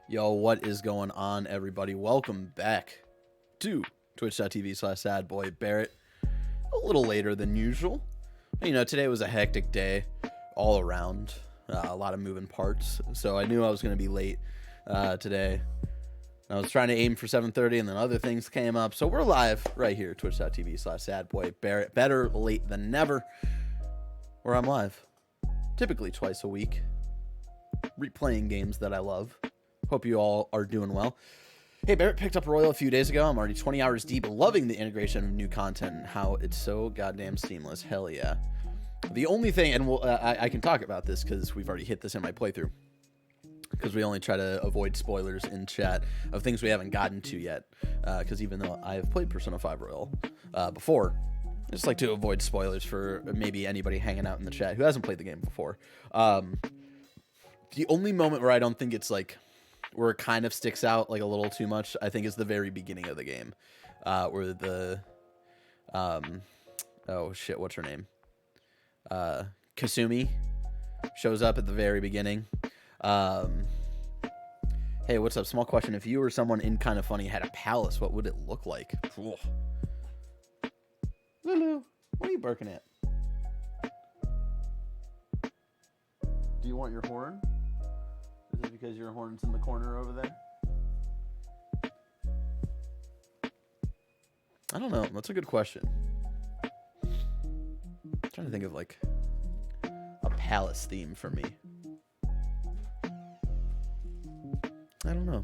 Yo, what is going on, everybody? Welcome back to twitch.tv/sadboy Barrett. A little later than usual. You know, today was a hectic day all around. A lot of moving parts. So I knew I was going to be late today. I was trying to aim for 7:30 and then other things came up. So we're live right here, twitch.tv/sadboy Barrett. Better late than never. Where I'm live. Typically twice a week. Replaying games that I love. Hope you all are doing well. Hey, Barrett picked up Royal a few days ago. I'm already 20 hours deep, loving the integration of new content and how it's so goddamn seamless. Hell yeah. The only thing, and I can talk about this because we've already hit this in my playthrough, because we only try to avoid spoilers in chat of things we haven't gotten to yet, because even though I have played Persona 5 Royal before, I just like to avoid spoilers for maybe anybody hanging out in the chat who hasn't played the game before. The only moment where I don't think it's like, where it kind of sticks out like a little too much, I think is the very beginning of the game, where the, oh shit, what's her name? Kasumi shows up at the very beginning. Hey, what's up? Small question. If you or someone in Kind of Funny had a palace, what would it look like? Ooh. Lulu, what are you barking at? Do you want your horn? Is it because your horn's in the corner over there? I don't know. That's a good question. I'm trying to think of like a palace theme for me. I don't know.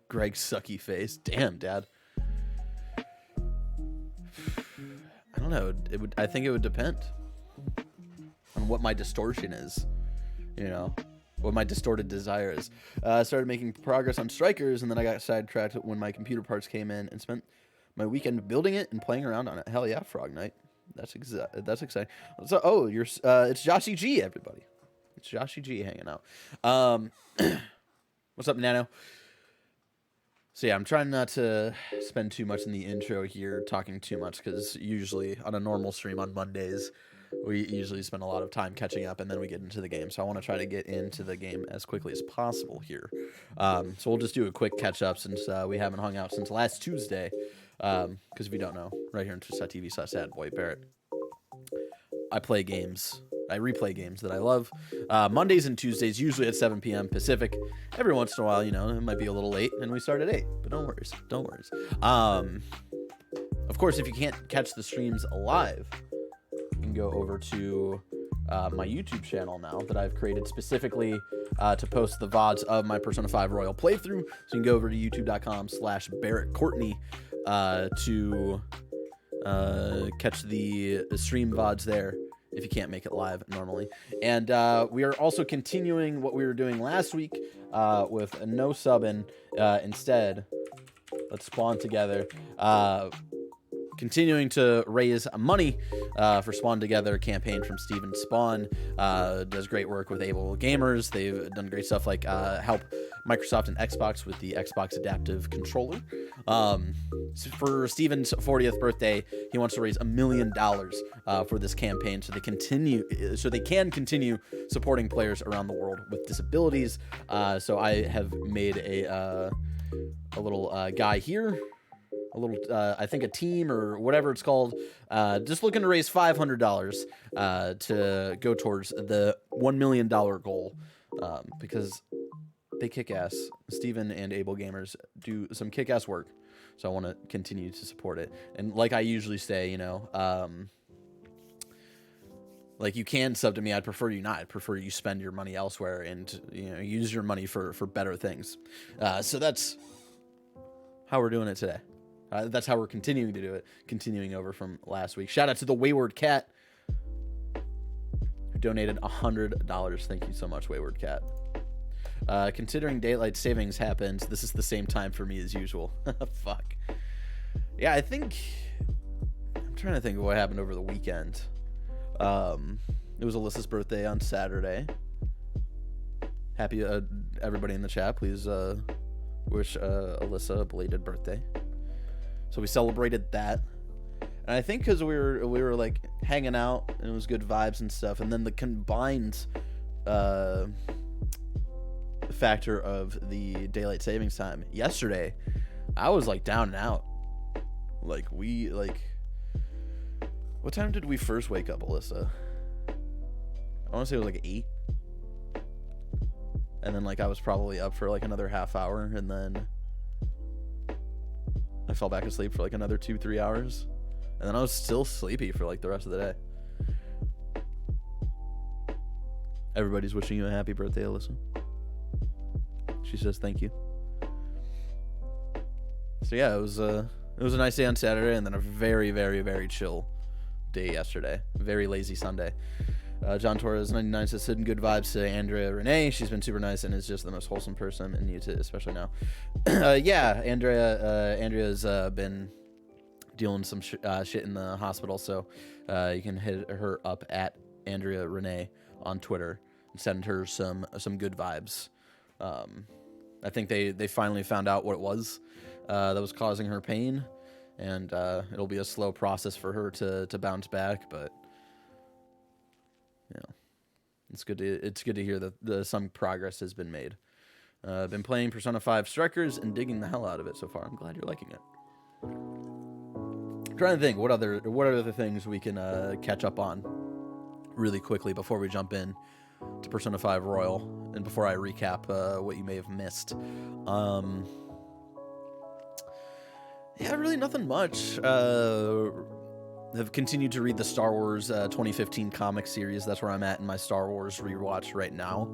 Greg's sucky face. Damn, Dad. I don't know. I think it would depend on what my distortion is. You know, what my distorted desire is. I started making progress on Strikers, and then I got sidetracked when my computer parts came in, and spent my weekend building it and playing around on it. Hell yeah, Frog Night. That's exciting. So, oh, it's Joshy G, everybody. It's Joshy G hanging out. What's up, Nano? So yeah, I'm trying not to spend too much in the intro here, talking too much, because usually on a normal stream on Mondays, we usually spend a lot of time catching up, and then we get into the game. So I want to try to get into the game as quickly as possible here. So we'll just do a quick catch-up since we haven't hung out since last Tuesday. Because if you don't know, right here on twitch.tv/sadboy Barrett, I play games. I replay games that I love. Mondays and Tuesdays, usually at 7 p.m. Pacific. Every once in a while, you know, it might be a little late, and we start at 8. But don't worry. Don't worry. Of course, if you can't catch the streams live, you can go over to my YouTube channel now that I've created specifically to post the VODs of my Persona 5 Royal playthrough. So you can go over to youtube.com/Barrett Courtney to catch the stream VODs there if you can't make it live normally. And we are also continuing what we were doing last week with a no subbing instead. Let's spawn together. Continuing to raise money for Spawn Together campaign from Steven Spawn. Does great work with Able Gamers. They've done great stuff like help Microsoft and Xbox with the Xbox Adaptive Controller. For Steven's 40th birthday, he wants to raise $1 million for this campaign so they can continue supporting players around the world with disabilities. So I have made a little guy here. A little, I think a team or whatever it's called, just looking to raise $500 to go towards the $1 million goal, because they kick ass. Steven and Able Gamers do some kick ass work, so I want to continue to support it. And like I usually say, you know, like you can sub to me, I'd prefer you not. I'd prefer you spend your money elsewhere and, you know, use your money for better things. So that's how we're doing it today. That's how we're continuing to do it, continuing over from last week. Shout out to the Wayward Cat, who donated $100. Thank you so much, Wayward Cat. Considering daylight savings happens, this is the same time for me as usual. Fuck. Yeah, I'm trying to think of what happened over the weekend. It was Alyssa's birthday on Saturday. Happy, everybody in the chat, please wish Alyssa a belated birthday. So we celebrated that, and I think because we were like hanging out and it was good vibes and stuff, and then the combined factor of the daylight savings time. Yesterday, I was like down and out. Like what time did we first wake up, Alyssa? I want to say it was like 8. And then like I was probably up for like another half hour, and then I fell back asleep for like another 2-3 hours. And then I was still sleepy for like the rest of the day. Everybody's wishing you a happy birthday, Alyssa. She says thank you. So yeah, it was a nice day on Saturday, and then a very, very, very chill day yesterday. Very lazy Sunday. John Torres 99 says sending good vibes to Andrea Renee. She's been super nice and is just the most wholesome person, and you too, especially now. Yeah, Andrea's been dealing some shit in the hospital, so you can hit her up at Andrea Renee on Twitter and send her some good vibes. I think they finally found out what it was that was causing her pain, and it'll be a slow process for her to bounce back, but yeah, it's good to hear that some progress has been made. I've been playing Persona 5 Strikers and digging the hell out of it so far. I'm glad you're liking it. I'm trying to think what other things we can catch up on really quickly before we jump in to Persona 5 Royal, and before I recap what you may have missed. Yeah, really nothing much. Have continued to read the Star Wars 2015 comic series. That's where I'm at in my Star Wars rewatch right now.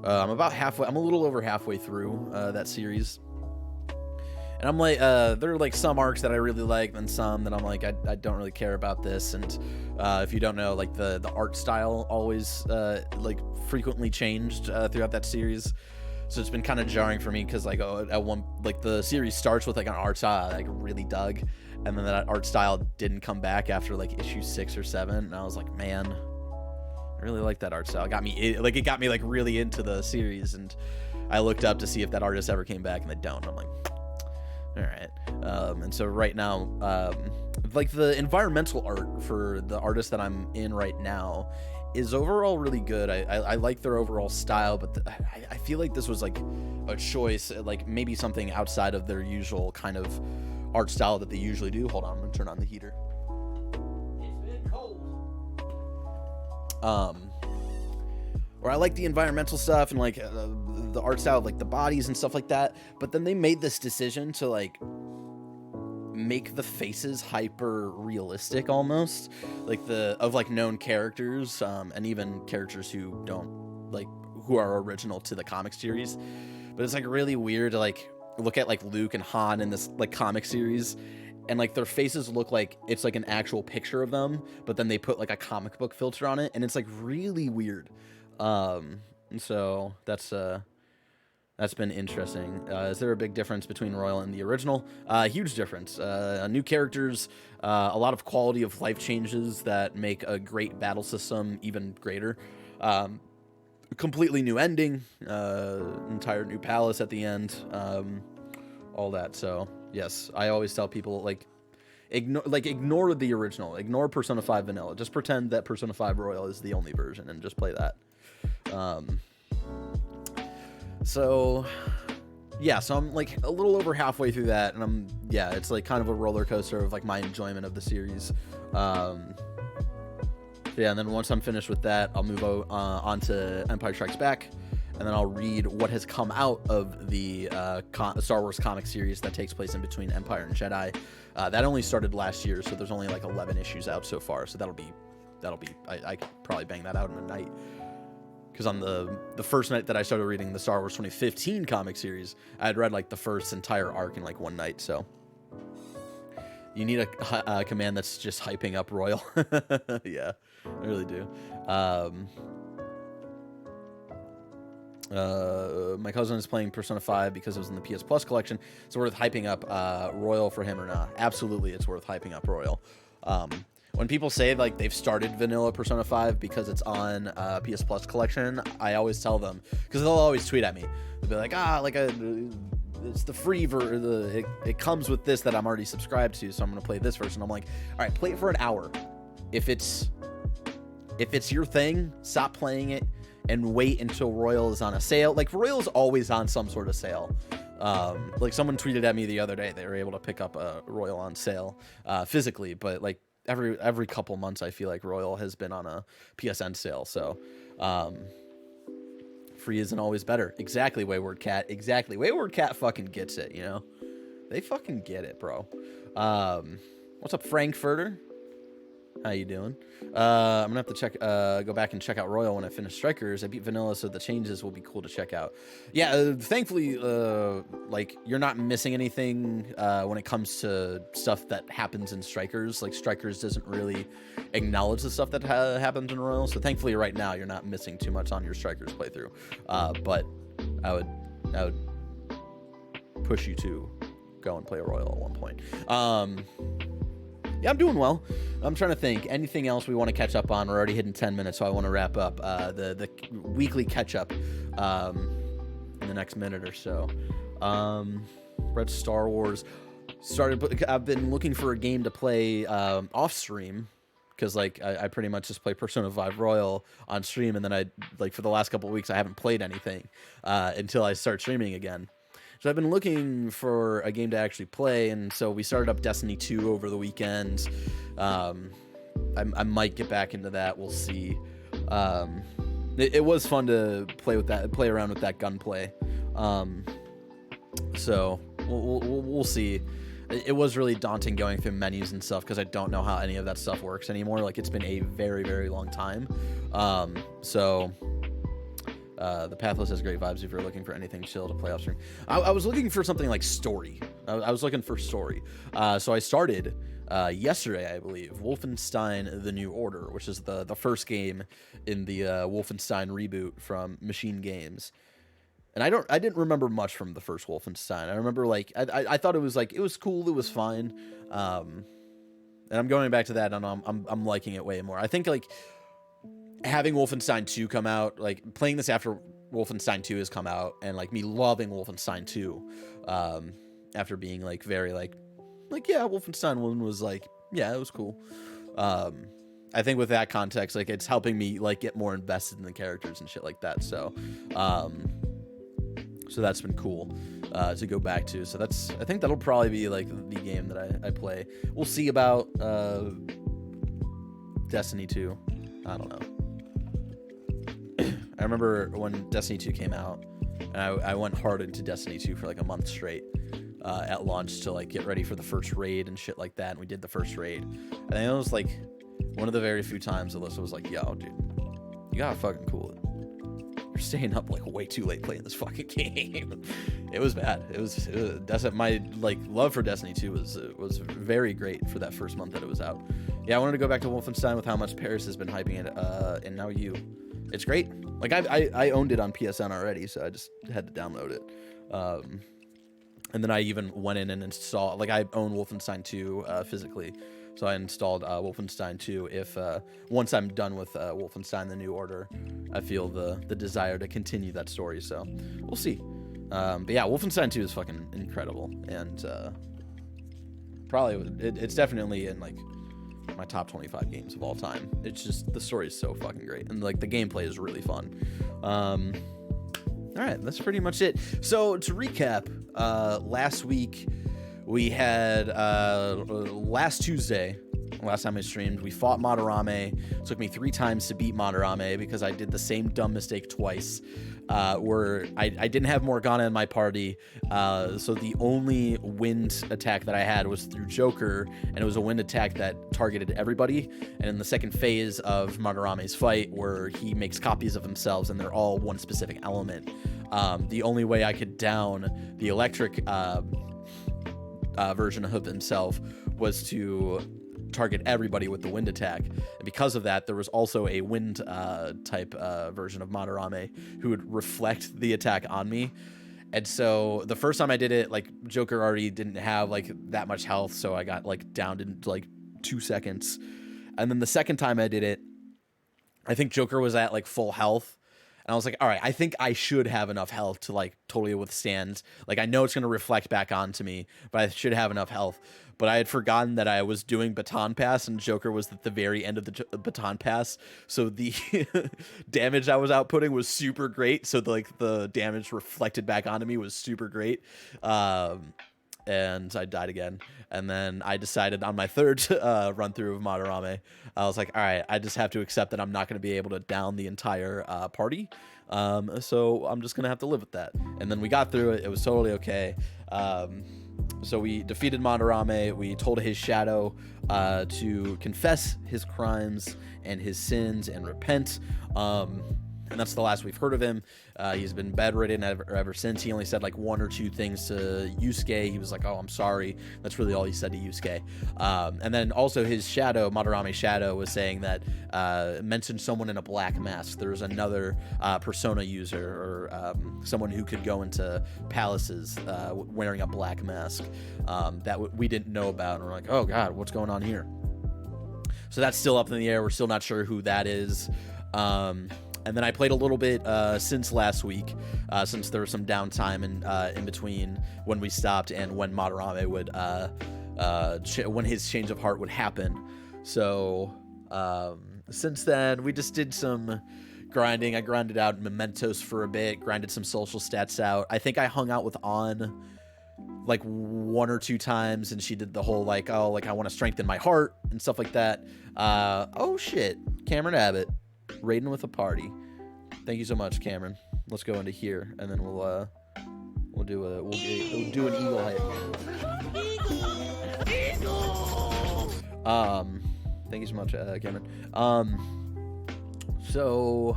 I'm about halfway. I'm a little over halfway through that series. And I'm like, there are like some arcs that I really like, and some that I'm like, I don't really care about this. And if you don't know, like the art style always like frequently changed throughout that series. So it's been kind of jarring for me because like at one, like the series starts with like an art style I like really dug, and then that art style didn't come back after like issue 6 or 7, and I was like, man, I really like that art style. It got me like really into the series, and I looked up to see if that artist ever came back, and they don't. I'm like, all right. And so right now, like the environmental art for the artist that I'm in right now is overall really good. I like their overall style, but I feel like this was like a choice, like maybe something outside of their usual kind of art style that they usually do. Hold on, I'm gonna turn on the heater. It's been cold. Or I like the environmental stuff and like the art style of like the bodies and stuff like that, but then they made this decision to like make the faces hyper realistic almost, like of known characters, and even characters who are original to the comic series. But it's like really weird to like look at like Luke and Han in this like comic series, and like their faces look like it's like an actual picture of them, but then they put like a comic book filter on it, and it's like really weird. And so that's been interesting. Is there a big difference between Royal and the original? Huge difference. New characters, a lot of quality of life changes that make a great battle system even greater. Completely new ending, entire new palace at the end, all that. So yes, I always tell people ignore the original, ignore Persona 5 Vanilla. Just pretend that Persona 5 Royal is the only version and just play that. So I'm like a little over halfway through that, and it's like kind of a roller coaster of like my enjoyment of the series. And then once I'm finished with that, I'll move on to Empire Strikes Back, and then I'll read what has come out of the Star Wars comic series that takes place in between Empire and Jedi. That only started last year, so there's only like 11 issues out so far. So that'll be I could probably bang that out in a night. Because on the first night that I started reading the Star Wars 2015 comic series, I had read like the first entire arc in like one night. So you need a command that's just hyping up Royal. Yeah, I really do. My cousin is playing Persona 5 because it was in the PS Plus collection. It's worth hyping up Royal for him or not? Absolutely, it's worth hyping up Royal. When people say like they've started vanilla Persona 5 because it's on PS Plus collection, I always tell them, because they'll always tweet at me. They'll be like, it's the free it comes with this that I'm already subscribed to, so I'm gonna play this version. I'm like, all right, play it for an hour. If it's your thing, stop playing it and wait until Royal is on a sale. Like, Royal's always on some sort of sale. Like, someone tweeted at me the other day, they were able to pick up a Royal on sale physically, but like every couple months I feel like Royal has been on a PSN sale. So free isn't always better. Exactly, Wayward Cat. Exactly. Wayward Cat fucking gets it, you know? They fucking get it, bro. What's up, Frankfurter? How you doing? I'm gonna have to check, go back and check out Royal when I finish Strikers. I beat Vanilla, so the changes will be cool to check out. Yeah, thankfully, like, you're not missing anything when it comes to stuff that happens in Strikers. Like, Strikers doesn't really acknowledge the stuff that happens in Royal, so thankfully right now you're not missing too much on your Strikers playthrough. But I would push you to go and play a Royal at one point. Yeah, I'm doing well. I'm trying to think. Anything else we want to catch up on? We're already hitting 10 minutes, so I want to wrap up the weekly catch-up in the next minute or so. Read Star Wars. I've been looking for a game to play off-stream, because, like, I pretty much just play Persona 5 Royal on stream, and then for the last couple of weeks, I haven't played anything until I start streaming again. So I've been looking for a game to actually play, and so we started up Destiny 2 over the weekend. I might get back into that. We'll see. It was fun to play around with that gunplay. So we'll see. It was really daunting going through menus and stuff, because I don't know how any of that stuff works anymore. Like, it's been a very, very long time. The Pathless has great vibes if you're looking for anything chill to play off stream. I was looking for something like story. I was looking for story. So I started yesterday, I believe, Wolfenstein: The New Order, which is the first game in the Wolfenstein reboot from Machine Games. And I didn't remember much from the first Wolfenstein. I remember, like, I thought it was cool, it was fine. And I'm going back to that, and I'm liking it way more. I think, like, having Wolfenstein 2 come out, like, playing this after Wolfenstein 2 has come out, and, like, me loving Wolfenstein 2, after being, like, very, like, yeah, Wolfenstein 1 was, like, yeah, it was cool. I think with that context, like, it's helping me, like, get more invested in the characters and shit like that, so that's been cool to go back to. So I think that'll probably be, like, the game that I play. We'll see about Destiny 2. I don't know. I remember when Destiny 2 came out, and I went hard into Destiny 2 for, like, a month straight at launch to, like, get ready for the first raid and shit like that, and we did the first raid. And it was, like, one of the very few times Alyssa was like, yo, dude, you gotta fucking cool it. You're staying up, like, way too late playing this fucking game. It was bad. It was my, like, love for Destiny 2 was very great for that first month that it was out. Yeah, I wanted to go back to Wolfenstein with how much Paris has been hyping it, and now you. It's great. Like, I owned it on PSN already, so I just had to download it. And then I even went in and installed, like, I own Wolfenstein 2 physically, so I installed Wolfenstein 2 if once I'm done with Wolfenstein: The New Order, I feel the desire to continue that story, so we'll see. But yeah, Wolfenstein 2 is fucking incredible, and it's definitely in, like, my top 25 games of all time. It's just, the story is so fucking great, and, like, the gameplay is really fun. All right, that's pretty much it. So to recap, last week we had last Tuesday, last time I streamed, we fought Madarame. It took me 3 times to beat Madarame because I did the same dumb mistake twice, where I didn't have Morgana in my party, so the only wind attack that I had was through Joker, and it was a wind attack that targeted everybody. And in the second phase of Madarame's fight, where he makes copies of themselves and they're all one specific element, the only way I could down the electric version of himself was to target everybody with the wind attack. And because of that, there was also a wind type version of Madarame who would reflect the attack on me. And so the first time I did it, like, Joker already didn't have, like, that much health, so I got, like, downed in, like, 2 seconds. And then the second time I did it, I think Joker was at, like, full health, I was like, all right, I think I should have enough health to like totally withstand. Like, I know it's going to reflect back onto me, but I should have enough health. But I had forgotten that I was doing baton pass, and Joker was at the very end of the baton pass. So the damage I was outputting was super great. So the damage reflected back onto me was super great. And I died again. And then I decided on my third run through of Madarame, I was like, all right, I just have to accept that I'm not going to be able to down the entire party. So I'm just going to have to live with that. And then we got through it. It was totally okay. So we defeated Madarame. We told his shadow to confess his crimes and his sins and repent. And that's the last we've heard of him. He's been bedridden ever since. He only said like one or two things to Yusuke. He was like, oh, I'm sorry. That's really all he said to Yusuke. And then also his shadow, Madarame's shadow, was saying that, mentioned someone in a black mask. There's another persona user or someone who could go into palaces wearing a black mask that we didn't know about. And we're like, oh God, what's going on here? So that's still up in the air. We're still not sure who that is. And then I played a little bit since last week, since there was some downtime in between when we stopped and when Madarame would, when his change of heart would happen. So since then, we just did some grinding. I grinded out mementos for a bit, grinded some social stats out. I think I hung out with On like one or two times, and she did the whole like, oh, like I want to strengthen my heart and stuff like that. Oh shit, Cameron Abbott. Raiding with a party. Thank you so much, Cameron. Let's go into here, and then we'll do an eagle hit. Thank you so much, Cameron. So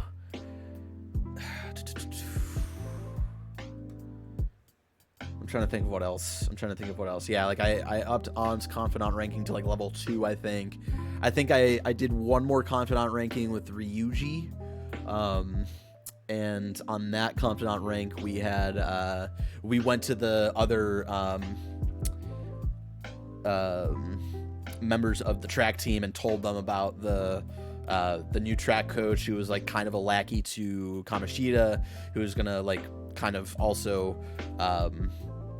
I'm trying to think of what else. Yeah, like I upped On's confidant ranking to like level 2, I think. I think I did one more confidant ranking with Ryuji. And on that confidant rank, we had we went to the other members of the track team and told them about the new track coach, who was like kind of a lackey to Kamoshida, who was gonna like kind of also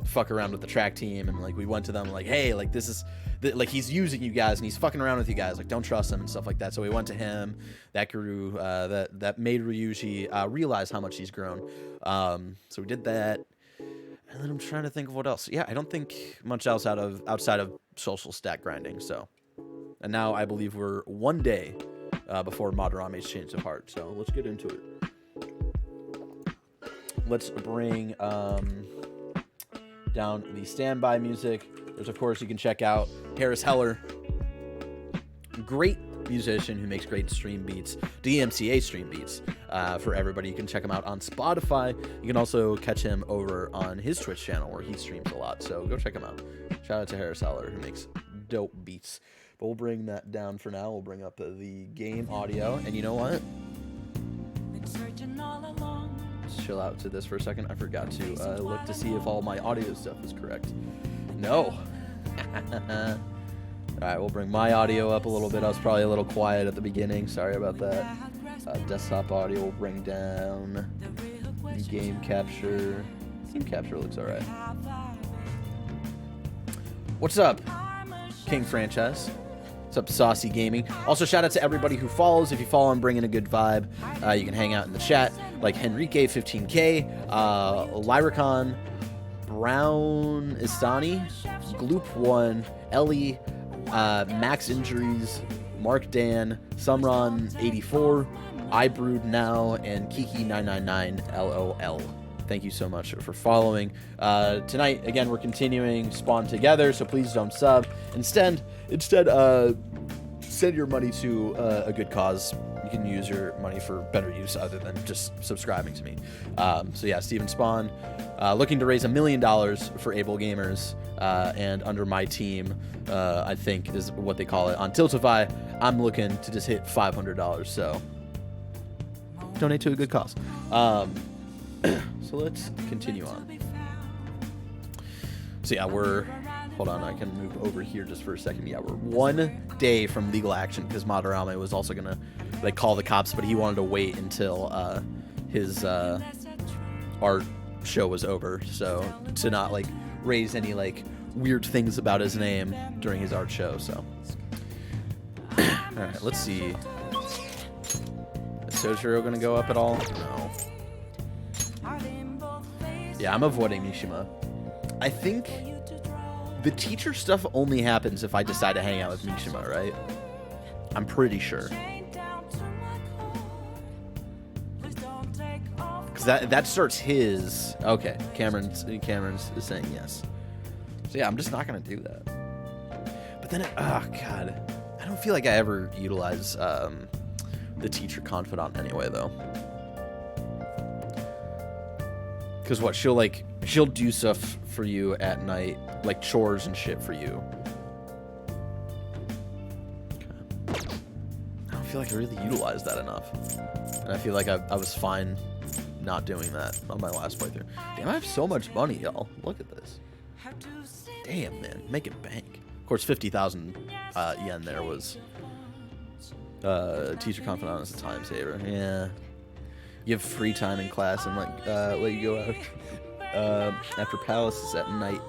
fuck around with the track team. And like we went to them like, hey, like this is like he's using you guys and he's fucking around with you guys, like don't trust him and stuff like that. So we went to him. That grew that made Ryuji realize how much he's grown. So we did that, and then I'm trying to think of what else. Yeah, I don't think much else outside of social stat grinding. So, and now I believe we're one day before Madarame's change of heart. So let's get into it. Let's bring down the standby music. There's, of course, you can check out Harris Heller, great musician who makes great stream beats, DMCA stream beats for everybody. You can check him out on Spotify. You can also catch him over on his Twitch channel where he streams a lot. So go check him out. Shout out to Harris Heller, who makes dope beats. But we'll bring that down for now. We'll bring up the game audio. And you know what? Let's chill out to this for a second. I forgot to look to see if all my audio stuff is correct. No. All right, we'll bring my audio up a little bit. I was probably a little quiet at the beginning. Sorry about that. Desktop audio will bring down. Game capture. Game capture looks all right. What's up, King Franchise? What's up, Saucy Gaming? Also, shout out to everybody who follows. If you follow, I'm bringing a good vibe. You can hang out in the chat, like Henrique15K, Lyricon, Brown Istani, Gloop1, Ellie, Max Injuries, Mark Dan, Sumron84, iBrewed Now, and Kiki999 LOL. Thank you so much for following. Tonight, again, we're continuing Spawn Together, so please don't sub. Instead, send your money to a good cause. You can use your money for better use other than just subscribing to me. So yeah, Steven Spawn, looking to raise $1 million for able gamers, and under my team, I think is what they call it on Tiltify. I'm looking to just hit $500. So donate to a good cause. So let's continue on. So yeah, hold on, I can move over here just for a second. Yeah, we're one day from legal action because Madarame was also gonna like call the cops, but he wanted to wait until his art show was over, so to not like raise any like weird things about his name during his art show. So all right, let's see. Is Sojiro gonna go up at all? No. Yeah, I'm avoiding Mishima. I think the teacher stuff only happens if I decide to hang out with Mishima, right? I'm pretty sure. Because that starts his... Okay, Cameron's is saying yes. So yeah, I'm just not going to do that. But then, oh god. I don't feel like I ever utilize the teacher confidant anyway, though. Because what, she'll do stuff for you at night, like chores and shit for you. Okay. I don't feel like I really utilized that enough. And I feel like I was fine not doing that on my last playthrough. Damn, I have so much money, y'all. Look at this. Damn, man. Making bank. Of course, 50,000 yen there was teacher confidant as a time saver. Yeah. You have free time in class and let you go out after palaces at night.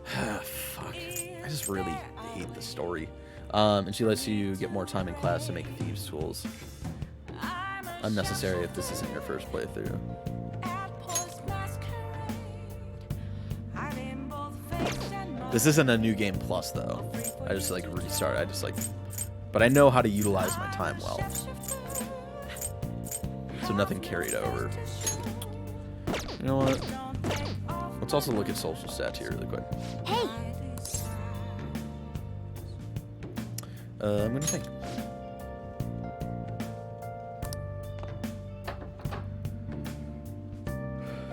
Fuck. I just really hate the story. And she lets you get more time in class to make thieves' tools. Unnecessary if this isn't your first playthrough. This isn't a new game plus though. I just like restart. But I know how to utilize my time well. So nothing carried over. You know what? Let's also look at social stats here really quick. Hey. I'm gonna think.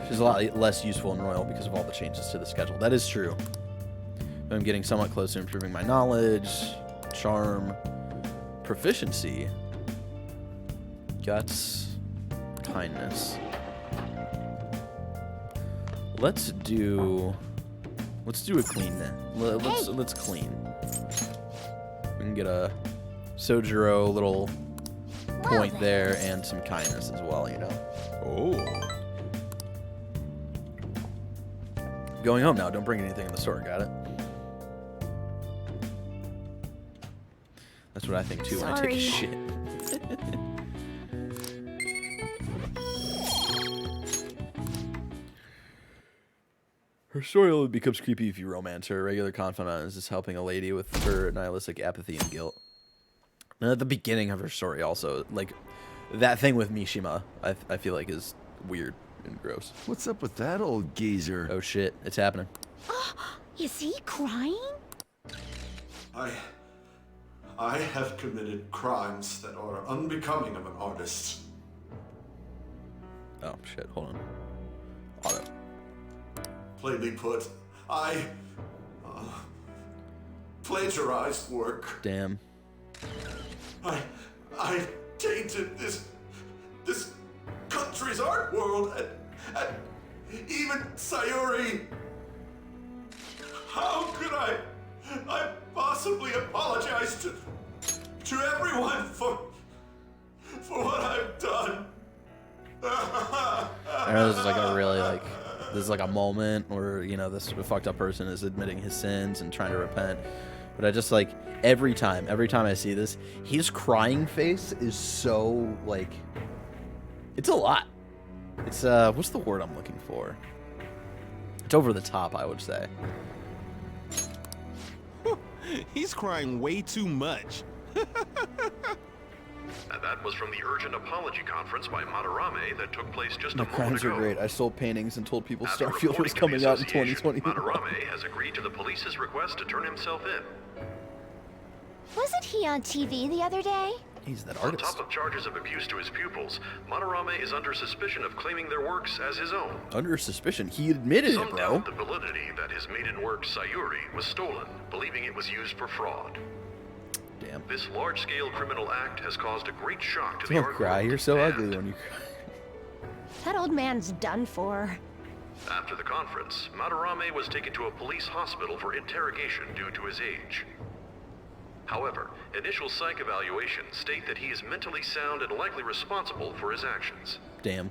She's a lot less useful in Royal because of all the changes to the schedule. That is true. I'm getting somewhat close to improving my knowledge, charm, proficiency, guts, kindness. Let's do a clean then. Let's clean. We can get a Sojiro little point there and some kindness as well, you know. Oh. Going home now. Don't bring anything in the store. Got it? That's what I think too when I take a shit. Her story only becomes creepy if you romance her. Regular confidant is just helping a lady with her nihilistic apathy and guilt. And at the beginning of her story also, like, that thing with Mishima, I feel like is weird and gross. What's up with that old geezer? Oh shit, it's happening. Is he crying? I have committed crimes that are unbecoming of an artist. Oh shit, hold on. Auto. Plainly put, I plagiarized work. Damn. I tainted this country's art world and even Sayuri. How could I possibly apologize to everyone for what I've done? I know this is like a really this is like a moment where, you know, this fucked up person is admitting his sins and trying to repent. But I just like every time I see this, his crying face is so like, it's a lot. It's what's the word I'm looking for? It's over the top, I would say. He's crying way too much. And that was from the urgent apology conference by Madarame that took place just a My moment crimes ago. are great. I sold paintings and told people After Starfield was reporting to coming the out in association, 2021. Madarame has agreed to the police's request to turn himself in. Wasn't he on TV the other day? He's that On artist. top of charges of abuse to his pupils, Madarame is under suspicion of claiming their works as his own. Under suspicion. He admitted Some it, bro. doubt the validity that his maiden work, Sayuri, was stolen, believing it was used for fraud. Damn. This large-scale criminal act has caused a great shock to the Don't art cry. world, You're so and ugly when you cry. That old man's done for. After the conference, Madarame was taken to a police hospital for interrogation due to his age. However, initial psych evaluations state that he is mentally sound and likely responsible for his actions. Damn.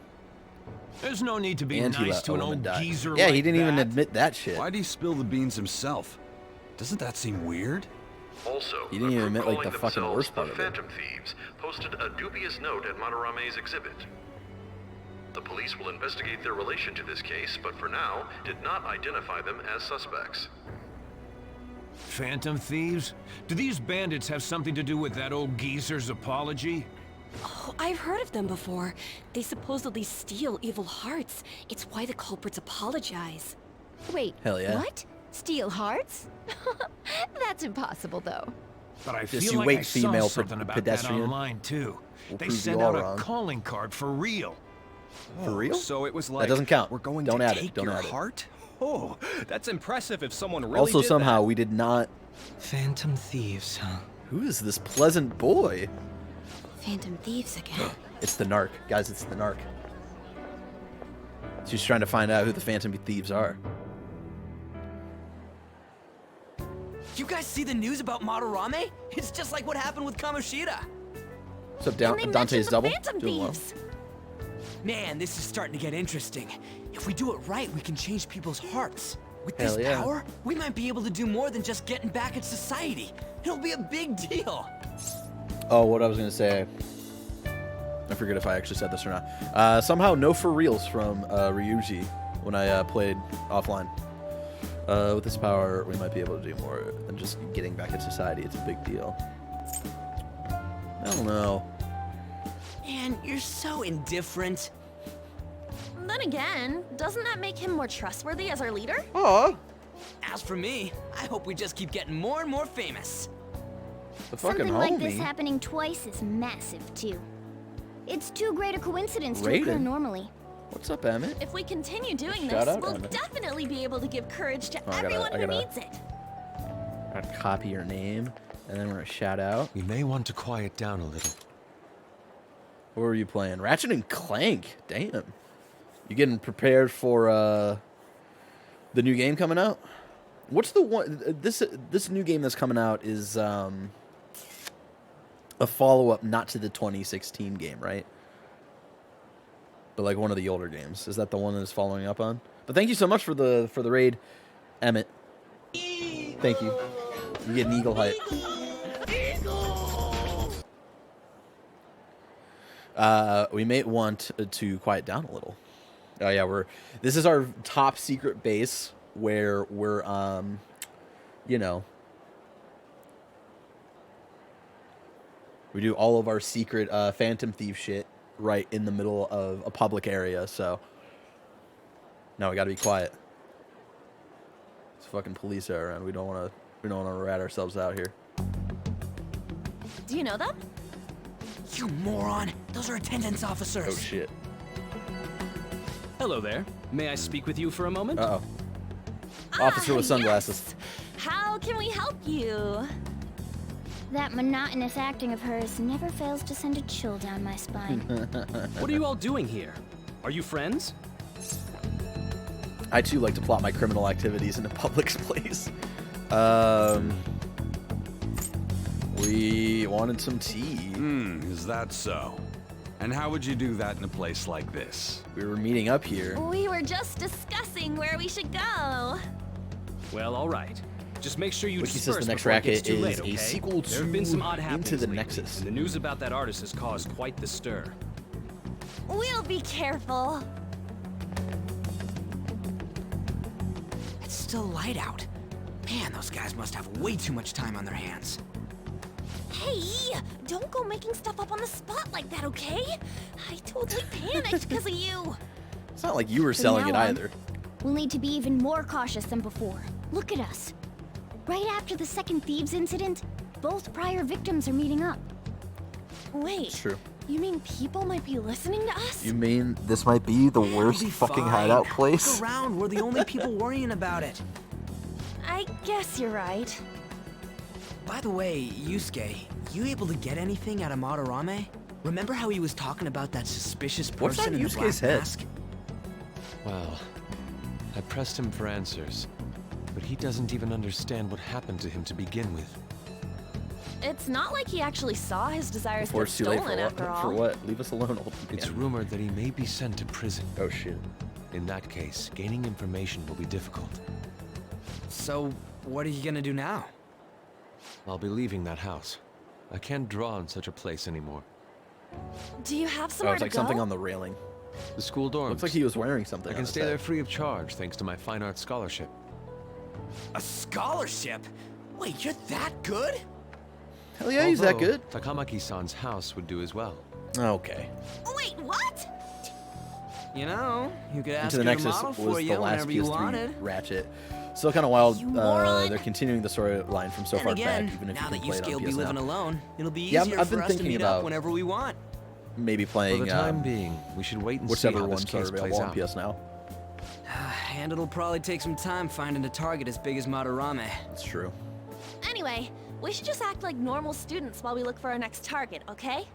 There's no need to be And he nice let to a an woman old die. geezer Yeah, like he didn't even that. admit that shit. Why'd he spill the beans himself? Doesn't that seem weird? Also, He didn't a even group admit, like, calling the fucking themselves worst part the of it. Phantom Thieves posted a dubious note at Matarame's exhibit. The police will investigate their relation to this case, but for now, did not identify them as suspects. Phantom thieves? Do these bandits have something to do with that old geezer's apology? Oh, I've heard of them before. They supposedly steal evil hearts. It's why the culprits apologize. Wait, Hell yeah. what? Steal hearts? That's impossible, though. But I Just feel you like wait, I saw female something about pedestrian. that online too. We'll They prove you sent all out wrong. a calling card for real. For real? So it was like That doesn't count. We're going Don't to add take it. Don't your add it. heart. Oh, that's impressive. If someone really Also, did somehow that. we did not. Phantom thieves, huh? Who is this pleasant boy? Phantom thieves again. It's the narc, guys. It's the narc. She's trying to find out who the Phantom Thieves are. You guys see the news about Madarame? It's just like what happened with Kamoshida. What's up, And they Dante's mentioned the double? Phantom Doing well. thieves. Man, this is starting to get interesting. If we do it right, we can change people's hearts. With Hell this yeah. power, we might be able to do more than just getting back at society. It'll be a big deal. Oh, what I was gonna say. I forget if I actually said this or not. Somehow, no for reals from Ryuji when I played offline. With this power, we might be able to do more than just getting back at society. It's a big deal. I don't know. Man, you're so indifferent. Then again, doesn't that make him more trustworthy as our leader? Aw, As for me, I hope we just keep getting more and more famous. the fucking Something like this homie. happening twice is massive, too. It's too great a coincidence to Raiden. occur normally. What's up, Emmett? If we continue doing Shout this, out, we'll Emmett. definitely be able to give courage to Oh, I gotta- everyone I who gotta- needs it. Gotta copy your name, and then we're gonna shout out. You may want to quiet down a little. What were you playing? Ratchet and Clank. Damn. You getting prepared for the new game coming out? What's the one? This new game that's coming out is a follow-up, not to the 2016 game, right? But like one of the older games. Is that the one that is following up on? But thank you so much for the raid, Emmett. Thank you. You get an eagle height. We may want to quiet down a little. Oh yeah, this is our top secret base where we're you know, we do all of our secret Phantom Thief shit right in the middle of a public area, so now we gotta be quiet. It's fucking police are around. We don't wanna rat ourselves out here. Do you know them? You moron! Those are attendance officers. Oh shit. Hello there. May I speak with you for a moment? Uh-oh. Officer with sunglasses. Yes. How can we help you? That monotonous acting of hers never fails to send a chill down my spine. What are you all doing here? Are you friends? I too like to plot my criminal activities in a public place. We wanted some tea. Is that so? And how would you do that in a place like this? We were meeting up here. We were just discussing where we should go. Well, all right. Just make sure you Wiki says disperse the next before it gets racket too is late, a okay? sequel There have been some odd to happenings Into the lately, Nexus. and the news about that artist has caused quite the stir. We'll be careful. It's still light out. Man, those guys must have way too much time on their hands. Hey, don't go making stuff up on the spot like that, okay? I totally panicked because of you. It's not like you were From selling it now on, either. We'll need to be even more cautious than before. Look at us. Right after the second Thieves incident, both prior victims are meeting up. Wait, It's true. you mean people might be listening to us? You mean this might be the worst It'll be fucking fine. hideout place? Look around, we're the only people worrying about it. I guess you're right. By the way, Yusuke, you able to get anything out of Madarame? Remember how he was talking about that suspicious What's person on in the black Yusuke's head? mask? Well, I pressed him for answers, but he doesn't even understand what happened to him to begin with. It's not like he actually saw his desires Before get it's too late stolen after all. for what? Leave us alone, old man. It's rumored that he may be sent to prison. Oh shit. In that case, gaining information will be difficult. So, what are you gonna do now? I'll be leaving that house. I can't draw in such a place anymore. Do you have Oh, somewhere it's like to go? something on the railing. The school dorms. Looks like he was wearing something. I on can his stay head. there free of charge thanks to my fine arts scholarship. A scholarship? Wait, you're that good? Hell yeah, he's that Although, good. Takamaki-san's house would do as well. Okay. Wait, what? You know, you could ask Into the her to Nexus model was for the you last whenever you PS3 wanted. Ratchet. Still kind of wild. You moron. They're continuing the storyline from so Then far again, back, even if now you that can play it Yusuke on will be PS living now. alone, it'll be Yeah, easier I've for been us to thinking meet about up whenever we want. Maybe For playing the time being, we should wait and see whichever how this ones are case plays available on out. PS now. And it'll probably take some time finding a target as big as Madarame. That's true. Anyway, we should just act like normal students while we look for our next target, okay?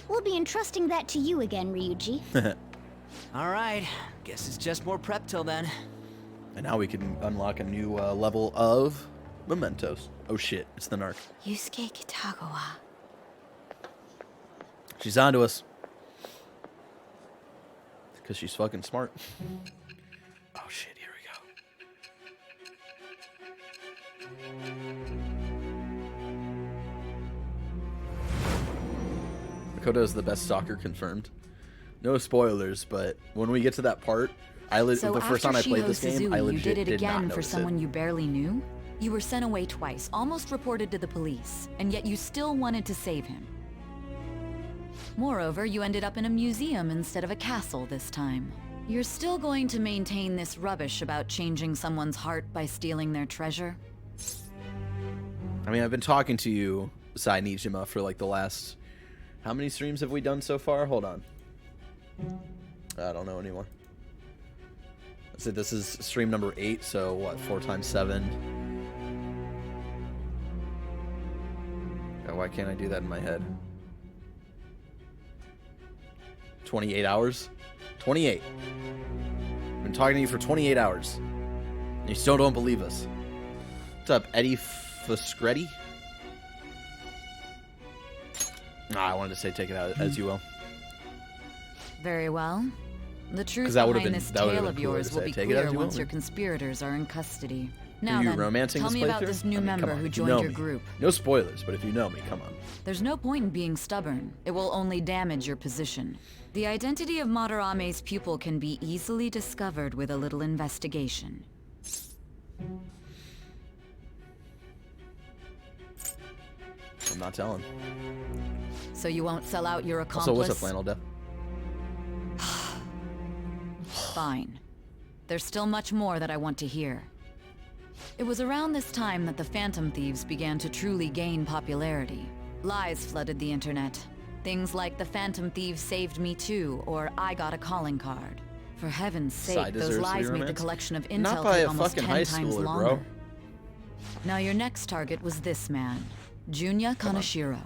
We'll be entrusting that to you again, Ryuji. Alright, guess it's just more prep till then. And now we can unlock a new level of mementos. Oh shit, it's the narc. Yusuke Kitagawa. She's onto us. Because she's fucking smart. Oh shit, here we go. Makoto is the best stalker confirmed. No spoilers, but when we get to that part, So the first time I played this game, I you legit did it again not for notice someone it. you barely knew? You were sent away twice, almost reported to the police, and yet you still wanted to save him. Moreover, you ended up in a museum instead of a castle this time. You're still going to maintain this rubbish about changing someone's heart by stealing their treasure? I mean, I've been talking to you, Sai Nijima, for like the last... How many streams have we done so far? Hold on. I don't know anymore. So this is stream number 8, so what, 4 times 7? God, why can't I do that in my head? 28 hours? 28. I've been talking to you for 28 hours. And you still don't believe us. What's up, Eddie Fuscretti? Nah, I wanted to say take it out as you will. Very well. The truth that would've behind been- this that would've tale been of cooler yours to will say. be Take it as clear you once will. your conspirators are in custody. Now Are you then, romancing tell this me about playthrough? this new I mean, come member on, who if you joined know your me. group. No spoilers, but if you know me, come on. There's no point in being stubborn. It will only damage your position. The identity of Madarame's pupil can be easily discovered with a little investigation. I'm not telling. So you won't sell out your accomplice? Also, what's up, Flannel Death? Fine. There's still much more that I want to hear. It was around this time that the Phantom Thieves began to truly gain popularity. Lies flooded the internet. Things like the Phantom Thieves saved me too, or I got a calling card. For heaven's Sai sake, those deserves to be lies made the romanced? collection of Not intel by take a almost fucking 10 high times schooler, longer. bro. Now your next target was this man, Junya Kaneshiro.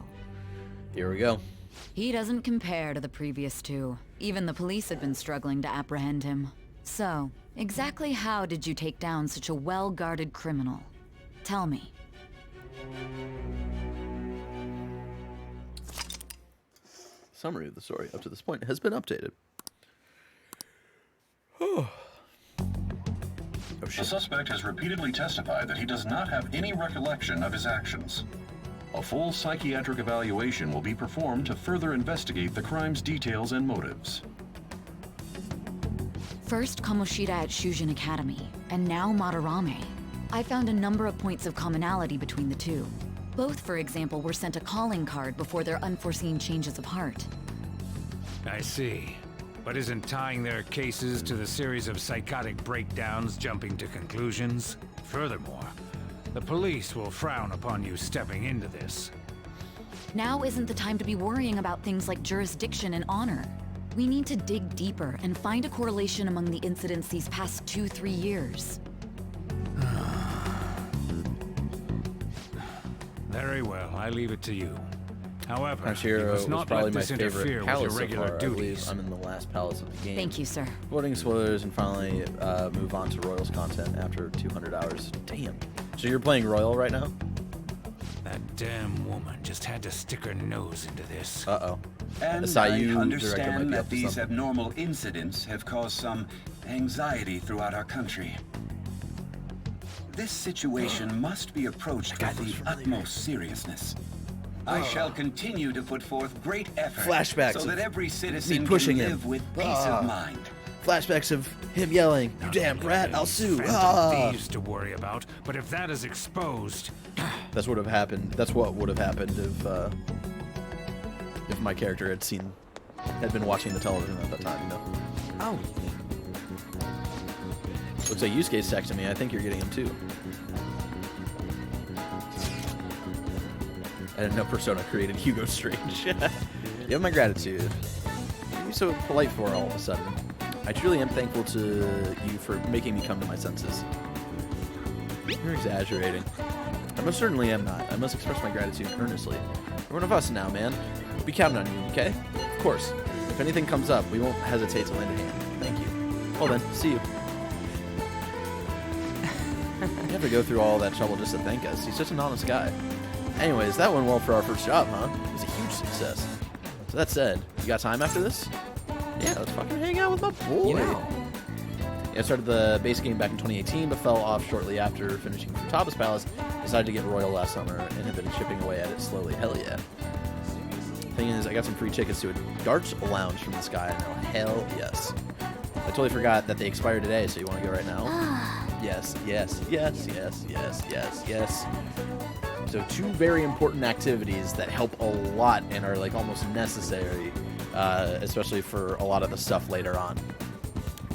Here we go. He doesn't compare to the previous two. Even the police had been struggling to apprehend him. So, exactly how did you take down such a well-guarded criminal? Tell me. Summary of the story up to this point has been updated. Oh The shit. suspect has repeatedly testified that he does not have any recollection of his actions. A full psychiatric evaluation will be performed to further investigate the crime's details and motives. First Kamoshida at Shujin Academy, and now Madarame. I found a number of points of commonality between the two. Both, for example, were sent a calling card before their unforeseen changes of heart. I see. But isn't tying their cases to the series of psychotic breakdowns jumping to conclusions? Furthermore, the police will frown upon you stepping into this. Now isn't the time to be worrying about things like jurisdiction and honor. We need to dig deeper and find a correlation among the incidents these past 2-3 years. Very well, I leave it to you. However, you Kaneshiro must was not probably let my this favorite interfere with palace your so regular far. I believe duties. I'm in the last palace of the game. Thank you, sir. Avoiding spoilers and finally move on to Royals content after 200 hours. Damn. So you're playing Royal right now? That damn woman just had to stick her nose into this. Uh-oh. And SIU I director might understand be up that to these something. abnormal incidents have caused some anxiety throughout our country. This situation must be approached with the utmost seriousness. I shall continue to put forth great effort Flashbacks so that every citizen me pushing can him. live with peace of mind. Flashbacks of him yelling, "You damn brat, I'll sue!" Phantom thieves to worry about, but if that is exposed, That's what would have happened. That's what would have happened if my character had been watching the television at that time. You know. Oh. Looks like Yusuke's texting me. I think you're getting him too. I didn't know Persona created Hugo Strange. You have my gratitude. What are you so polite for all of a sudden? I truly am thankful to you for making me come to my senses. You're exaggerating. I most certainly am not. I must express my gratitude earnestly. You're one of us now, man. We'll be counting on you, okay? Of course. If anything comes up, we won't hesitate to lend a hand. Thank you. Well then, see you. You have to go through all that trouble just to thank us. He's such an honest guy. Anyways, that went well for our first job, huh? It was a huge success. So that said, you got time after this? Yeah, let's fucking hang out with my boy. You know. Yeah, I started the base game back in 2018, but fell off shortly after finishing Futaba's Palace. Decided to get Royal last summer and have been chipping away at it slowly. Hell yeah. Thing is, I got some free tickets to a darts lounge from this guy, and hell yes. I totally forgot that they expired today, so you want to go right now? Yes, yes, yes, yes, yes, yes, yes. So 2 very important activities that help a lot and are like almost necessary, especially for a lot of the stuff later on.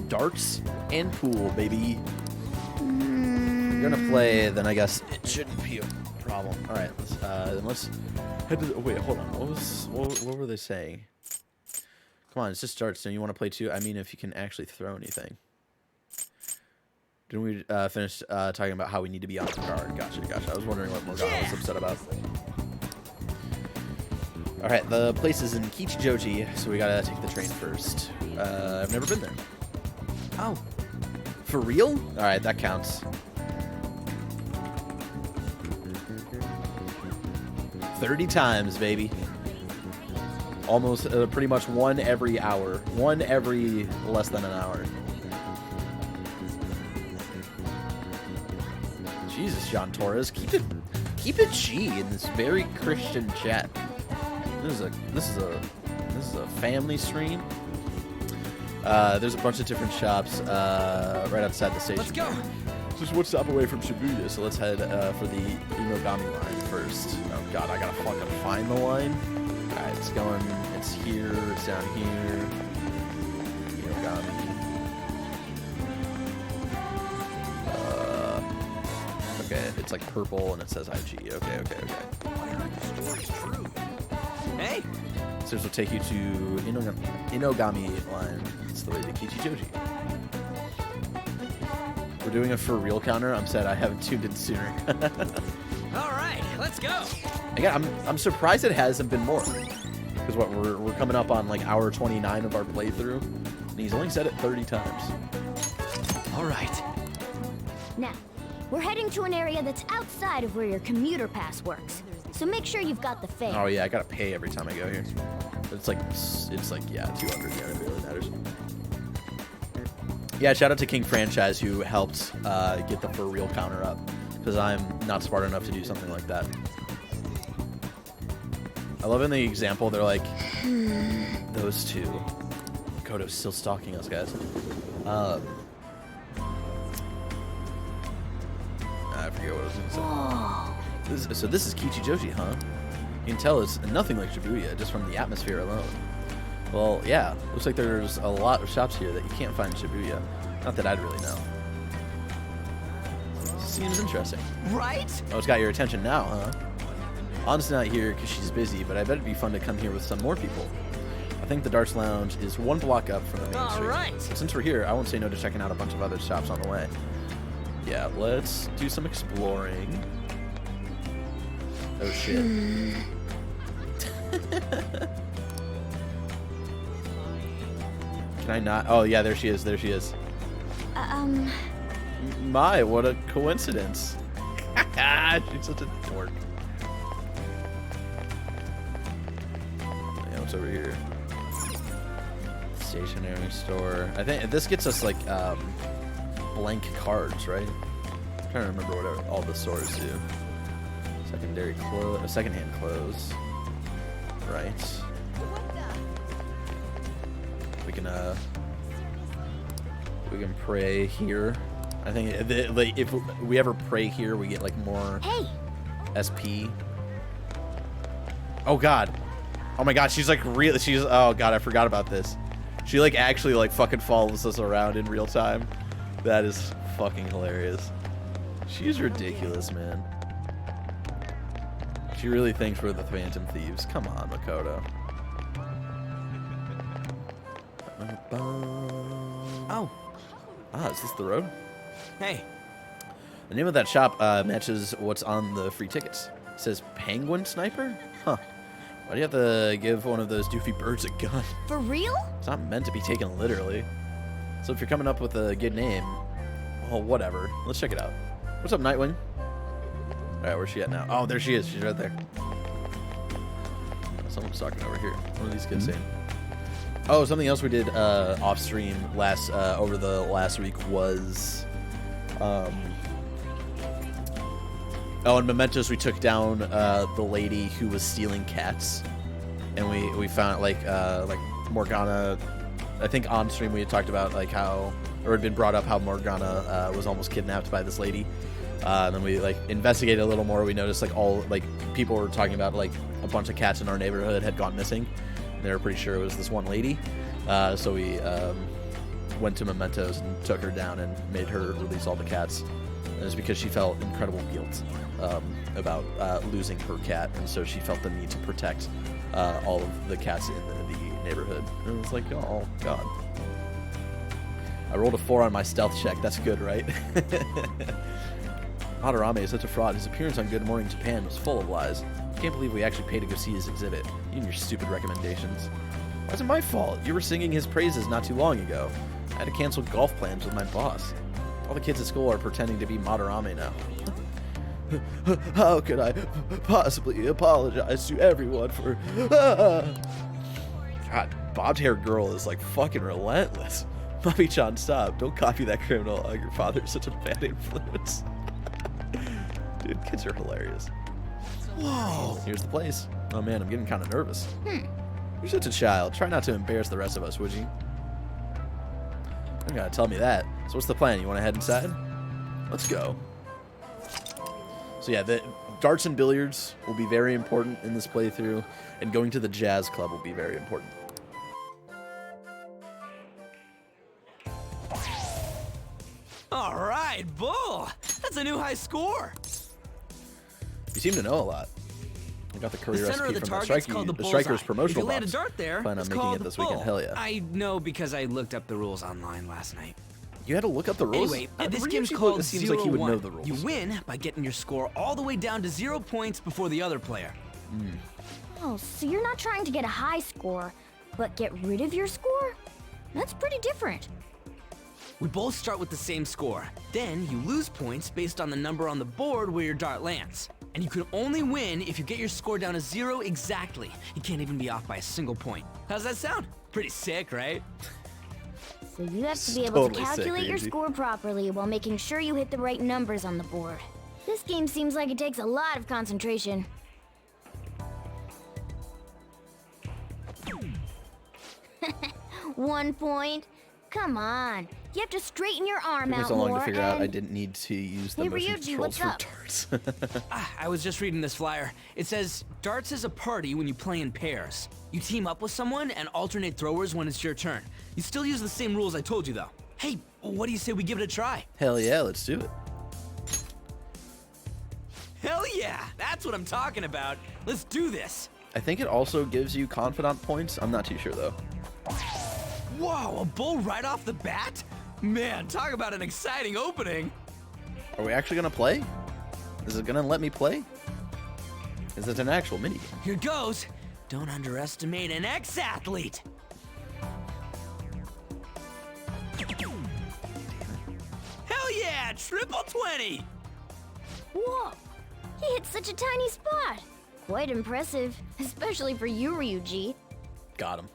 Darts and pool, baby. If you're gonna play, then I guess it shouldn't be a problem. All right, let's head to the, wait, hold on. What were they saying? Come on, it's just darts. Don't you want to play too? I mean, if you can actually throw anything. Didn't we finish talking about how we need to be on guard? Gotcha. I was wondering what Morgana was upset about. All right, the place is in Kichijoji, so we gotta take the train first. I've never been there. Oh. For real? All right, that counts. 30 times, baby. Almost, pretty much 1 every hour. 1 every less than an hour. Jesus, John Torres, keep it G in this very Christian chat. This is a family stream. There's a bunch of different shops right outside the station. Let's go. Just one stop away from Shibuya, so let's head for the Inogami line first. Oh god, I gotta fucking find the line. Alright, it's going. It's here. It's down here. Inogami. Okay, it's like purple and it says IG. Okay. Hey! So this will take you to Inogami line. It's the way to Kichijoji. We're doing a for real counter. I'm sad I haven't tuned in sooner. All right, let's go. Again, I'm surprised it hasn't been more. Because what we're coming up on like hour 29 of our playthrough, and he's only said it 30 times. All right. Now, we're heading to an area that's outside of where your commuter pass works. So make sure you've got the fare. Oh yeah, I gotta pay every time I go here. But it's like yeah, 200. Yeah, it really matters. Yeah, shout out to King Franchise who helped get the for real counter up, because I'm not smart enough to do something like that. I love in the example they're like, those two. Kodo's still stalking us, guys. I forget what I was gonna say. So this is Kichijoji, huh? You can tell it's nothing like Shibuya just from the atmosphere alone. Well, yeah. Looks like there's a lot of shops here that you can't find in Shibuya. Not that I'd really know. Seems interesting. Right? Oh, it's got your attention now, huh? An's not here because she's busy, but I bet it'd be fun to come here with some more people. I think the Darts Lounge is 1 block up from the main street. Right. Since we're here, I won't say no to checking out a bunch of other shops on the way. Yeah, let's do some exploring. Oh, shit. Can I not? Oh, yeah, there she is. There she is. My, what a coincidence. She's such a dork. over here? Stationery store. I think this gets us like blank cards, right? I'm trying to remember what all the stores do. Secondhand clothes. Right. We can pray here. I think like if we ever pray here, we get like more SP. Oh god. Oh my god, she's like really oh god, I forgot about this. She like actually like fucking follows us around in real time. That is fucking hilarious. She's ridiculous, man. She really thinks we're the Phantom Thieves. Come on, Makoto. Oh. Ah, is this the road? Hey. The name of that shop matches what's on the free tickets. It says Penguin Sniper? Huh. Why do you have to give one of those doofy birds a gun? For real? It's not meant to be taken literally. So if you're coming up with a good name, well, whatever. Let's check it out. What's up, Nightwing? Alright, where's she at now? Oh, there she is. She's right there. Someone's talking over here. What are these kids saying? Oh, something else we did off stream over the last week was in Mementos we took down the lady who was stealing cats, and we found like Morgana. I think on stream we had talked about like how, or had been brought up how Morgana was almost kidnapped by this lady. And then we like investigated a little more. We noticed like people were talking about like a bunch of cats in our neighborhood had gone missing. They were pretty sure it was this one lady. So we went to Mementos and took her down and made her release all the cats. And it was because she felt incredible guilt about losing her cat, and so she felt the need to protect all of the cats in the neighborhood. And it was like, oh god. I rolled a 4 on my stealth check. That's good, right? Madarame is such a fraud. His appearance on Good Morning Japan was full of lies. I can't believe we actually paid to go see his exhibit. You and your stupid recommendations. Why is it my fault? You were singing his praises not too long ago. I had to cancel golf plans with my boss. All the kids at school are pretending to be Madarame now. How could I possibly apologize to everyone for... God, bobbed-haired girl is like fucking relentless. Mami-chan, stop. Don't copy that criminal. Oh, your father is such a bad influence. Dude, kids are hilarious. Whoa. Here's the place. Oh man, I'm getting kind of nervous. You're such a child. Try not to embarrass the rest of us, would you? You gotta tell me that. So what's the plan? You want to head inside? Let's go. So yeah, the darts and billiards will be very important in this playthrough, and going to the jazz club will be very important. All right, Bull. That's a new high score. You seem to know a lot. I got the career The center recipe of the from target's the called the Striker's bullseye. promotional If you land a box. dart there, Plan on it's making called it this the weekend. bull. Hell yeah. I know because I looked up the rules online last night. You had to look up the rules? Anyway, I this really game's feel called it seems like you would 0-1. know the rules. You win by getting your score all the way down to 0 points before the other player. Oh, so you're not trying to get a high score, but get rid of your score? That's pretty different. We both start with the same score. Then you lose points based on the number on the board where your dart lands. And you can only win if you get your score down to 0 exactly. You can't even be off by a single point. How's that sound? Pretty sick, right? So you have to be able Totally to sick, calculate your Angie. score properly while making sure you hit the right numbers on the board. This game seems like it takes a lot of concentration. One point? Come on. You have to straighten your arm It took me out so long more to figure out I and... didn't need to use the Hey, motion Ryuji, controls what's for up? darts. I was just reading this flyer. It says, darts is a party when you play in pairs. You team up with someone and alternate throwers when it's your turn. You still use the same rules I told you, though. Hey, what do you say we give it a try? Hell yeah, let's do it. Hell yeah! That's what I'm talking about. Let's do this. I think it also gives you confidant points. I'm not too sure though. Whoa, a bull right off the bat? Man, talk about an exciting opening. Are we actually gonna play? Is it gonna let me play? Is it an actual minigame? Here goes. Don't underestimate an ex-athlete. Hell yeah, triple 20. Whoa! He hit such a tiny spot. Quite impressive, especially for you, Ryuji. Got him.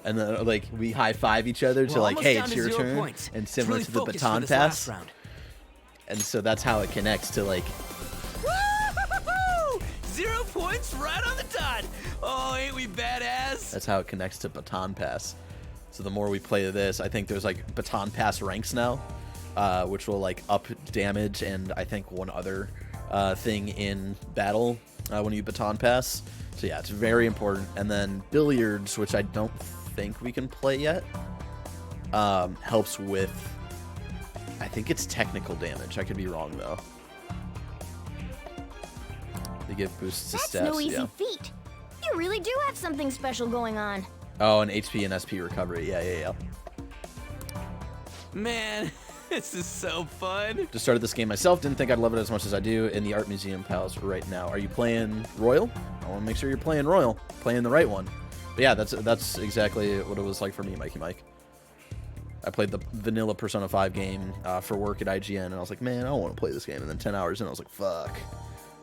And then, like, we high-five each other to, like, hey, it's your turn. Points. And similar really to the focused baton for this last pass. round. And so that's how it connects to, like... Woo! 0 points right on the dot. Oh, ain't we badass? That's how it connects to baton pass. So the more we play this, I think there's, like, baton pass ranks now, which will, like, up damage and I think one other thing in battle when you baton pass. So yeah, it's very important. And then billiards, which I don't think we can play yet, helps with, I think it's technical damage. I could be wrong though. They give boosts to That's steps. no easy feat. You really do have something special going on. Oh, and HP and SP recovery. Yeah. Man, this is so fun. Just started this game myself. Didn't think I'd love it as much as I do. In the Art Museum Palace right now. Are you playing Royal? I want to make sure you're playing Royal. Playing the right one. But yeah, that's exactly what it was like for me, Mikey Mike. I played the vanilla Persona 5 game for work at IGN, and I was like, man, I don't want to play this game. And then 10 hours in, I was like, fuck.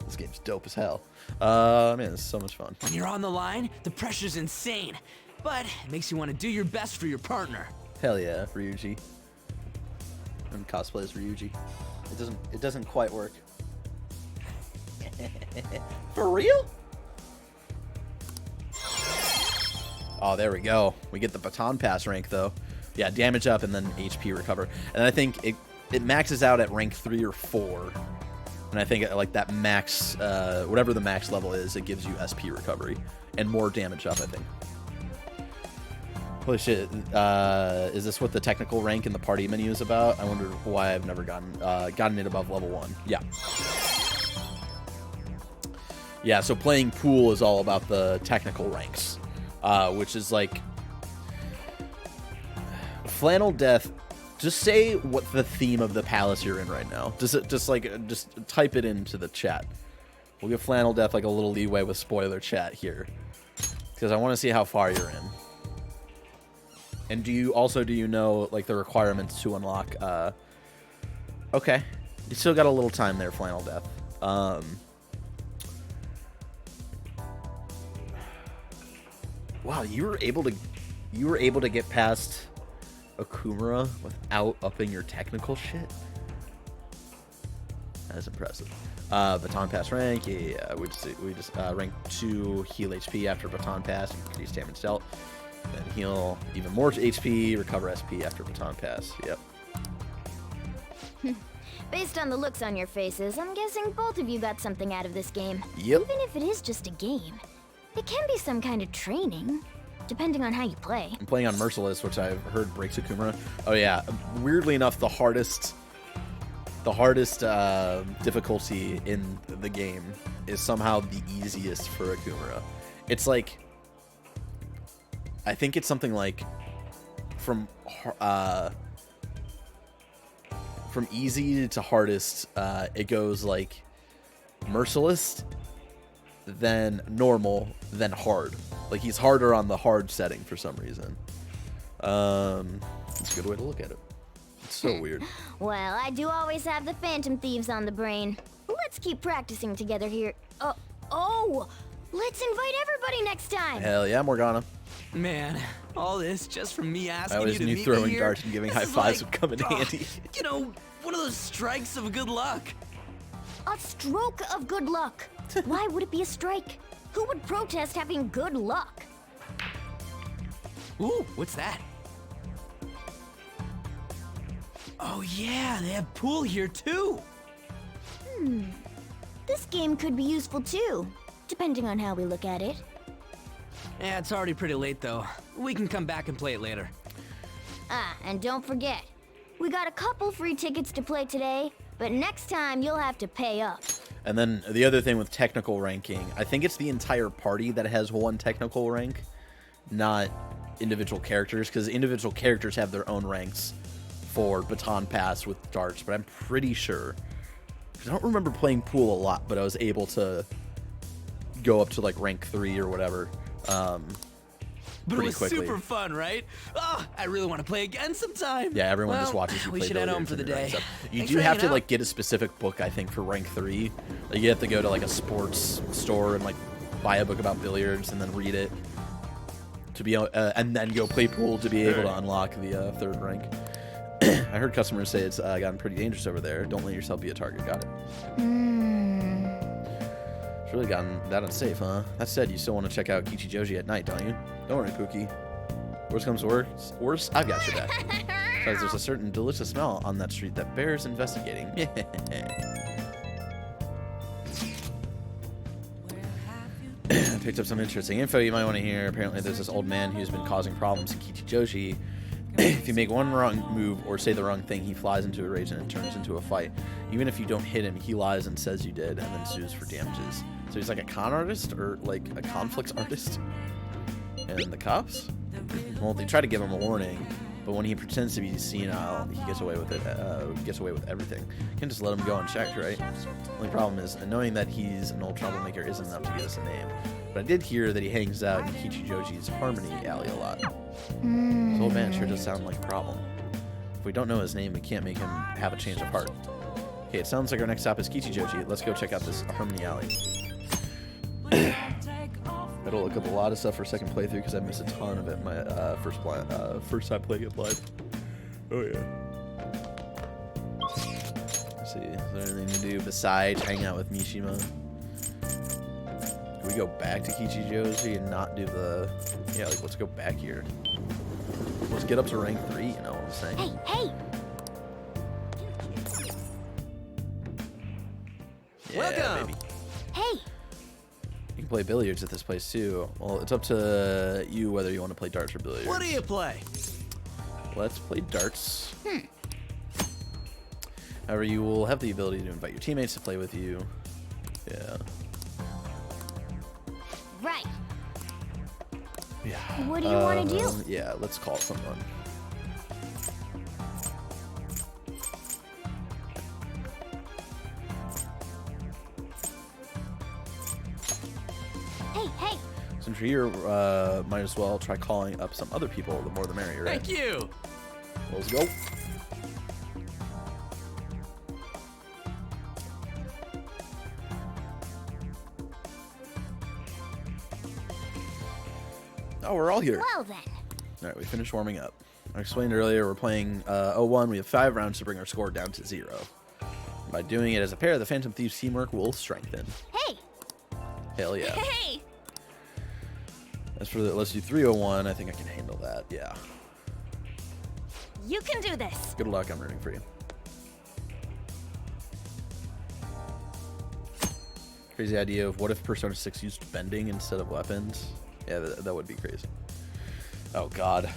This game's dope as hell. Man, it's so much fun. When you're on the line, the pressure's insane. But it makes you want to do your best for your partner. Hell yeah, Ryuji. And cosplay as Ryuji. It doesn't quite work. For real? Oh, there we go. We get the baton pass rank though. Yeah, damage up and then HP recover. And I think it maxes out at rank 3 or 4. And I think like that max, whatever the max level is, it gives you SP recovery and more damage up, I think. Holy shit, is this what the technical rank in the party menu is about? I wonder why I've never gotten it above level 1. Yeah. Yeah, so playing pool is all about the technical ranks, which is like... Flannel Death, just say what the theme of the palace you're in right now. Just type it into the chat. We'll give Flannel Death like a little leeway with spoiler chat here. Because I want to see how far you're in. And do you know like the requirements to unlock okay. You still got a little time there, Flannel Death. Wow, you were able to get past Okumura without upping your technical shit? That is impressive. Baton pass rank, yeah. We just rank 2 heal HP after baton pass, increase damage dealt. Then heal even more HP, recover SP after baton pass. Yep. Based on the looks on your faces, I'm guessing both of you got something out of this game. Yep. Even if it is just a game, it can be some kind of training, depending on how you play. I'm playing on Merciless, which I've heard breaks Okumura. Oh yeah, weirdly enough, the hardest difficulty in the game is somehow the easiest for Okumura. It's like, I think it's something like from easy to hardest, it goes like Merciless, then normal, then hard. Like he's harder on the hard setting for some reason. It's a good way to look at it. It's so weird. Well, I do always have the Phantom Thieves on the brain. Let's keep practicing together here. Oh, let's invite everybody next time. Hell yeah, Morgana. Man, all this just from me asking I always you to knew meet throwing me here? darts and giving This high is fives like, would come in handy. You know, one of those strikes of good luck. A stroke of good luck. Why would it be a strike? Who would protest having good luck? Ooh, what's that? Oh yeah, they have pool here too. This game could be useful too, depending on how we look at it. Yeah, it's already pretty late though. We can come back and play it later. And don't forget, we got a couple free tickets to play today, but next time you'll have to pay up. And then the other thing with technical ranking, I think it's the entire party that has one technical rank, not individual characters, because individual characters have their own ranks for baton pass with darts, but I'm pretty sure, because I don't remember playing pool a lot, but I was able to go up to like rank 3 or whatever. But pretty it was quickly. super fun, right? Oh, I really want to play again sometime. Yeah, everyone just Well, watches you play we should head home billiards for the and you're day. ranked up. You Thanks do for have to hanging like out. get a specific book, I think, for rank 3. Like, you have to go to like a sports store and like buy a book about billiards and then read it to be and then go play pool to be able to unlock the 3rd rank. I heard customers say it's gotten pretty dangerous over there. Don't let yourself be a target. Got it. It's really gotten that unsafe, huh? That said, you still want to check out Kichijoji at night, don't you? Don't worry, Pookie. Worst comes to worse, I've got your back. Because there's a certain delicious smell on that street that bears investigating. Picked up some interesting info you might want to hear. Apparently there's this old man who's been causing problems in Kichijoji. If you make one wrong move or say the wrong thing, he flies into a rage and it turns into a fight. Even if you don't hit him, he lies and says you did and then sues for damages. So he's like a con artist or like a conflicts artist? And the cops? Well, they try to give him a warning, but when he pretends to be senile, he gets away with it. Gets away with everything. You can just let him go unchecked, right? The only problem is knowing that he's an old troublemaker isn't enough to get us a name. But I did hear that he hangs out in Kichijoji's Harmony Alley a lot. This old man sure does sound like a problem. If we don't know his name, we can't make him have a change of heart. Okay, it sounds like our next stop is Kichijoji. Let's go check out this Harmony Alley. It'll look up a lot of stuff for second playthrough because I missed a ton of it in my first time playing it live. Oh yeah. Let's see, is there anything to do besides hang out with Mishima? Can we go back to Kichijoji and not do the... Yeah, like, let's go back here. Let's get up to rank 3, you know what I'm saying? Hey, hey! Yeah, Welcome! baby. Hey! You can play billiards at this place, too. Well, it's up to you whether you want to play darts or billiards. What do you play? Let's play darts. However, you will have the ability to invite your teammates to play with you. Yeah. Right. Yeah. What do you want to do? Yeah, let's call someone. Hey, hey! Since you're here, might as well try calling up some other people. The more the merrier, right? Thank you. Let's go. Oh, we're all here. Well then. All right, we finished warming up. I explained earlier we're playing 01. We have 5 rounds to bring our score down to 0. By doing it as a pair, the Phantom Thieves teamwork will strengthen. Hey! Hell yeah. Hey! As for the, let's do 301. I think I can handle that. Yeah. You can do this. Good luck. I'm rooting for you. Crazy idea of what if Persona 6 used bending instead of weapons? Yeah, that would be crazy. Oh, God.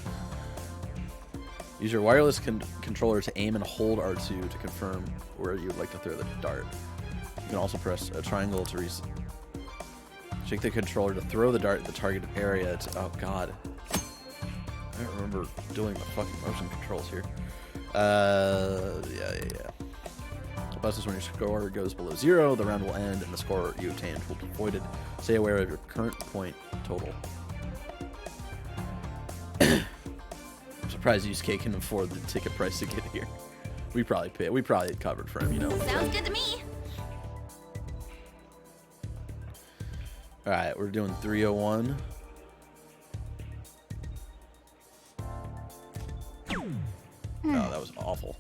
Use your wireless controller to aim and hold R2 to confirm where you would like to throw the dart. You can also press a triangle to shake the controller to throw the dart at the targeted area. Oh, God. I don't remember doing the fucking motion controls here. Yeah. The bus is when your score goes below 0, the round will end, and the score you obtained will be voided. Stay aware of your current point total. I'm surprised Yusuke can afford the ticket price to get here. We probably covered for him, you know. Sounds good to me. All right, we're doing 301. Oh, that was awful.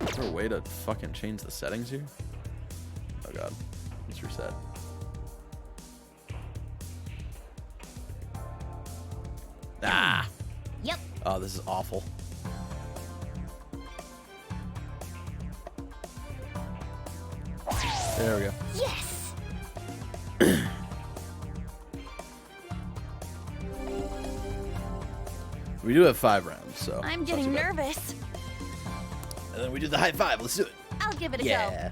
Is there a way to fucking change the settings here? Oh god. Let's reset. Ah! Yep. Oh, this is awful. There we go. Yes! We do have 5 rounds, so. I'm it's not getting too bad. nervous. And then we do the high 5. Let's do it. I'll give it a Yeah.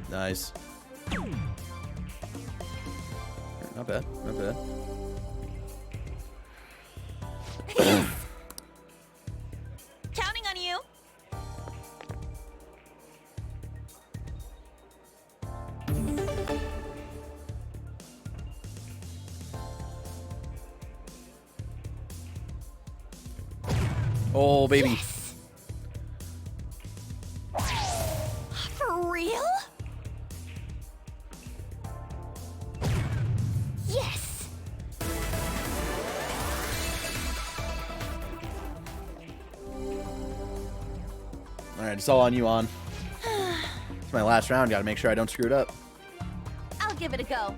Nice. Not bad. Not bad. Oh, baby. Yes. For real? Yes. All right, it's all on you, On. It's my last round. Got to make sure I don't screw it up. I'll give it a go.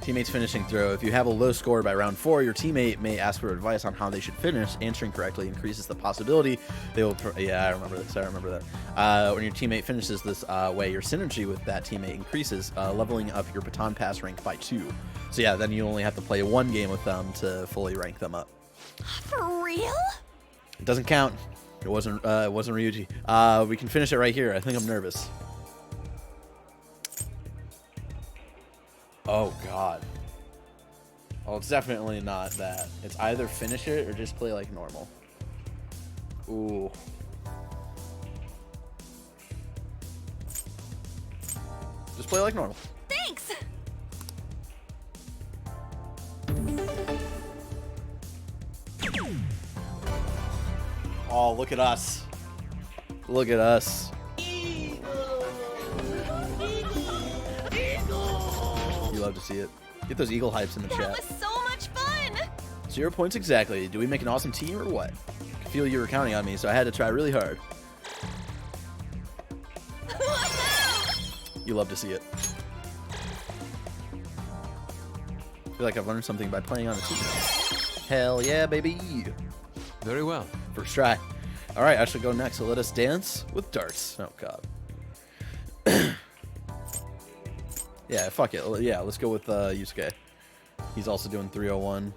Teammates finishing throw. If you have a low score by round 4, your teammate may ask for advice on how they should finish. Answering correctly increases the possibility they will. Yeah, I remember this. I remember that. When your teammate finishes this way, your synergy with that teammate increases, leveling up your baton pass rank by 2. So yeah, then you only have to play 1 game with them to fully rank them up. For real? It doesn't count. It wasn't Ryuji. We can finish it right here. I think I'm nervous. Oh, God. Oh, it's definitely not that. It's either finish it or just play like normal. Ooh. Just play like normal. Thanks! Oh, look at us. Look at us. You love to see it. Get those eagle hypes in the chat. That was so much fun! 0 points exactly. Do we make an awesome team or what? I feel you were counting on me, so I had to try really hard. You love to see it. I feel like I've learned something by playing on a team. Hell yeah, baby. Very well. First try. All right, I should go next. So let us dance with darts. Oh, God. Yeah, fuck it. Yeah, let's go with Yusuke. He's also doing 301.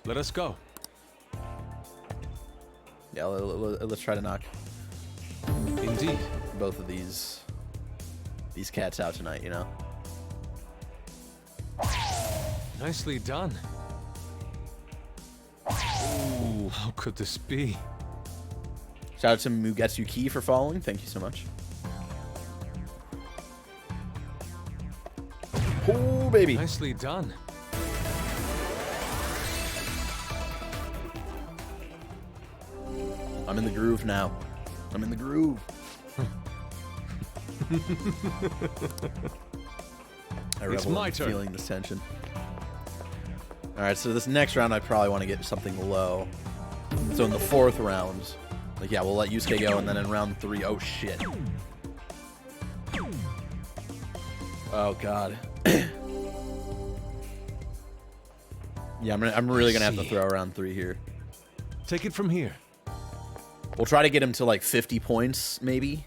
Let us go. Yeah, let's try to knock Indeed. both of these cats out tonight, you know? Nicely done. Ooh, how could this be? Shout out to Mugetsuki for following. Thank you so much. Oh, baby. Nicely done. I'm in the groove now. I'm in the groove. It's my turn. Feeling this tension. All right, so this next round, I probably want to get something low. So in the 4th round, like, yeah, we'll let Yusuke go, and then in round 3, oh shit. Oh God. Yeah, I'm really gonna have to throw round 3 here. Take it from here. We'll try to get him to like 50 points, maybe.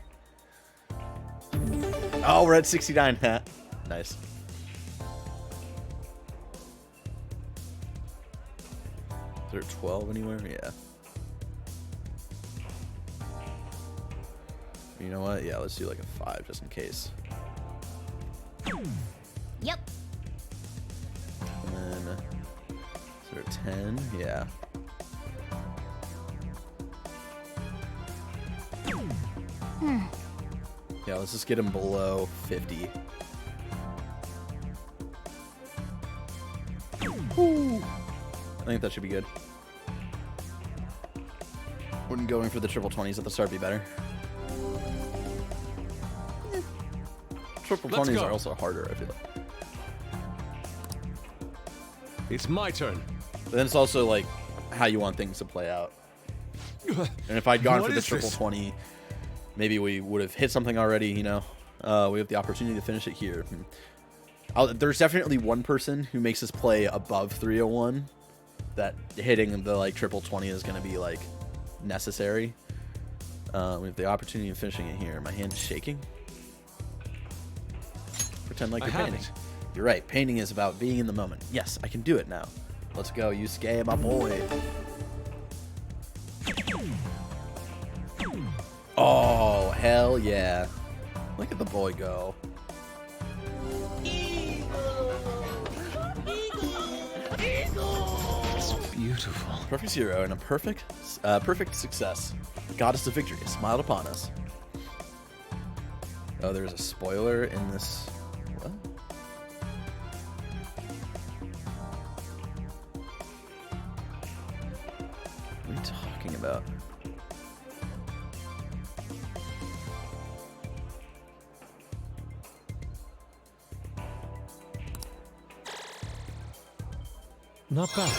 Oh, we're at 69. Nice. Is there 12 anywhere? Yeah. You know what? Yeah, let's do like a 5 just in case. Yep. And then, is there a 10? Yeah. Yeah, let's just get him below 50. Ooh. I think that should be good. Wouldn't going for the triple 20s at the start be better? Triple 20s are also harder, I feel like. It's my turn. But then it's also like how you want things to play out. And if I'd gone for the triple 20, maybe we would have hit something already, you know? We have the opportunity to finish it here. There's definitely one person who makes us play above 301 that hitting the like triple 20 is going to be like necessary. We have the opportunity of finishing it here. My hand is shaking. Pretend like you're painting. You're right. Painting is about being in the moment. Yes, I can do it now. Let's go, Yusuke, my boy. Oh, hell yeah. Look at the boy go. It's beautiful. Perfect 0 and a perfect success. The goddess of victory has smiled upon us. Oh, there's a spoiler in this. What? talking about. Not bad.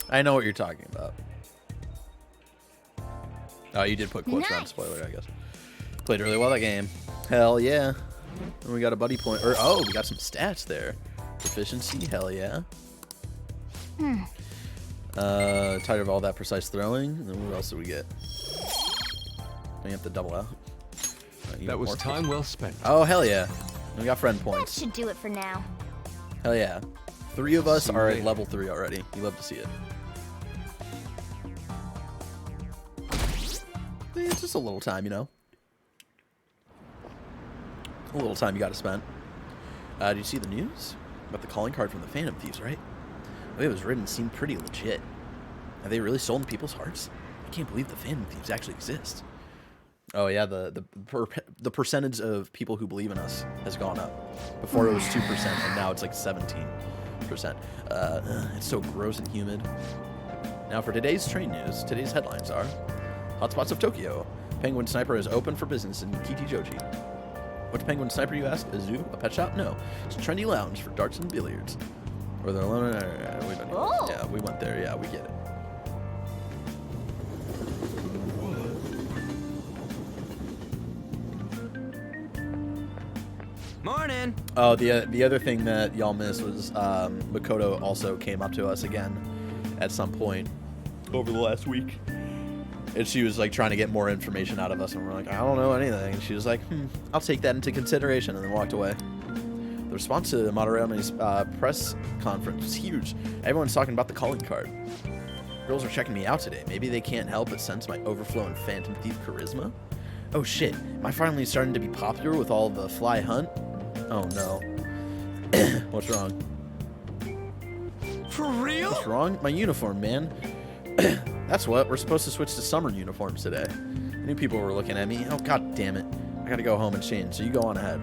I know what you're talking about. Oh, you did put quotes around spoiler, I guess. Played really well that game. Hell yeah. And we got a buddy point. Or, oh, we got some stats there. Efficiency, hell yeah. Tired of all that precise throwing. And then what else do we get? We have to double out. That was time well spent. Oh, hell yeah. We got friend That points. should do it for now. Hell yeah. 3 of us are at level 3 already. You love to see it. It's just a little time, you know. A little time you got to spend. Did you see the news about the calling card from the Phantom Thieves, right? The way it was written seemed pretty legit. Have they really stolen people's hearts? I can't believe the Phantom Thieves actually exist. Oh yeah, the percentage of people who believe in us has gone up. Before it was 2%, and now it's like 17%. It's so gross and humid. Now for today's train news, today's headlines are: Hotspots of Tokyo. Penguin Sniper is open for business in Kichijoji. What's Penguin Sniper, you ask? A zoo? A pet shop? No. It's a trendy lounge for darts and billiards. Or they're alone. Yeah, we went there. Yeah, we get it. Morning. Oh, the other thing that y'all missed was Makoto also came up to us again at some point over the last week. And she was like trying to get more information out of us, and we're like, I don't know anything. And she was like, I'll take that into consideration, and then walked away. The response to Madarame's press conference was huge. Everyone's talking about the calling card. Girls are checking me out today. Maybe they can't help but sense my overflowing Phantom Thief charisma. Oh shit, am I finally starting to be popular with all the fly hunt? Oh no. What's wrong? For real? What's wrong? My uniform, man. That's what. We're supposed to switch to summer uniforms today. I knew people were looking at me. Oh, god damn it. I gotta go home and change, so you go on ahead.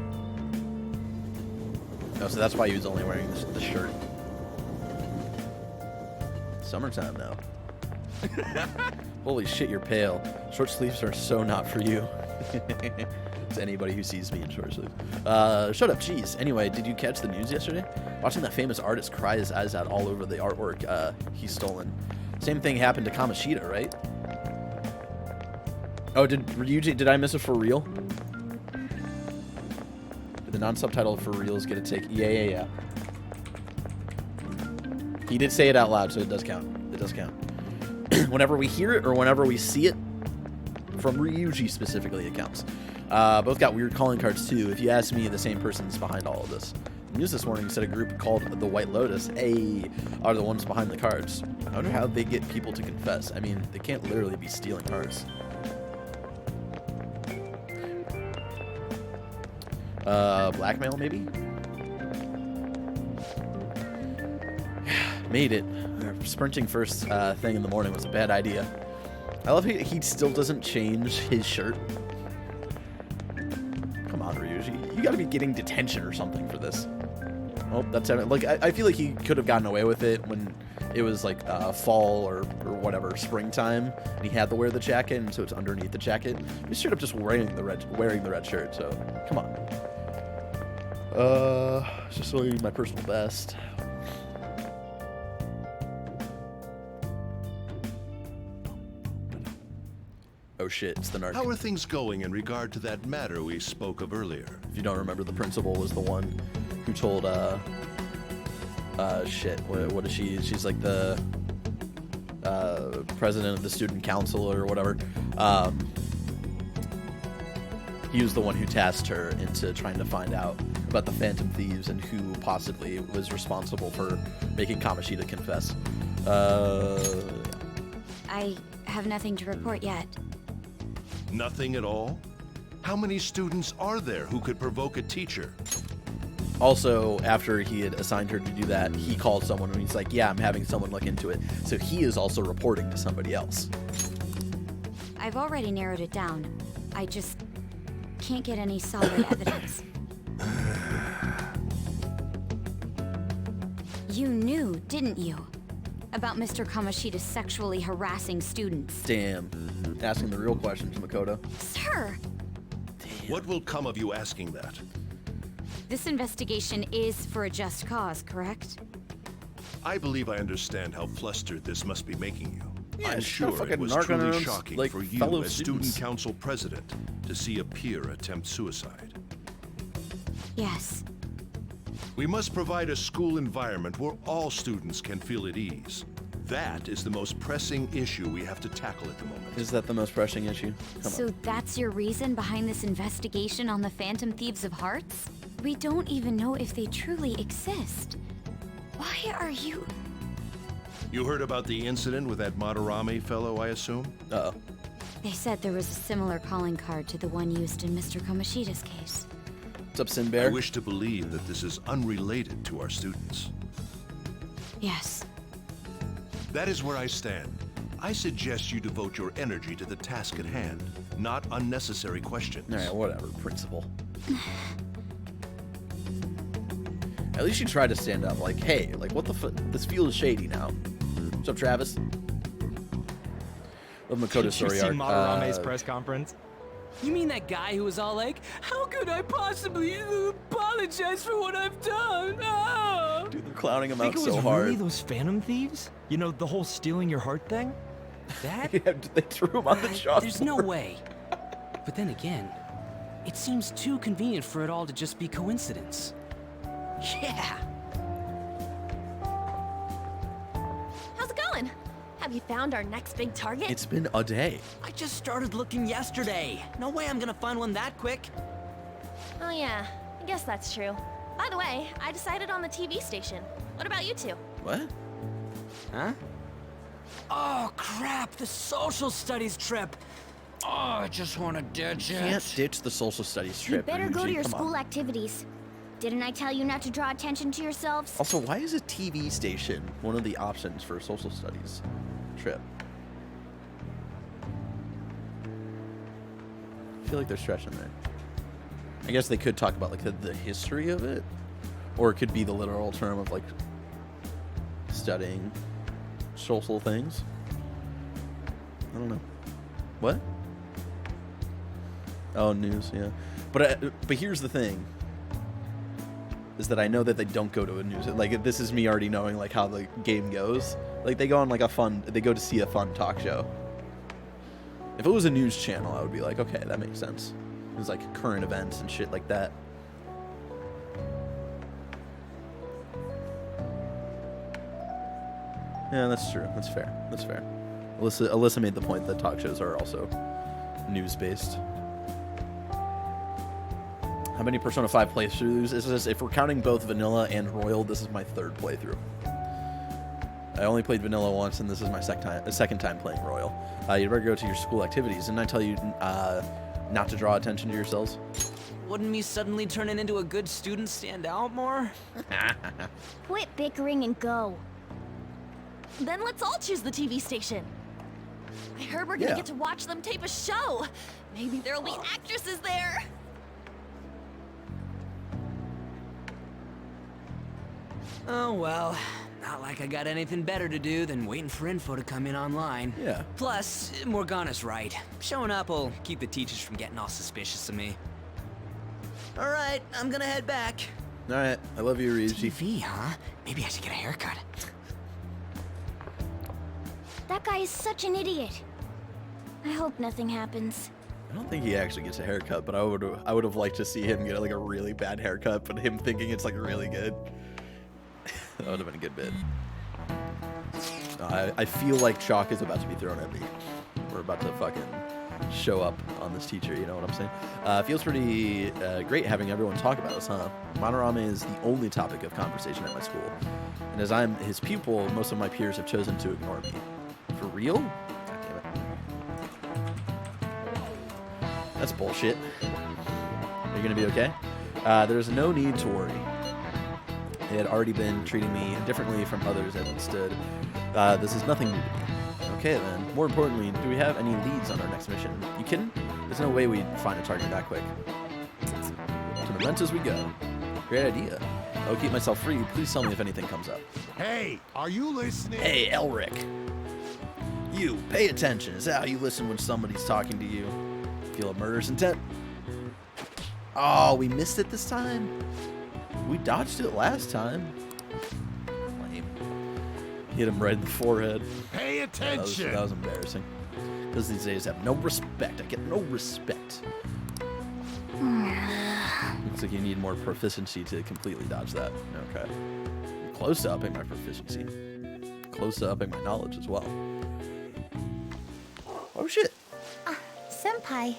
Oh, so that's why he was only wearing the shirt. Summertime now. Holy shit, you're pale. Short sleeves are so not for you. To anybody who sees me in short sleeves. Shut up, jeez. Anyway, did you catch the news yesterday? Watching that famous artist cry his eyes out all over the artwork he's stolen. Same thing happened to Kamoshida, right? Oh, did I miss it for real? Did the non-subtitle for reals get a take? Yeah. He did say it out loud, so it does count. It does count. Whenever we hear it or whenever we see it, from Ryuji specifically, it counts. Both got weird calling cards too. If you ask me, the same person's behind all of this. The news this morning said a group called the White Lotus, are the ones behind the cards. I wonder how they get people to confess. I mean, they can't literally be stealing cards. Blackmail maybe? Made it. Sprinting first thing in the morning was a bad idea. I love he still doesn't change his shirt. Come on, Ryuji. You gotta be getting detention or something for this. Oh, that's like I feel like he could have gotten away with it when it was like fall or whatever, springtime, and he had to wear the jacket, and so it's underneath the jacket. He's straight up just wearing the red shirt. So come on. It's just really my personal best. Oh shit, it's the narc. How are things going in regard to that matter we spoke of earlier? If you don't remember, the principal was the one who told, shit, what is she? She's like the, president of the student council or whatever. He was the one who tasked her into trying to find out about the Phantom Thieves and who possibly was responsible for making Kamoshida confess. I have nothing to report yet. Nothing at all? How many students are there who could provoke a teacher? Also, after he had assigned her to do that, he called someone and he's like, yeah, I'm having someone look into it. So he is also reporting to somebody else. I've already narrowed it down. I just can't get any solid evidence. You knew, didn't you? About Mr. Kamashita sexually harassing students. Damn. Asking the real questions, Makoto. Sir! What will come of you asking that? This investigation is for a just cause, correct? I believe I understand how flustered this must be making you. Yeah, I'm she's got a sure it fucking was narc on her truly own, shocking like, for you fellow as students. student council president to see a peer attempt suicide. Yes. We must provide a school environment where all students can feel at ease. That is the most pressing issue we have to tackle at the moment. Is that the most pressing issue? Come So on. that's your reason behind this investigation on the Phantom Thieves of Hearts? We don't even know if they truly exist. Why are you... You heard about the incident with that Madarame fellow, I assume? Uh-oh. They said there was a similar calling card to the one used in Mr. Kamashita's case. What's up, Sin Bear? I wish to believe that this is unrelated to our students. Yes. That is where I stand. I suggest you devote your energy to the task at hand, not unnecessary questions. Alright, whatever, principal. At least you tried to stand up, like, hey, like, what the fuck? This feels shady now. What's up, Travis? Love Makoto's story Did you see arc. Madarame's press conference? You mean that guy who was all like, how could I possibly apologize for what I've done? Oh! Dude, they're clowning him Think out it was so hard. really those Phantom Thieves? You know, the whole stealing your heart thing? That? Yeah, they threw him on the chalkboard. There's no way. But then again, it seems too convenient for it all to just be coincidence. Yeah. How's it going? Have you found our next big target? It's been a day. I just started looking yesterday. No way I'm gonna find one that quick. Oh yeah, I guess that's true. By the way, I decided on the TV station. What about you two? What? Huh? Oh crap, the social studies trip. Oh, I just want to ditch You it. can't ditch the social studies trip. You better go to Ryuji, your come school on. activities. Didn't I tell you not to draw attention to yourselves? Also, why is a TV station one of the options for a social studies trip? I feel like they're stretching there. I guess they could talk about like the history of it, or it could be the literal term of like studying social things. I don't know. What? Oh, news, yeah. But here's the thing. Is that I know that they don't go to a news. Like, this is me already knowing, like, how the game goes. Like, they go on, like, they go to see a fun talk show. If it was a news channel, I would be like, okay, that makes sense. It was, like, current events and shit like that. Yeah, that's true. That's fair. That's fair. Alyssa made the point that talk shows are also news-based. How many Persona 5 playthroughs is this? If we're counting both Vanilla and Royal, this is my third playthrough. I only played Vanilla once, and this is my second time playing Royal. You better go to your school activities. Didn't I tell you not to draw attention to yourselves? Wouldn't me suddenly turning into a good student stand out more? Quit bickering and go. Then let's all choose the TV station. I heard we're gonna get to watch them tape a show. Maybe there'll be actresses there. Oh well, not like I got anything better to do than waiting for info to come in online. Yeah. Plus, Morgana's right. Showing up will keep the teachers from getting all suspicious of me. Alright, I'm gonna head back. Alright, I love you, Ryuji. TV, huh? Maybe I should get a haircut. That guy is such an idiot. I hope nothing happens. I don't think he actually gets a haircut, but I would have liked to see him get like a really bad haircut, but him thinking it's like really good. That would have been a good bit. I feel like chalk is about to be thrown at me. We're about to fucking show up on this teacher, you know what I'm saying? Feels pretty great having everyone talk about us, huh? Madarame is the only topic of conversation at my school. And as I'm his pupil, most of my peers have chosen to ignore me. For real? God damn it. That's bullshit. Are you gonna be okay? There's no need to worry. They had already been treating me differently from others as it stood. This is nothing new to me. Okay then. More importantly, do we have any leads on our next mission? You kidding? There's no way we'd find a target that quick. To Mementos we go. Great idea. I'll keep myself free. Please tell me if anything comes up. Hey, are you listening? Hey, Elric. You, pay attention. Is that how you listen when somebody's talking to you? Feel a murderous intent? Oh, we missed it this time? We dodged it last time. Lame. Hit him right in the forehead. Pay attention. Yeah, that was embarrassing. Because these days have no respect. I get no respect. Looks like you need more proficiency to completely dodge that. Okay. Close to upping my proficiency. Close to upping my knowledge as well. Oh shit. Senpai.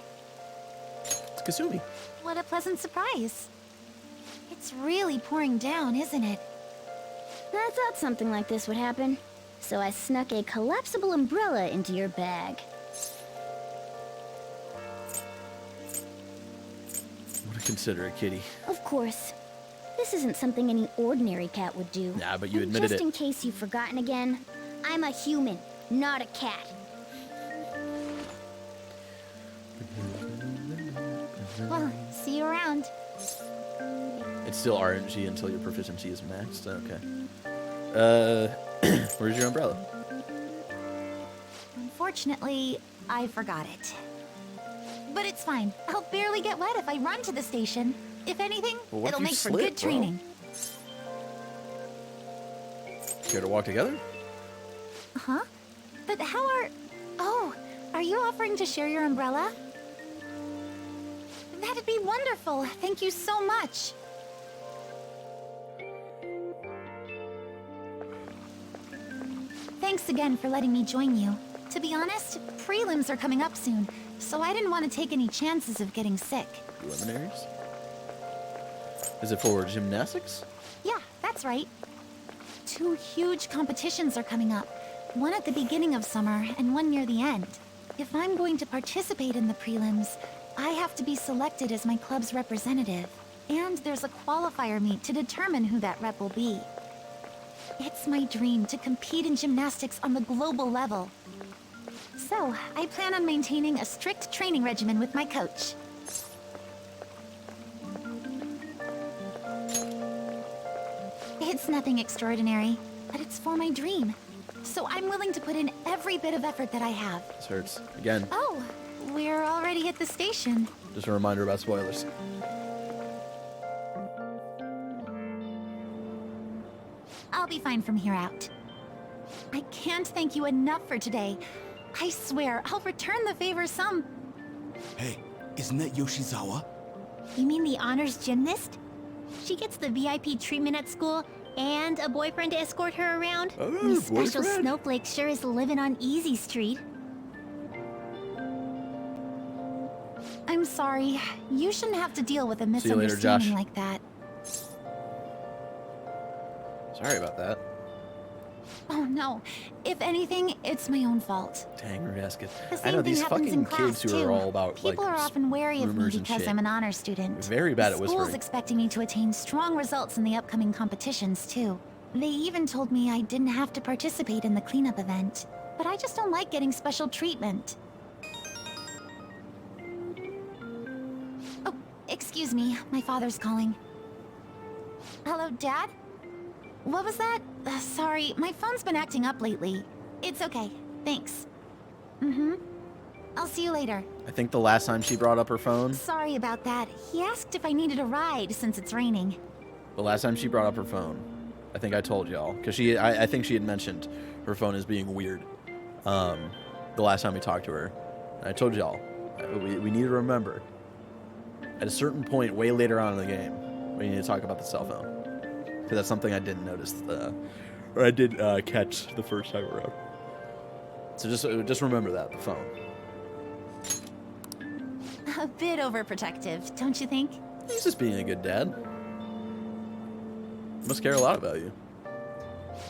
It's Kasumi. What a pleasant surprise. It's really pouring down, isn't it? I thought something like this would happen. So I snuck a collapsible umbrella into your bag. What a considerate kitty. Of course. This isn't something any ordinary cat would do. Nah, but you And admitted just it. in case you've forgotten again, I'm a human, not a cat. Well, see you around. It's still RNG until your proficiency is maxed. Okay. Where's your umbrella? Unfortunately, I forgot it. But it's fine. I'll barely get wet if I run to the station. If anything, Well, what if it'll you make for slip, good bro? training. Care to walk together? Huh? But how are... Oh, are you offering to share your umbrella? That'd be wonderful. Thank you so much. Thanks again for letting me join you. To be honest, prelims are coming up soon, so I didn't want to take any chances of getting sick. Preliminaries? Is it for gymnastics? Yeah, that's right. 2 huge competitions are coming up. One at the beginning of summer and one near the end. If I'm going to participate in the prelims, I have to be selected as my club's representative. And there's a qualifier meet to determine who that rep will be. It's my dream to compete in gymnastics on the global level. So, I plan on maintaining a strict training regimen with my coach. It's nothing extraordinary, but it's for my dream. So I'm willing to put in every bit of effort that I have. This hurts. Again, Oh, we're already at the station. just a reminder about spoilers. I'll be fine from here out. I can't thank you enough for today. I swear, I'll return the favor some... Hey, isn't that Yoshizawa? You mean the honors gymnast? She gets the VIP treatment at school and a boyfriend to escort her around? Oh, This special boyfriend. snowflake sure is living on Easy Street. I'm sorry. You shouldn't have to deal with a See you later, misunderstanding Josh. like that. Sorry about that. Oh no. If anything, it's my own fault. Dang, Rasket. The I same know thing these happens fucking in kids class, who are too. all about People like are often wary of me rumors and because shit. I'm an honor student. Very bad at The school's whispering. expecting me to attain strong results in the upcoming competitions, too. They even told me I didn't have to participate in the cleanup event. But I just don't like getting special treatment. Oh, excuse me. My father's calling. Hello, Dad? What was that? Sorry, my phone's been acting up lately. It's okay. Thanks. Mm-hmm. I'll see you later. I think the last time she brought up her phone, Sorry about that. He asked if I needed a ride since it's raining. the last time she brought up her phone, I think I told y'all, because I think she had mentioned her phone is being weird. The last time we talked to her, and I told y'all, we need to remember, at a certain point, way later on in the game, we need to talk about the cell phone, because that's something I didn't notice, or I did catch the first time around. So just remember that, the phone. A bit overprotective, don't you think? He's just being a good dad. Must care a lot about you.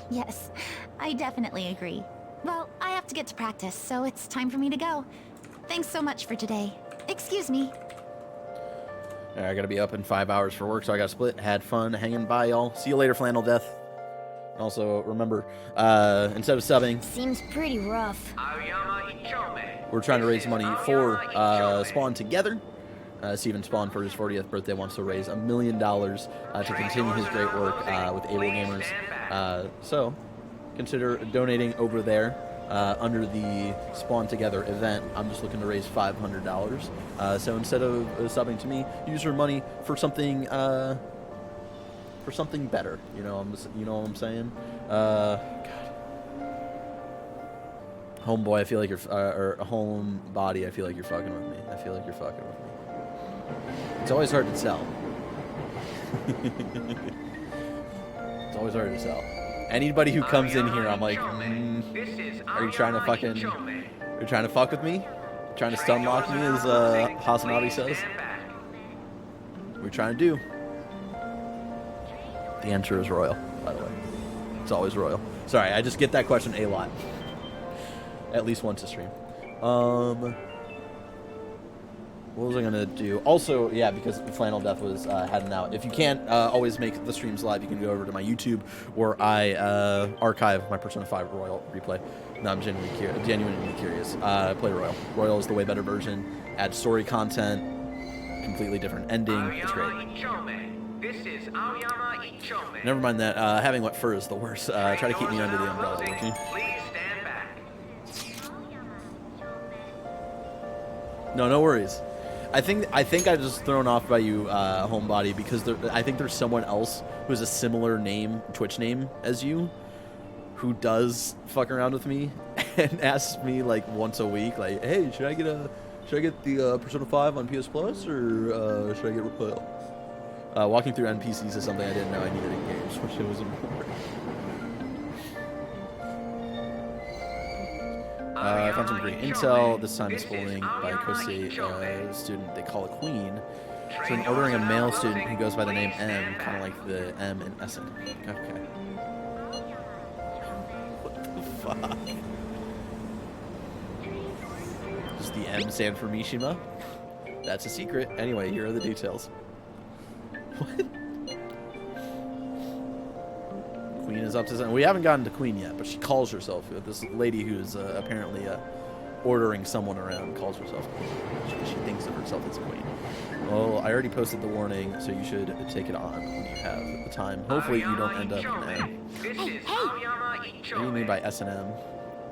Yes, I definitely agree. Well, I have to get to practice, so it's time for me to go. Thanks so much for today. Excuse me. All right, I gotta be up in 5 hours for work, so I gotta split. Had fun hanging by, y'all. See you later, Flannel Death. Also, remember, instead of subbing, Seems pretty rough. we're trying to raise money for Spawn Together. Steven Spawn, for his 40th birthday, wants to raise $1 million to continue his great work with Able Gamers. So consider donating over there under the Spawn Together event. I'm just looking to raise $500. So instead of subbing to me, use your money for something better. You know what I'm saying? God. Homeboy, I feel like you're, or homebody, I feel like you're fucking with me. I feel like you're fucking with me. It's always hard to tell. It's always hard to tell. Anybody who comes in here, I'm like, are you trying to fucking, are you trying to fuck with me? Trying to stun lock me, as Hasanati says? What are we trying to do? The answer is royal, by the way. It's always royal. Sorry, I just get that question a lot. At least once a stream. What was I gonna do? Also, yeah, because Flannel Death was heading out. If you can't always make the streams live, you can go over to my YouTube, where I archive my Persona 5 Royal replay. No, I'm genuinely curious. Play Royal. Royal is the way better version. Adds story content, completely different ending. It's great. Never mind that. Having wet fur is the worst. Try to keep me under the umbrella, won't you? No worries. I think I just thrown off by you, homebody, because I think there's someone else who has a similar name, Twitch name, as you, who does fuck around with me and asks me like once a week, like, hey, should I get the Persona 5 on PS Plus, or should I get Royal? Walking through NPCs is something I didn't know I needed in games, which it was important. I found some great intel. This time it's bullying by a Kosei student they call a queen. So I'm ordering a male student who goes by the name M, kind of like the M in Essen. Okay. What the fuck? Does the M stand for Mishima? That's a secret. Anyway, here are the details. What? Queen is up to something. We haven't gotten to Queen yet, but she calls herself. This lady who's apparently ordering someone around calls herself Queen. She thinks of herself as Queen. Well, I already posted the warning, so you should take it on when you have the time. Hopefully you don't end up in M. Hey! What do you mean by S&M?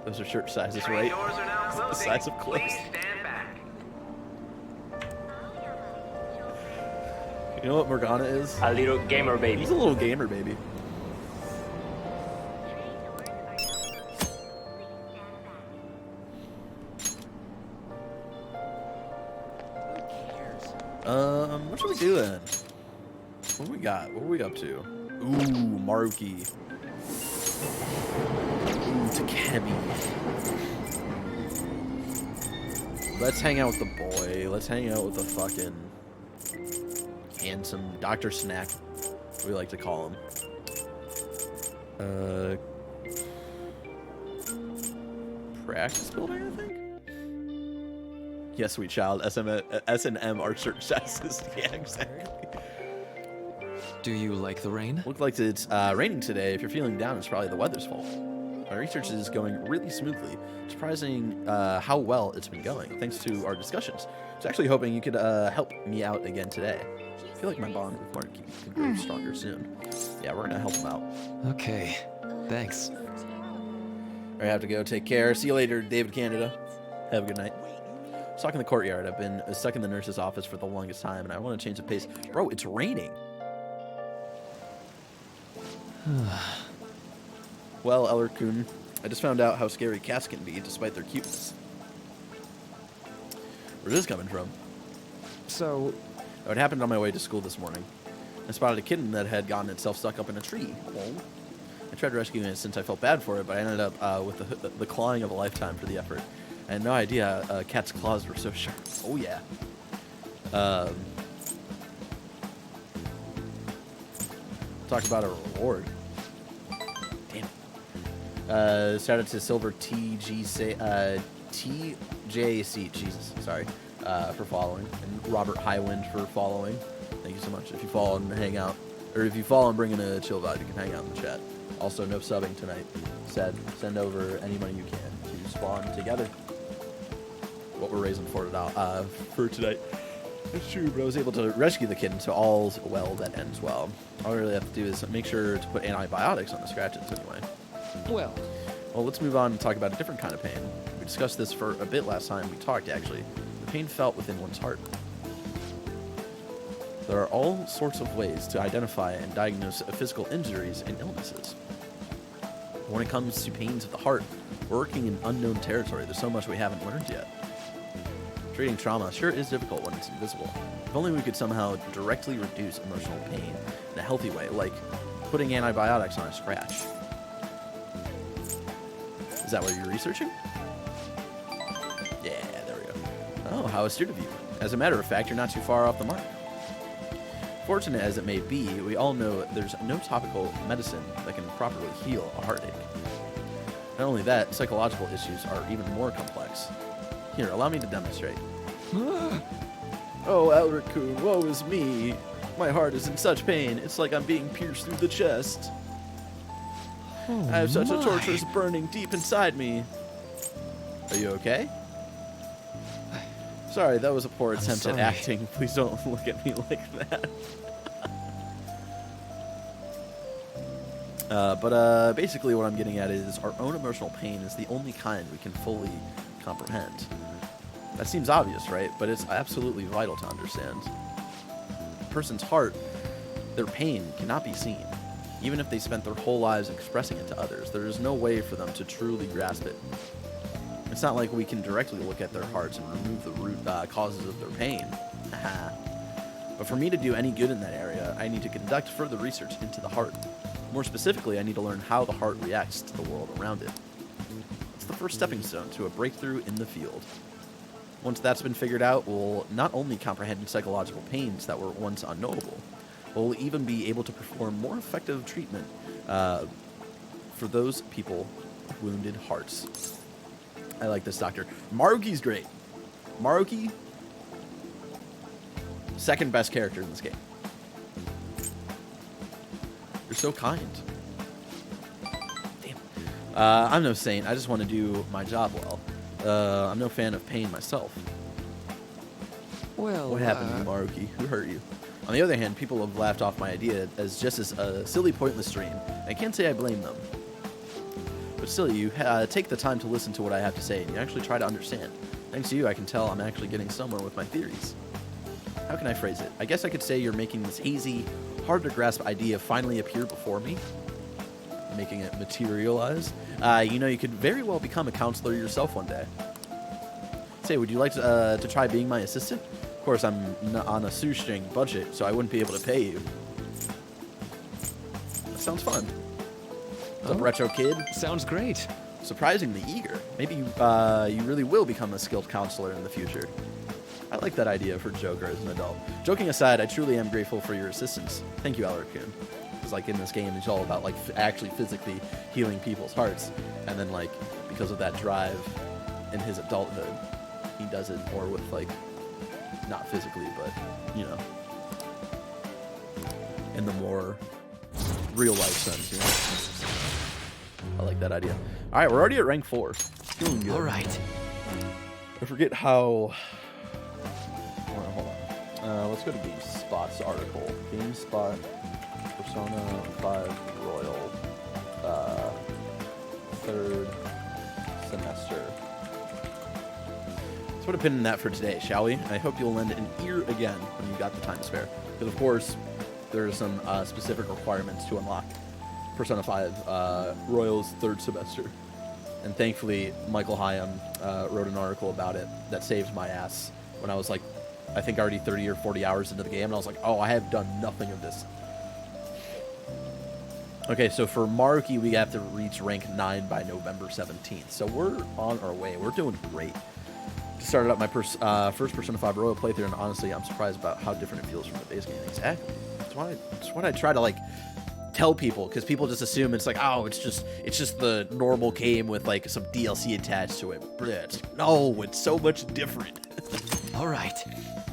Those are shirt sizes, right? The size of clothes. You know what Morgana is? A little gamer baby. He's a little gamer baby. What should we do then? What do we got? What are we up to? Ooh, Maruki. Ooh, Takemi. Let's hang out with the boy. Let's hang out with the fucking handsome Dr. Snack, we like to call him. Practice building, I think? Yes, sweet child. S&M are shirt sizes. Yeah, exactly. Do you like the rain? Looks like it's raining today. If you're feeling down, it's probably the weather's fault. My research is going really smoothly. Surprising how well it's been going, thanks to our discussions. I was actually hoping you could help me out again today. I feel like my bond with Mark can grow stronger soon. Yeah, we're gonna help him out. Okay, thanks. I have to go. Take care. See you later, David Canada. Have a good night. Stuck in the courtyard. I've been stuck in the nurse's office for the longest time, and I want to change the pace. Bro, it's raining. Well, Eller-kun, I just found out how scary cats can be, despite their cuteness. Where's this coming from? So, it happened on my way to school this morning. I spotted a kitten that had gotten itself stuck up in a tree. I tried rescuing it since I felt bad for it, but I ended up with the clawing of a lifetime for the effort. I had no idea a cat's claws were so sharp. Oh, yeah. Talk about a reward. Damn. Shout out to Silver TJC, Jesus, sorry, for following. And Robert Highwind for following. Thank you so much. If you follow and hang out, or if you follow and bring in a chill vibe, you can hang out in the chat. Also, no subbing tonight. Send over any money you can to Spawn Together. What we're raising for tonight. It's true, but I was able to rescue the kitten, so all's well that ends well. All I really have to do is make sure to put antibiotics on the scratches anyway. Well, let's move on and talk about a different kind of pain. We discussed this for a bit last time we talked, actually. The pain felt within one's heart. There are all sorts of ways to identify and diagnose physical injuries and illnesses. When it comes to pains of the heart, we're working in unknown territory. There's so much we haven't learned yet. Treating trauma sure is difficult when it's invisible. If only we could somehow directly reduce emotional pain in a healthy way, like putting antibiotics on a scratch. Is that what you're researching? Yeah, there we go. Oh, how astute of you. As a matter of fact, you're not too far off the mark. Fortunate as it may be, we all know there's no topical medicine that can properly heal a heartache. Not only that, psychological issues are even more complex. Here, allow me to demonstrate. Oh, Elric-kun, woe is me. My heart is in such pain, it's like I'm being pierced through the chest. I have such a torturous burning deep inside me. Are you okay? Sorry, that was a poor attempt at acting. Please don't look at me like that. But basically what I'm getting at is our own emotional pain is the only kind we can fully comprehend. That seems obvious, right? But it's absolutely vital to understand. A person's heart, their pain cannot be seen. Even if they spent their whole lives expressing it to others, there is no way for them to truly grasp it. It's not like we can directly look at their hearts and remove the root causes of their pain. But for me to do any good in that area, I need to conduct further research into the heart. More specifically, I need to learn how the heart reacts to the world around it. It's the first stepping stone to a breakthrough in the field. Once that's been figured out, we'll not only comprehend psychological pains that were once unknowable, but we'll even be able to perform more effective treatment for those people with wounded hearts. I like this doctor. Maruki's great. Maruki, second best character in this game. You're so kind. Damn. I'm no saint. I just want to do my job well. I'm no fan of pain myself. Well, what happened to you, Maruki? Who hurt you? On the other hand, people have laughed off my idea as just as a silly, pointless dream. I can't say I blame them. But still, you take the time to listen to what I have to say, and you actually try to understand. Thanks to you, I can tell I'm actually getting somewhere with my theories. How can I phrase it? I guess I could say you're making this hazy, hard-to-grasp idea finally appear before me. Making it materialize. You know, you could very well become a counselor yourself one day. Say, would you like to try being my assistant? Of course, I'm on a shoestring budget, so I wouldn't be able to pay you. That sounds fun. What's up, retro kid? Sounds great. Surprisingly eager. Maybe you really will become a skilled counselor in the future. I like that idea for Joker as an adult. Joking aside, I truly am grateful for your assistance. Thank you, Elric-kun. Because, like, in this game, it's all about, like, actually physically healing people's hearts. And then, like, because of that drive in his adulthood, he does it more with, like, not physically, but, you know, in the more real-life sense, you know? I like that idea. All right, we're already at rank 4. Feeling good. All right. I forget how... Hold on. Let's go to GameSpot's article. GameSpot Persona 5 Royal 3rd semester. Let's put a pin in that for today, shall we? I hope you'll lend an ear again when you got the time to spare. Because, of course, there are some specific requirements to unlock Persona 5 Royal's 3rd semester. And thankfully, Michael Hyam wrote an article about it that saved my ass when I was like, I think already 30 or 40 hours into the game, and I was like, oh, I have done nothing of this. Okay, so for Maruki, we have to reach rank 9 by November 17th. So we're on our way. We're doing great. Started up my first Persona 5 Royal playthrough, and honestly, I'm surprised about how different it feels from the base game. Exactly. That's what I try to, like, tell people, because people just assume it's like, oh, it's just the normal game with, like, some DLC attached to it. No, it's so much different. All right.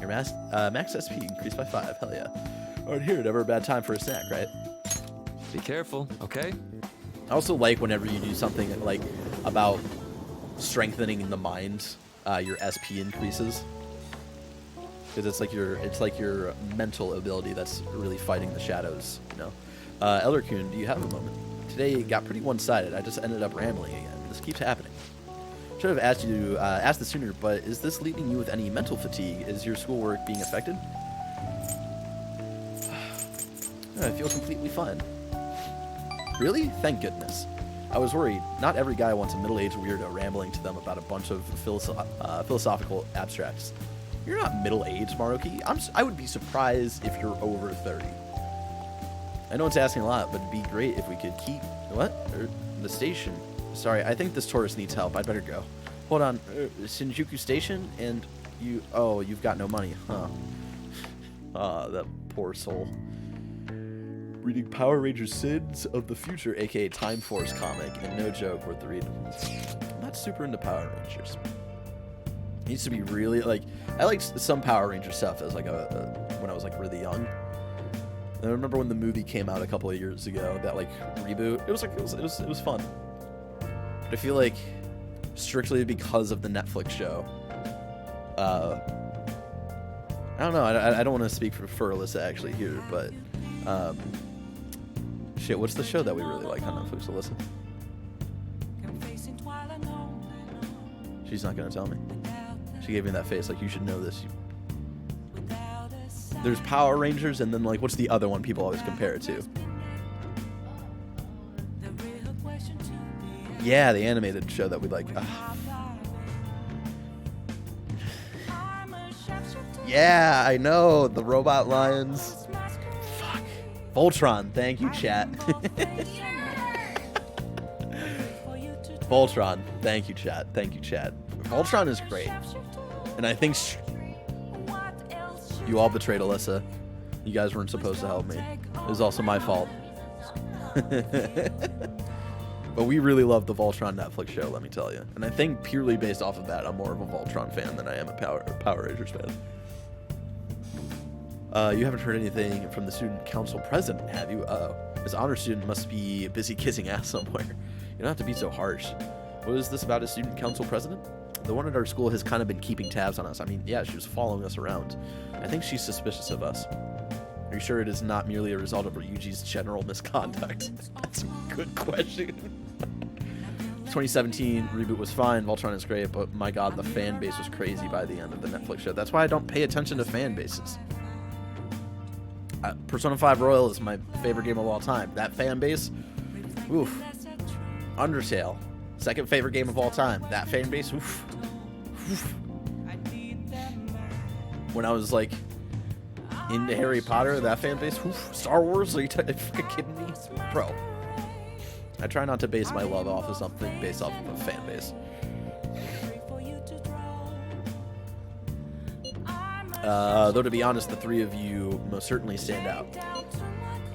Your max SP increased by 5. Hell yeah. Alright, here, never a bad time for a snack, right? Be careful, okay? I also like whenever you do something like about strengthening the mind, your SP increases. because it's like your mental ability that's really fighting the shadows. You know, Eldercoon, do you have a moment? Today it got pretty one-sided. I just ended up rambling again. This keeps happening. Should have asked you to ask this sooner, but is this leaving you with any mental fatigue? Is your schoolwork being affected? I feel completely fine. Really? Thank goodness. I was worried. Not every guy wants a middle-aged weirdo rambling to them about a bunch of philosophical abstracts. You're not middle-aged, Maruki. I would be surprised if you're over 30. I know it's asking a lot, but it'd be great if we could keep... What? The station. Sorry, I think this tourist needs help. I'd better go. Hold on. Shinjuku Station? And you... Oh, you've got no money, huh? That poor soul. Reading Power Rangers Sins of the Future, aka Time Force comic, and no joke, worth the read. I'm not super into Power Rangers. It used to be really, like, I liked some Power Ranger stuff as, like, when I was, like, really young. And I remember when the movie came out a couple of years ago, that, like, reboot. It was, like, it was fun. But I feel like, strictly because of the Netflix show, I don't know, I don't want to speak for Alyssa actually here, but, shit, what's the show that we really like on Netflix, Alyssa? She's not gonna tell me. She gave me that face, like, you should know this. There's Power Rangers, and then, like, what's the other one people always compare it to? Yeah, the animated show that we like. Yeah, I know, the Robot Lions. Fuck. Voltron, thank you, chat. Voltron, thank you, chat. Thank you, chat. Voltron is great. And I think you all betrayed Alyssa. You guys weren't supposed to help me. It was also my fault. But we really love the Voltron Netflix show, let me tell you. And I think purely based off of that, I'm more of a Voltron fan than I am a Power Rangers fan. You haven't heard anything from the student council president, have you? His honor student must be busy kissing ass somewhere. You don't have to be so harsh. What is this about his student council president? The one at our school has kind of been keeping tabs on us. I mean, yeah, she was following us around. I think she's suspicious of us. Are you sure it is not merely a result of Ryuji's general misconduct? That's a good question. 2017 reboot was fine. Voltron is great, but my god, the fan base was crazy by the end of the Netflix show. That's why I don't pay attention to fan bases. Persona 5 Royal is my favorite game of all time. That fan base, oof. Undertale, second favorite game of all time. That fan base, oof. Oof. When I was like into Harry Potter, that fan base, oof. Star Wars, are you fucking kidding me? Bro. I try not to base my love off of something based off of a fan base. Though to be honest, the three of you most certainly stand out.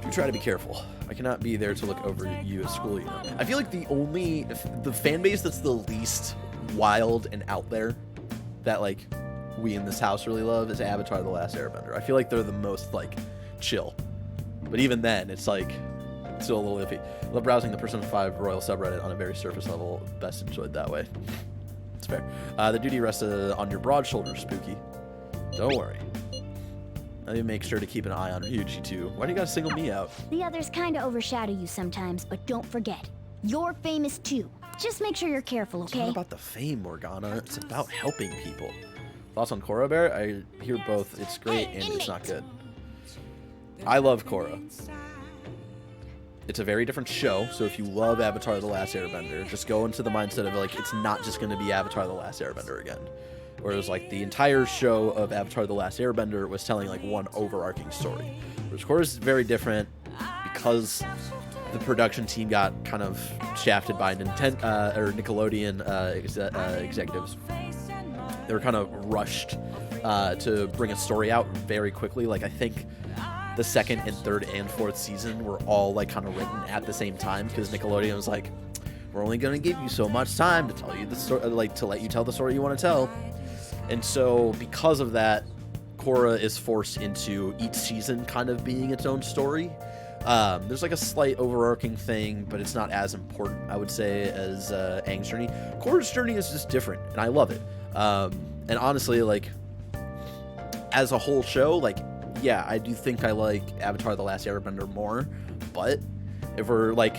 Do try to be careful. I cannot be there to look over you at school, you know. I feel like the fan base that's the least wild and out there that, like, we in this house really love is Avatar: The Last Airbender. I feel like they're the most, like, chill. But even then, it's, like, still a little iffy. I love browsing the Persona 5 Royal subreddit on a very surface level. Best enjoyed that way. It's fair. The duty rests on your broad shoulders, Spooky. Don't worry. Let me make sure to keep an eye on Ryuji too. Why do you gotta single me out? The others kinda overshadow you sometimes, but don't forget, you're famous too. Just make sure you're careful, okay? It's not about the fame, Morgana. It's about helping people. Thoughts on Korra, Barrett? I hear both. It's great and it's not good. I love Korra. It's a very different show, so if you love Avatar: The Last Airbender, just go into the mindset of, like, it's not just going to be Avatar: The Last Airbender again. Whereas, like, the entire show of Avatar: The Last Airbender was telling, like, one overarching story. Whereas Korra is very different because the production team got kind of shafted by Nickelodeon executives. They were kind of rushed to bring a story out very quickly. Like, I think the second and third and fourth season were all, like, kind of written at the same time because Nickelodeon was like, we're only going to give you so much time to tell you the story, like, to let you tell the story you want to tell. And so because of that, Korra is forced into each season kind of being its own story. There's, like, a slight overarching thing, but it's not as important, I would say, as Aang's journey. Korra's journey is just different, and I love it. And honestly, like, as a whole show, like, yeah, I do think I like Avatar: The Last Airbender more, but if we're like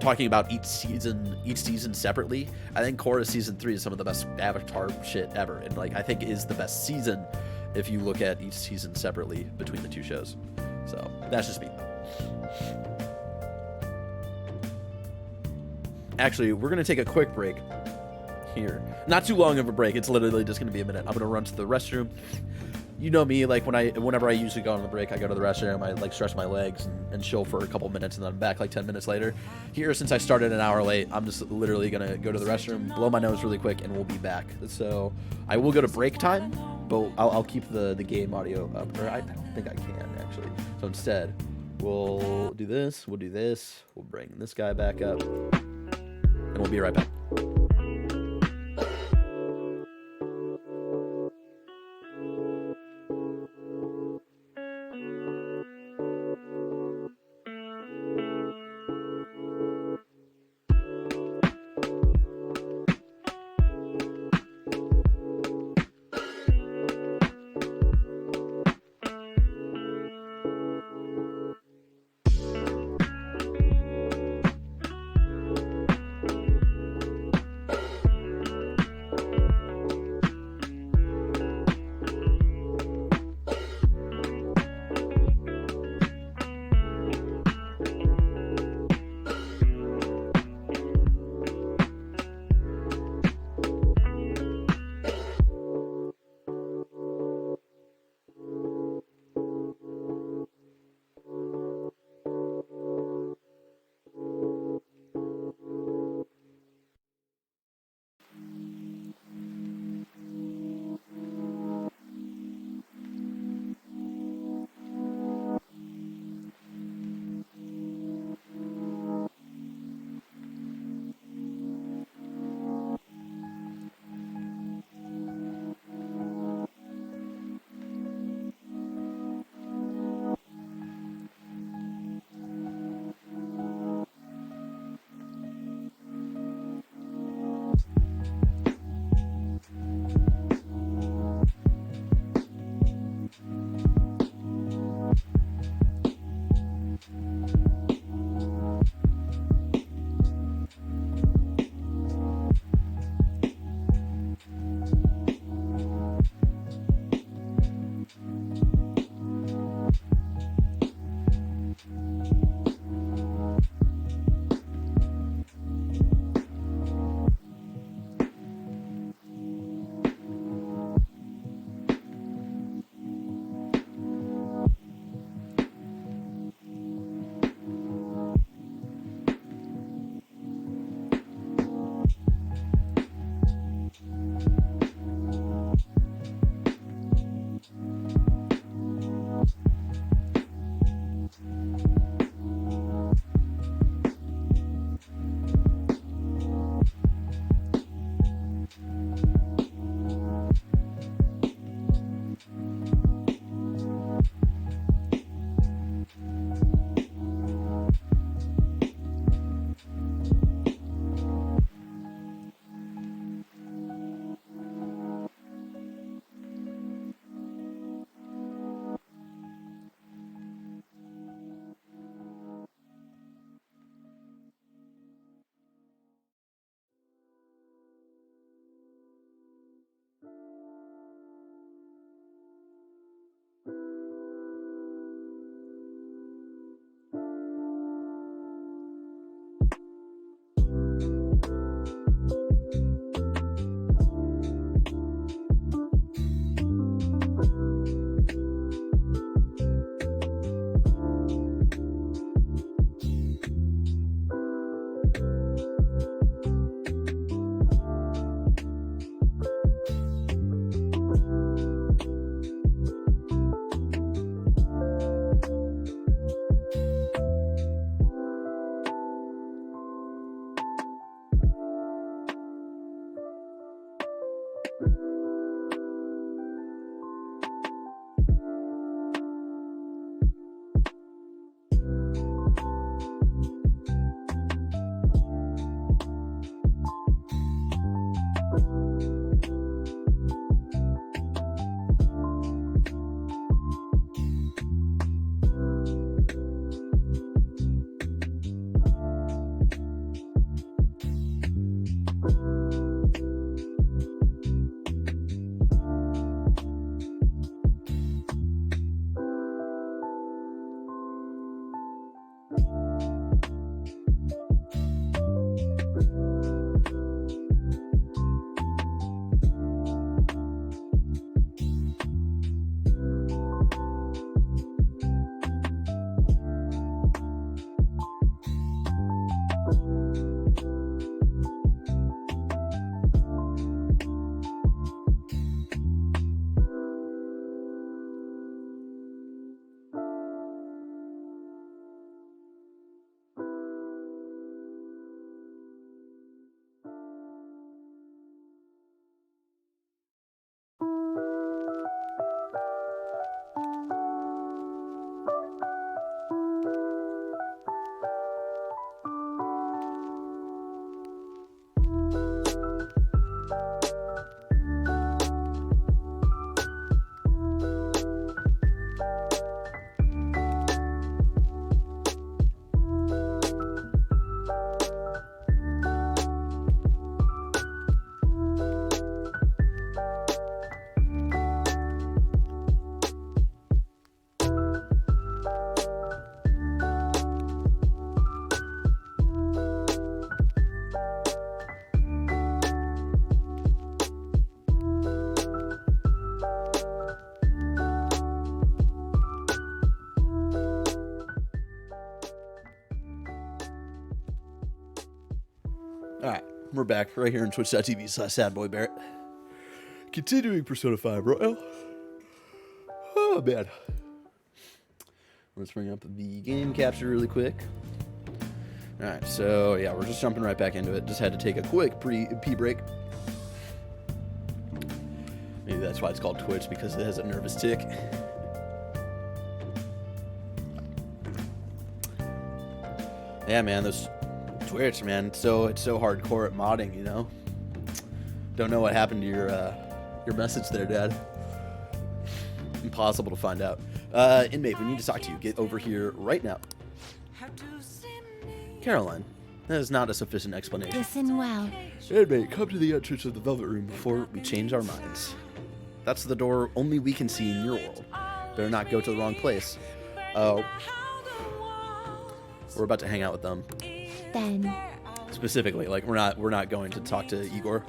talking about each season separately, I think Korra season 3 is some of the best Avatar shit ever, and like I think is the best season if you look at each season separately between the two shows. So that's just me. Actually, we're gonna take a quick break here. Not too long of a break. It's literally just gonna be a minute. I'm gonna run to the restroom. You know me, like whenever I usually go on the break, I go to the restroom, I like stretch my legs and chill for a couple minutes, and then I'm back like 10 minutes later. Here, since I started an hour late, I'm just literally gonna go to the restroom, blow my nose really quick, and we'll be back. So I will go to break time, but I'll keep the game audio up, or I don't think I can actually. So instead, we'll do this, we'll bring this guy back up, and we'll be right back. Alright, we're back right here on twitch.tv/sadboy Barrett. Continuing Persona 5 Royal. Oh, man. Let's bring up the game capture really quick. Alright, so yeah, we're just jumping right back into it. Just had to take a quick pee break. Maybe that's why it's called Twitch, because it has a nervous tick. Yeah, man, those Twitch, man, it's so hardcore at modding, you know? Don't know what happened to your message there, Dad. Impossible to find out. Inmate, we need to talk to you. Get over here right now. Caroline, that is not a sufficient explanation. Listen well. Inmate, come to the entrance of the Velvet Room before we change our minds. That's the door only we can see in your world. Better not go to the wrong place. Oh. We're about to hang out with them. Then. Specifically, like we're not going to talk to Igor.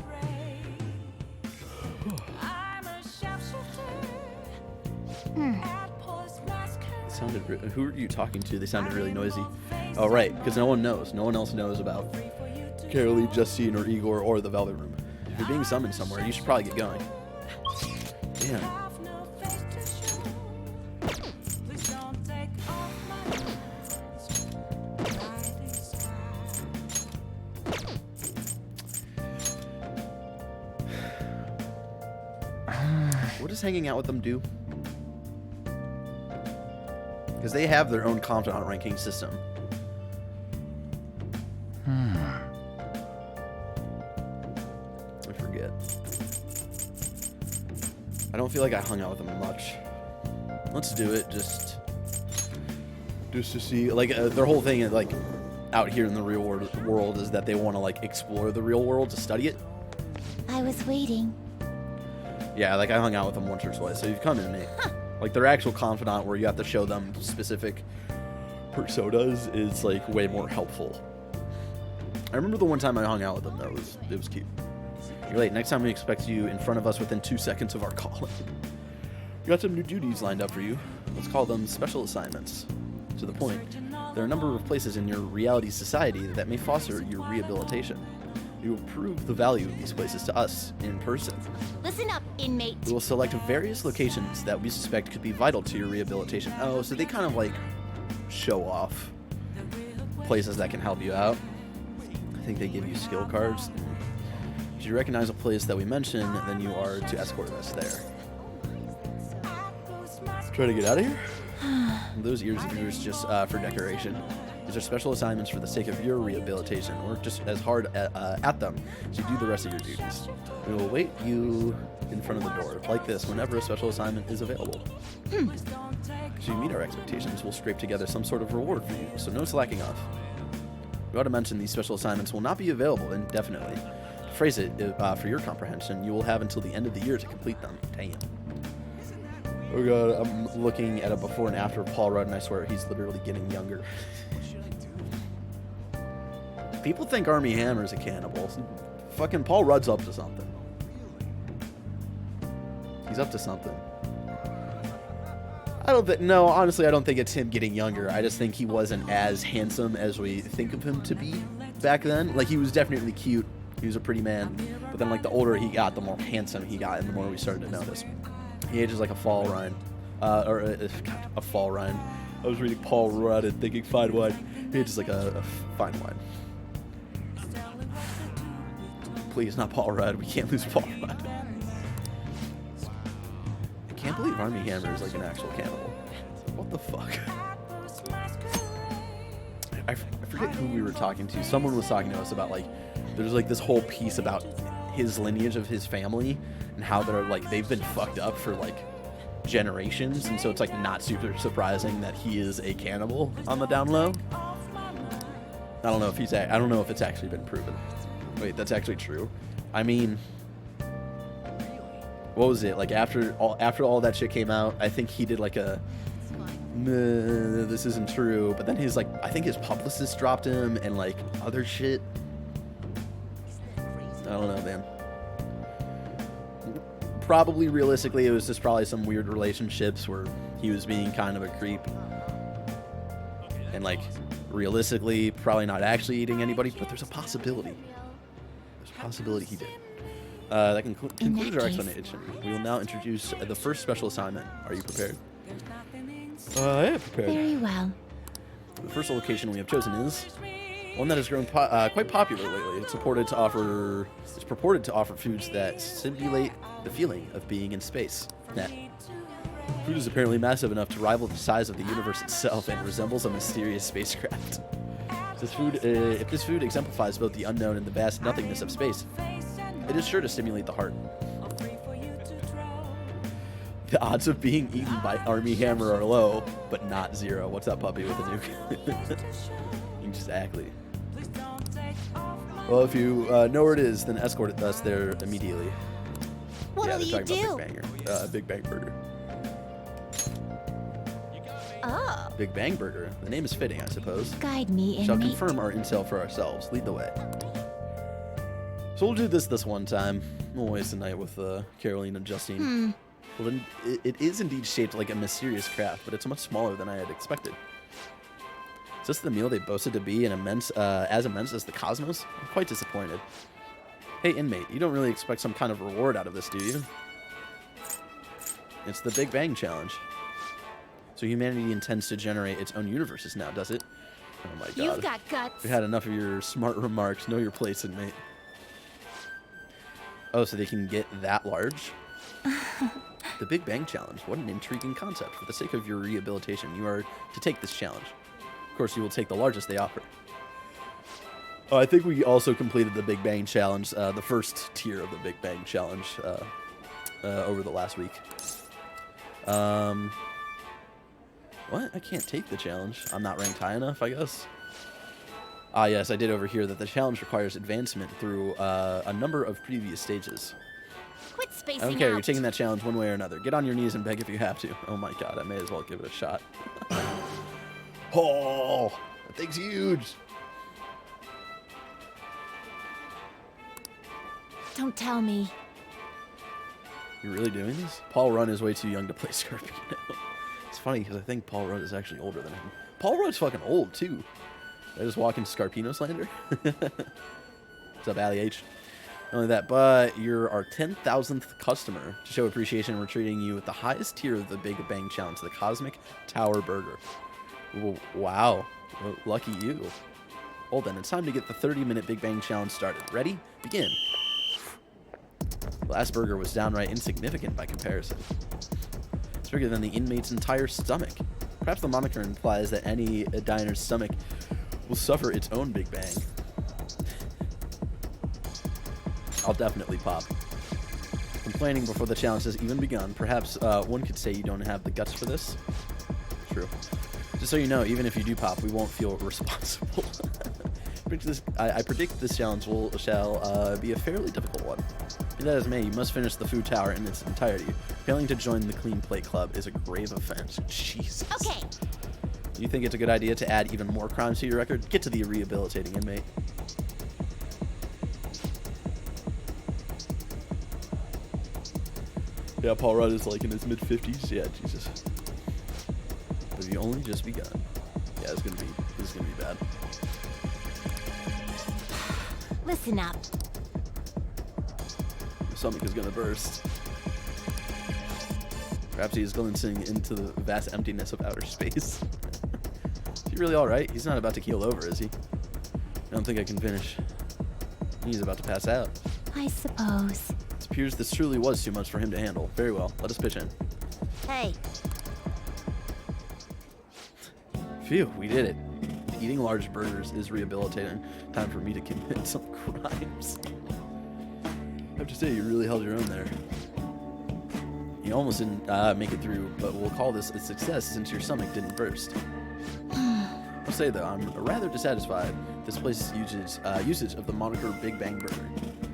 Who are you talking to? They sounded really noisy. Oh, right, because no one knows. No one else knows about Carolee, Justine, or Igor, or the Velvet Room. If you're being summoned somewhere, you should probably get going. Damn. What does hanging out with them do? Because they have their own confidant ranking system. I forget. I don't feel like I hung out with them much. Let's do it just to see. Like their whole thing is like out here in the real world is that they want to like explore the real world to study it. I was waiting. Yeah, like I hung out with them once or twice, so you've come to me. Huh. Like their actual confidant where you have to show them specific personas is like way more helpful. I remember the one time I hung out with them though, it was cute. You're late. Next time we expect you in front of us within 2 seconds of our calling. We got some new duties lined up for you. Let's call them special assignments. To the point, there are a number of places in your reality society that may foster your rehabilitation. You will prove the value of these places to us in person. Listen up, inmate. We will select various locations that we suspect could be vital to your rehabilitation. Oh, so they kind of like show off places that can help you out. I think they give you skill cards. If you recognize a place that we mention, then you are to escort us there. Try to get out of here? Those ears of yours just for decoration. These are special assignments for the sake of your rehabilitation. Work just as hard at them as you do the rest of your duties. We will await you in front of the door, like this, whenever a special assignment is available. If you meet our expectations, we'll scrape together some sort of reward for you, so no slacking off. We ought to mention these special assignments will not be available indefinitely. To phrase it for your comprehension, you will have until the end of the year to complete them. Damn. Oh god, I'm looking at a before and after of Paul Rudd, and I swear he's literally getting younger. People think Armie Hammer's a cannibal. Fucking Paul Rudd's up to something. He's up to something. Honestly, I don't think it's him getting younger. I just think he wasn't as handsome as we think of him to be back then. Like, he was definitely cute. He was a pretty man. But then, like, the older he got, the more handsome he got, and the more we started to notice. He ages like a fall rind. A fall rind. I was reading Paul Rudd and thinking fine wine. He ages like a fine wine. Please, not Paul Rudd. We can't lose Paul Rudd. I can't believe Armie Hammer is like an actual cannibal. What the fuck? I forget who we were talking to. Someone was talking to us about like, there's like this whole piece about his lineage of his family and how they're like, they've been fucked up for like generations, and so it's like not super surprising that he is a cannibal on the down low. I don't know if it's actually been proven. Wait, that's actually true. I mean, what was it like after all that shit came out? I think he did like a this isn't true, but then his like I think his publicist dropped him and like other shit. I don't know, man. Probably realistically, it was just probably some weird relationships where he was being kind of a creep, and like realistically, probably not actually eating anybody, but there's a possibility. There's a possibility he did. That concludes our explanation. We will now introduce the first special assignment. Are you prepared? I am prepared. Very well. The first location we have chosen is one that has grown quite popular lately. It's purported to offer foods that simulate the feeling of being in space. Food is apparently massive enough to rival the size of the universe itself and resembles a mysterious spacecraft. If this food exemplifies both the unknown and the vast nothingness of space, it is sure to stimulate the heart. The odds of being eaten by Army Hammer are low, but not zero. What's up, puppy, with a nuke? Exactly. Well, if you know where it is, then escort us there immediately. What'll you do? Big Bang Burger. Oh. Big Bang Burger. The name is fitting, I suppose. Guide me, Shall inmate. confirm our intel for ourselves. Lead the way. So we'll do this one time. We'll waste the night with Caroline and Justine. Well, then it is indeed shaped like a mysterious craft, but it's much smaller than I had expected. Is this the meal they boasted to be as immense as the cosmos? I'm quite disappointed. Hey, inmate, you don't really expect some kind of reward out of this, do you? It's the Big Bang Challenge. So humanity intends to generate its own universes now, does it? Oh my god. You've got guts. We had enough of your smart remarks. Know your place, inmate. Oh, so they can get that large? The Big Bang Challenge. What an intriguing concept. For the sake of your rehabilitation, you are to take this challenge. Of course, you will take the largest they offer. Oh, I think we also completed the Big Bang Challenge, the first tier of the Big Bang Challenge over the last week. What? I can't take the challenge. I'm not ranked high enough, I guess. Ah, yes, I did overhear that the challenge requires advancement through a number of previous stages. Quit spacing I don't care. out. You're taking that challenge one way or another. Get on your knees and beg if you have to. Oh my god, I may as well give it a shot. Oh, that thing's huge. Don't tell me. You're really doing this? Paul Rudd is way too young to play Scorpio. It's funny because I think Paul Rudd is actually older than him. Paul Rudd's fucking old too. Did I just walk into Scarpino slander? What's up, Ali H? Not only that, but you're our 10,000th customer. To show appreciation, we're treating you with the highest tier of the Big Bang Challenge, the Cosmic Tower Burger. Wow. Well, lucky you. Well then, it's time to get the 30-minute Big Bang Challenge started. Ready? Begin. The last burger was downright insignificant by comparison. It's bigger than the inmate's entire stomach. Perhaps the moniker implies that any diner's stomach will suffer its own Big Bang. I'll definitely pop. Complaining before the challenge has even begun. Perhaps one could say you don't have the guts for this. True. Just so you know, even if you do pop, we won't feel responsible. I predict this challenge shall be a fairly difficult one. Be that as may, you must finish the food tower in its entirety. Failing to join the Clean Plate Club is a grave offense. Jesus. Okay. Do you think it's a good idea to add even more crimes to your record? Get to the rehabilitating inmate. Yeah, Paul Rudd is like in his mid-50s. Yeah, Jesus. But have you only just begun? Yeah, this is gonna be bad. Listen up. My stomach is gonna burst. Perhaps he is glancing into the vast emptiness of outer space. Is he really alright? He's not about to keel over, is he? I don't think I can finish. He's about to pass out. I suppose. It appears this truly was too much for him to handle. Very well, let us pitch in. Hey. Phew, we did it. Eating large burgers is rehabilitating. Time for me to commit some crimes. I have to say, you really held your own there. You almost didn't make it through, but we'll call this a success since your stomach didn't burst. I'll say though, I'm rather dissatisfied with this place's usage of the moniker Big Bang Burger.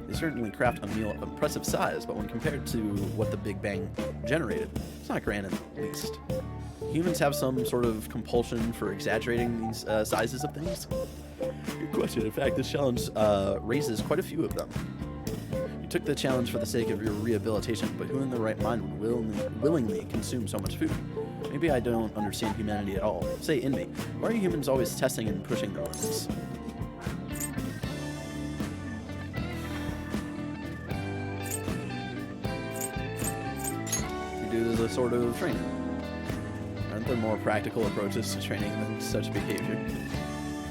They certainly craft a meal of impressive size, but when compared to what the Big Bang generated, it's not grand in the least. Humans have some sort of compulsion for exaggerating these sizes of things? Good question. In fact, this challenge raises quite a few of them. You took the challenge for the sake of your rehabilitation, but who in their right mind would willingly consume so much food? Maybe I don't understand humanity at all. Say, inmate, why are humans always testing and pushing their limits? a sort of trainer. Aren't there more practical approaches to training than such behavior?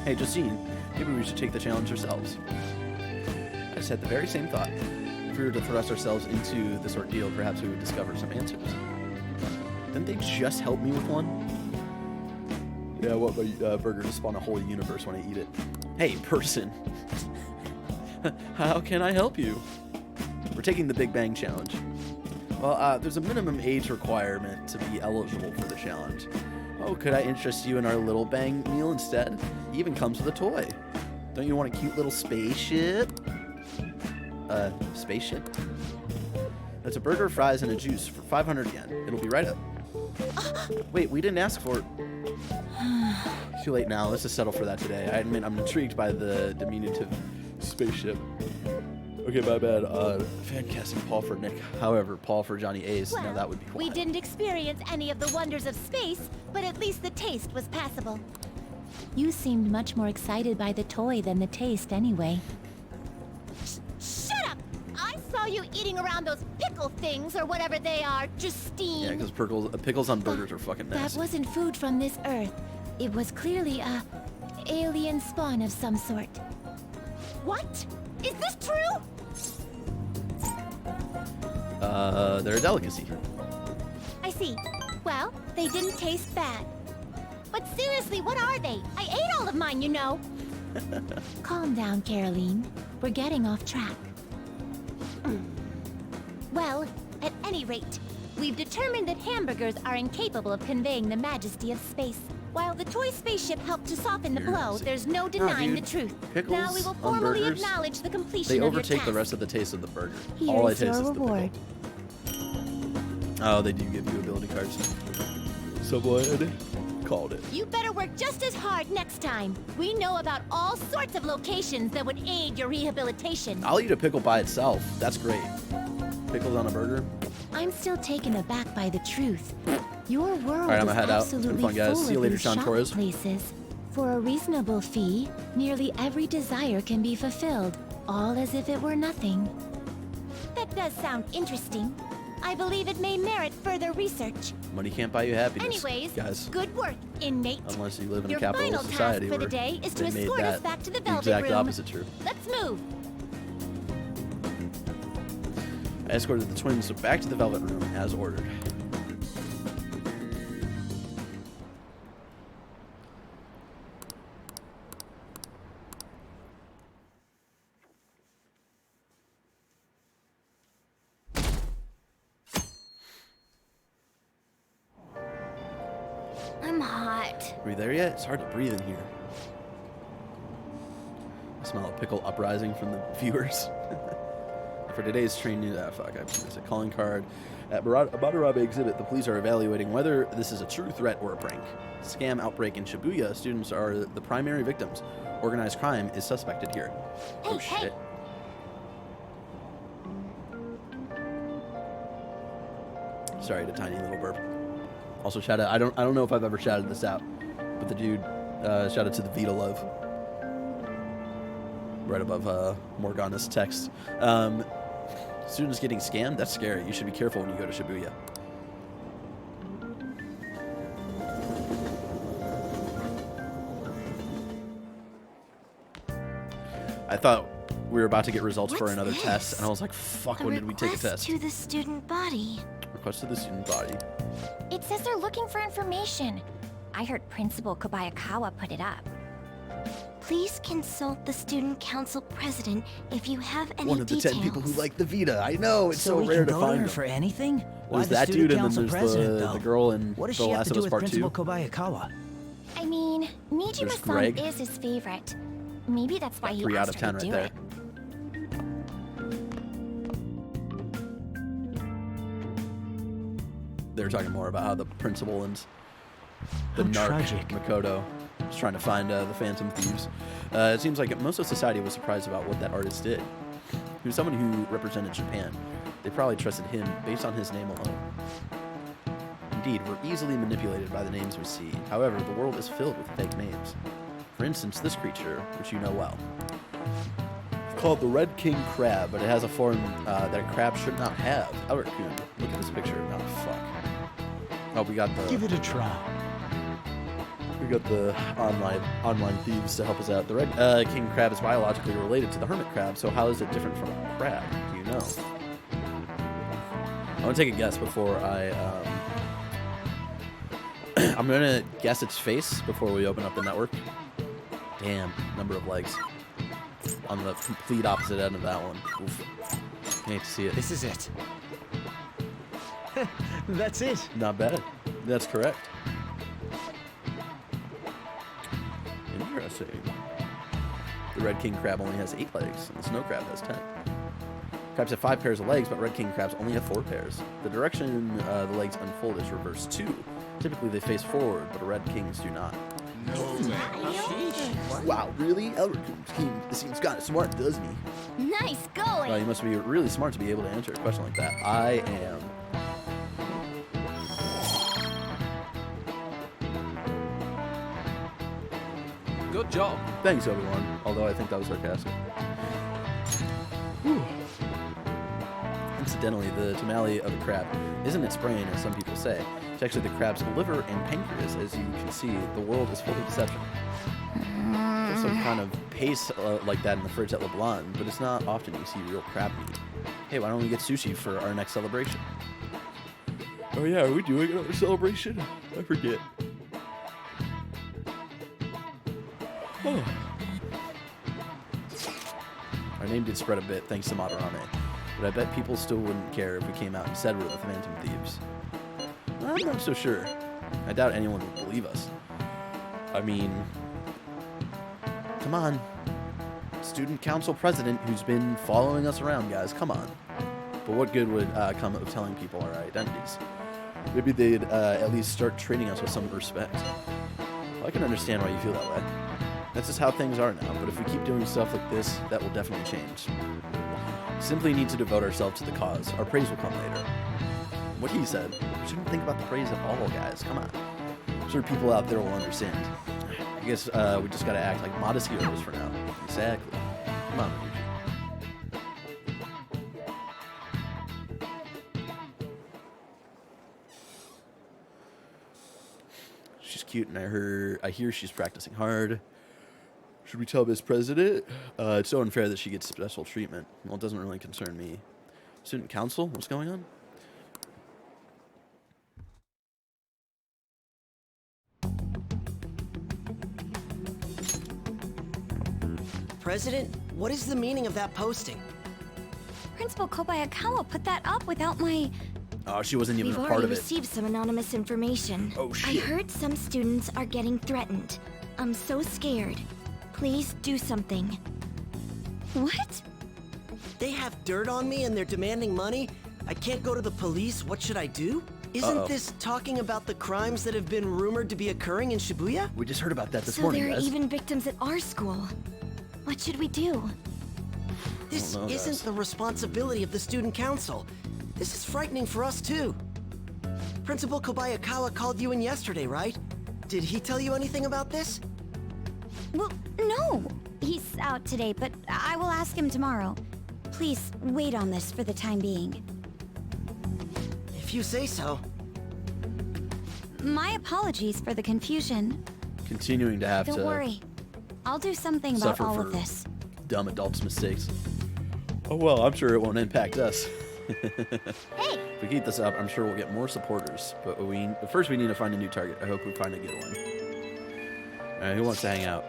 Hey, Justine, maybe we should take the challenge ourselves. I just had the very same thought. If we were to thrust ourselves into this ordeal, perhaps we would discover some answers. Didn't they just help me with one? Yeah, I want my burger to spawn a whole universe when I eat it. Hey, person. How can I help you? We're taking the Big Bang Challenge. Well, there's a minimum age requirement to be eligible for the challenge. Oh, could I interest you in our Little Bang meal instead? It even comes with a toy. Don't you want a cute little spaceship? Spaceship? That's a burger, fries, and a juice for 500 yen. It'll be right up. Wait, we didn't ask for it. Too late now. Let's just settle for that today. I admit I'm intrigued by the diminutive spaceship. Okay, my bad. Fan casting Paul for Nick. However, Paul for Johnny Ace. Well, now that would be we didn't experience any of the wonders of space, but at least the taste was passable. You seemed much more excited by the toy than the taste anyway. Shut up! I saw you eating around those pickle things or whatever they are, Justine. Yeah, because pickles on burgers are fucking That nasty. wasn't food from this Earth. It was clearly a alien spawn of some sort. What? Is this true? They're a delicacy. I see. Well, they didn't taste bad. But seriously, what are they? I ate all of mine, you know. Calm down, Caroline. We're getting off track. Well, at any rate, we've determined that hamburgers are incapable of conveying the majesty of space. While the toy spaceship helped to soften the blow, there's no denying the truth. Pickles Now we will on formally burgers, acknowledge the completion They of your overtake task. the rest of the taste of the burger. Here All I is taste your is the pickle. reward. Oh, they do give you ability cards. Someone called it. You better work just as hard next time. We know about all sorts of locations that would aid your rehabilitation. I'll eat a pickle by itself. That's great. Pickles on a burger. I'm still taken aback by the truth. Your world All right, I'm is gonna head out. It's been absolutely fun, guys. full See you of later, these Sean shopping Torres. places. For a reasonable fee, nearly every desire can be fulfilled, all as if it were nothing. That does sound interesting. I believe it may merit further research. Money can't buy you happiness. Anyways, guys. good work, inmate. Unless you live in Your a capitalist final society task for where the day is to they made escort us that back to the the Velvet exact Room. opposite true. Let's move. I escorted the twins back to the Velvet Room as ordered. I'm hot. Are we there yet? It's hard to breathe in here. I smell a pickle uprising from the viewers. For today's train news, fuck, I missed a calling card. At Badarabe exhibit, the police are evaluating whether this is a true threat or a prank. Scam outbreak in Shibuya, students are the primary victims. Organized crime is suspected here. Oh shit. Sorry, the tiny little burp. Also, shout out. I don't know if I've ever shouted this out, but the dude shouted to the Vita Love right above Morgana's text. Students getting scammed? That's scary. You should be careful when you go to Shibuya. I thought we were about to get results for another test, and I was like, fuck, when did we take a test? To the student body. Request to the student body. It says they're looking for information. I heard Principal Kobayakawa put it up. Please consult the student council president if you have any One of the 10 people who like the Vita. I know, it's so we rare can to go find her them. for anything? Why There's the that student dude, and then council there's president, the though? girl in What does The she have Last to of do Us with Part Principal 2. Kobayakawa? I mean, There's Nijima's Greg. son is his favorite. Maybe that's why he 3 out asked of her 10 to right do there. it. They were talking more about how the principal and the How narc, tragic. Makoto, was trying to find the Phantom Thieves. It seems like most of society was surprised about what that artist did. He was someone who represented Japan. They probably trusted him based on his name alone. Indeed, we're easily manipulated by the names we see. However, the world is filled with fake names. For instance, this creature, which you know well. It's called the Red King Crab, but it has a form that a crab should not have. Albert Kuhn, look at this picture. Oh, fuck. Oh, we got the... Give it a try. We got the online thieves to help us out. The red king crab is biologically related to the hermit crab, so how is it different from a crab? Do you know? I want to take a guess before I... I'm going to guess its face before we open up the network. Damn, number of legs. On the complete opposite end of that one. Oof. I hate to see it. This is it. That's it. Not bad. That's correct. Interesting. The red king crab only has 8 legs, and the snow crab has 10. Crabs have 5 pairs of legs, but red king crabs only have 4 pairs. The direction the legs unfold is reverse 2. Typically they face forward, but red kings do not. No way. Wow, really? Elder King seems kind of smart, doesn't he? Nice going. Well, you must be really smart to be able to answer a question like that. I am. Good job. Thanks, everyone. Although I think that was sarcastic. Whew. Incidentally, the tamale of a crab isn't its brain, as some people say. It's actually the crab's liver and pancreas. As you can see, the world is full of deception. There's some kind of paste like that in the fridge at LeBlanc, but it's not often you see real crab meat. Hey, why don't we get sushi for our next celebration? Oh yeah, are we doing another celebration? I forget. Oh. Our name did spread a bit thanks to Madarame, but I bet people still wouldn't care if we came out and said we're the Phantom Thieves. I'm not so sure. I doubt anyone would believe us. I mean, come on. Student council president who's been following us around, guys, come on. But what good would come of telling people our identities? Maybe they'd at least start treating us with some respect. Well, I can understand why you feel that way. That's just how things are now, but if we keep doing stuff like this, that will definitely change. We simply need to devote ourselves to the cause. Our praise will come later. What he said. We shouldn't think about the praise at all, guys. Come on. I'm sure people out there will understand. I guess we just gotta act like modest heroes for now. Exactly. Come on, Ryuji. She's cute, and I hear she's practicing hard. Should we tell Miss President? It's so unfair that she gets special treatment. Well, it doesn't really concern me. Student council? What's going on? President, what is the meaning of that posting? Principal Kobayakawa put that up without my... Oh, she wasn't even We've a part already of it. received some anonymous information. Oh, I shit. heard some students are getting threatened. I'm so scared. Please do something. What? They have dirt on me and they're demanding money? I can't go to the police, what should I do? Isn't this talking about the crimes that have been rumored to be occurring in Shibuya? We just heard about that this So morning, there are guys. even victims at our school. What should we do? This know, isn't guys. the responsibility of the student council. This is frightening for us too. Principal Kobayakawa called you in yesterday, right? Did he tell you anything about this? Well, no. He's out today, but I will ask him tomorrow. Please wait on this for the time being. If you say so. My apologies for the confusion. Continuing to have Don't to worry. I'll do something about suffer all for of this. dumb adults' mistakes. Oh well, I'm sure it won't impact us. Hey! If we keep this up, I'm sure we'll get more supporters. But first we need to find a new target. I hope we find a good one. Alright, who wants to hang out?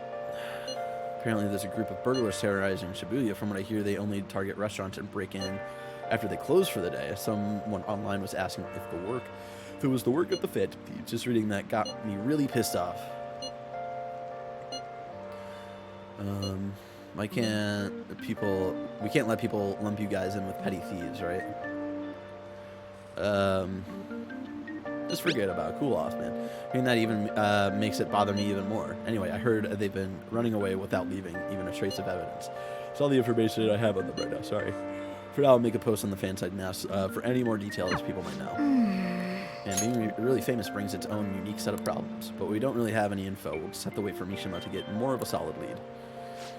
Apparently there's a group of burglars terrorizing Shibuya. From what I hear, they only target restaurants and break in after they close for the day. Someone online was asking if it was the work of the Phantom Thieves. Just reading that got me really pissed off. We can't let people lump you guys in with petty thieves, right? Just forget about it. Cool off, man. Hearing that even makes it bother me even more. Anyway, I heard they've been running away without leaving even a trace of evidence. It's all the information I have on them right now, sorry. For now, I'll make a post on the fan site now for any more details people might know. And being really famous brings its own unique set of problems, but we don't really have any info. We'll just have to wait for Mishima to get more of a solid lead.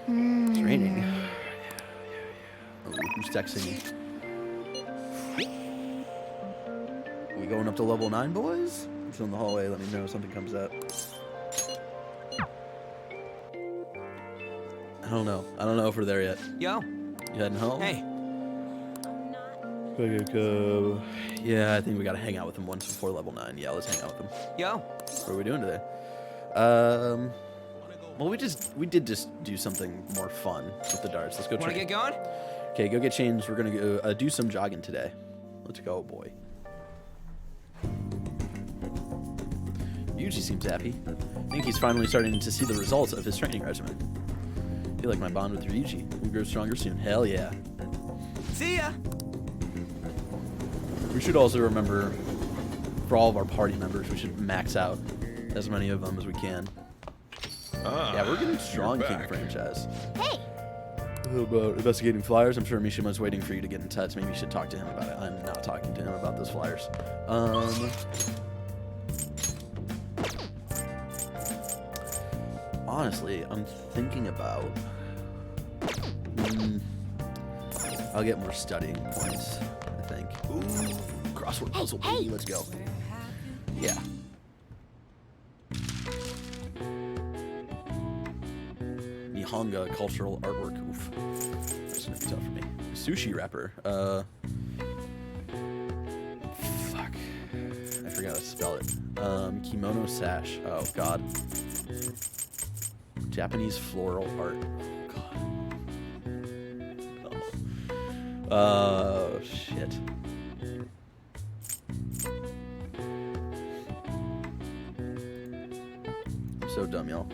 It's raining. Oh, who's texting me? We going up to level 9, boys? It's in the hallway. Let me know if something comes up. I don't know. I don't know if we're there yet. Yo. You heading home? Hey. Yeah, I think we gotta hang out with him once before level 9. Yeah, let's hang out with him. Yo. What are we doing today? Well, we did just do something more fun with the darts. Let's go train. Wanna get going? Okay, go get changed. We're gonna go do some jogging today. Let's go, boy. Yuji seems happy. I think he's finally starting to see the results of his training regimen. I feel like my bond with Ryuji will grow stronger soon. Hell yeah. See ya! We should also remember, for all of our party members, we should max out as many of them as we can. Yeah, we're getting strong King franchise. Hey! About investigating flyers, I'm sure Mishima's waiting for you to get in touch. Maybe you should talk to him about it. I'm not talking to him about those flyers. Honestly, I'm thinking about... I'll get more studying points, I think. Ooh, crossword puzzle, baby. Let's go. Yeah. Nihonga cultural artwork. Oof. That's gonna be tough for me. Sushi wrapper. Fuck. I forgot to spell it. Kimono sash. Oh, God. Japanese floral art. Oh, shit. I'm so dumb, y'all.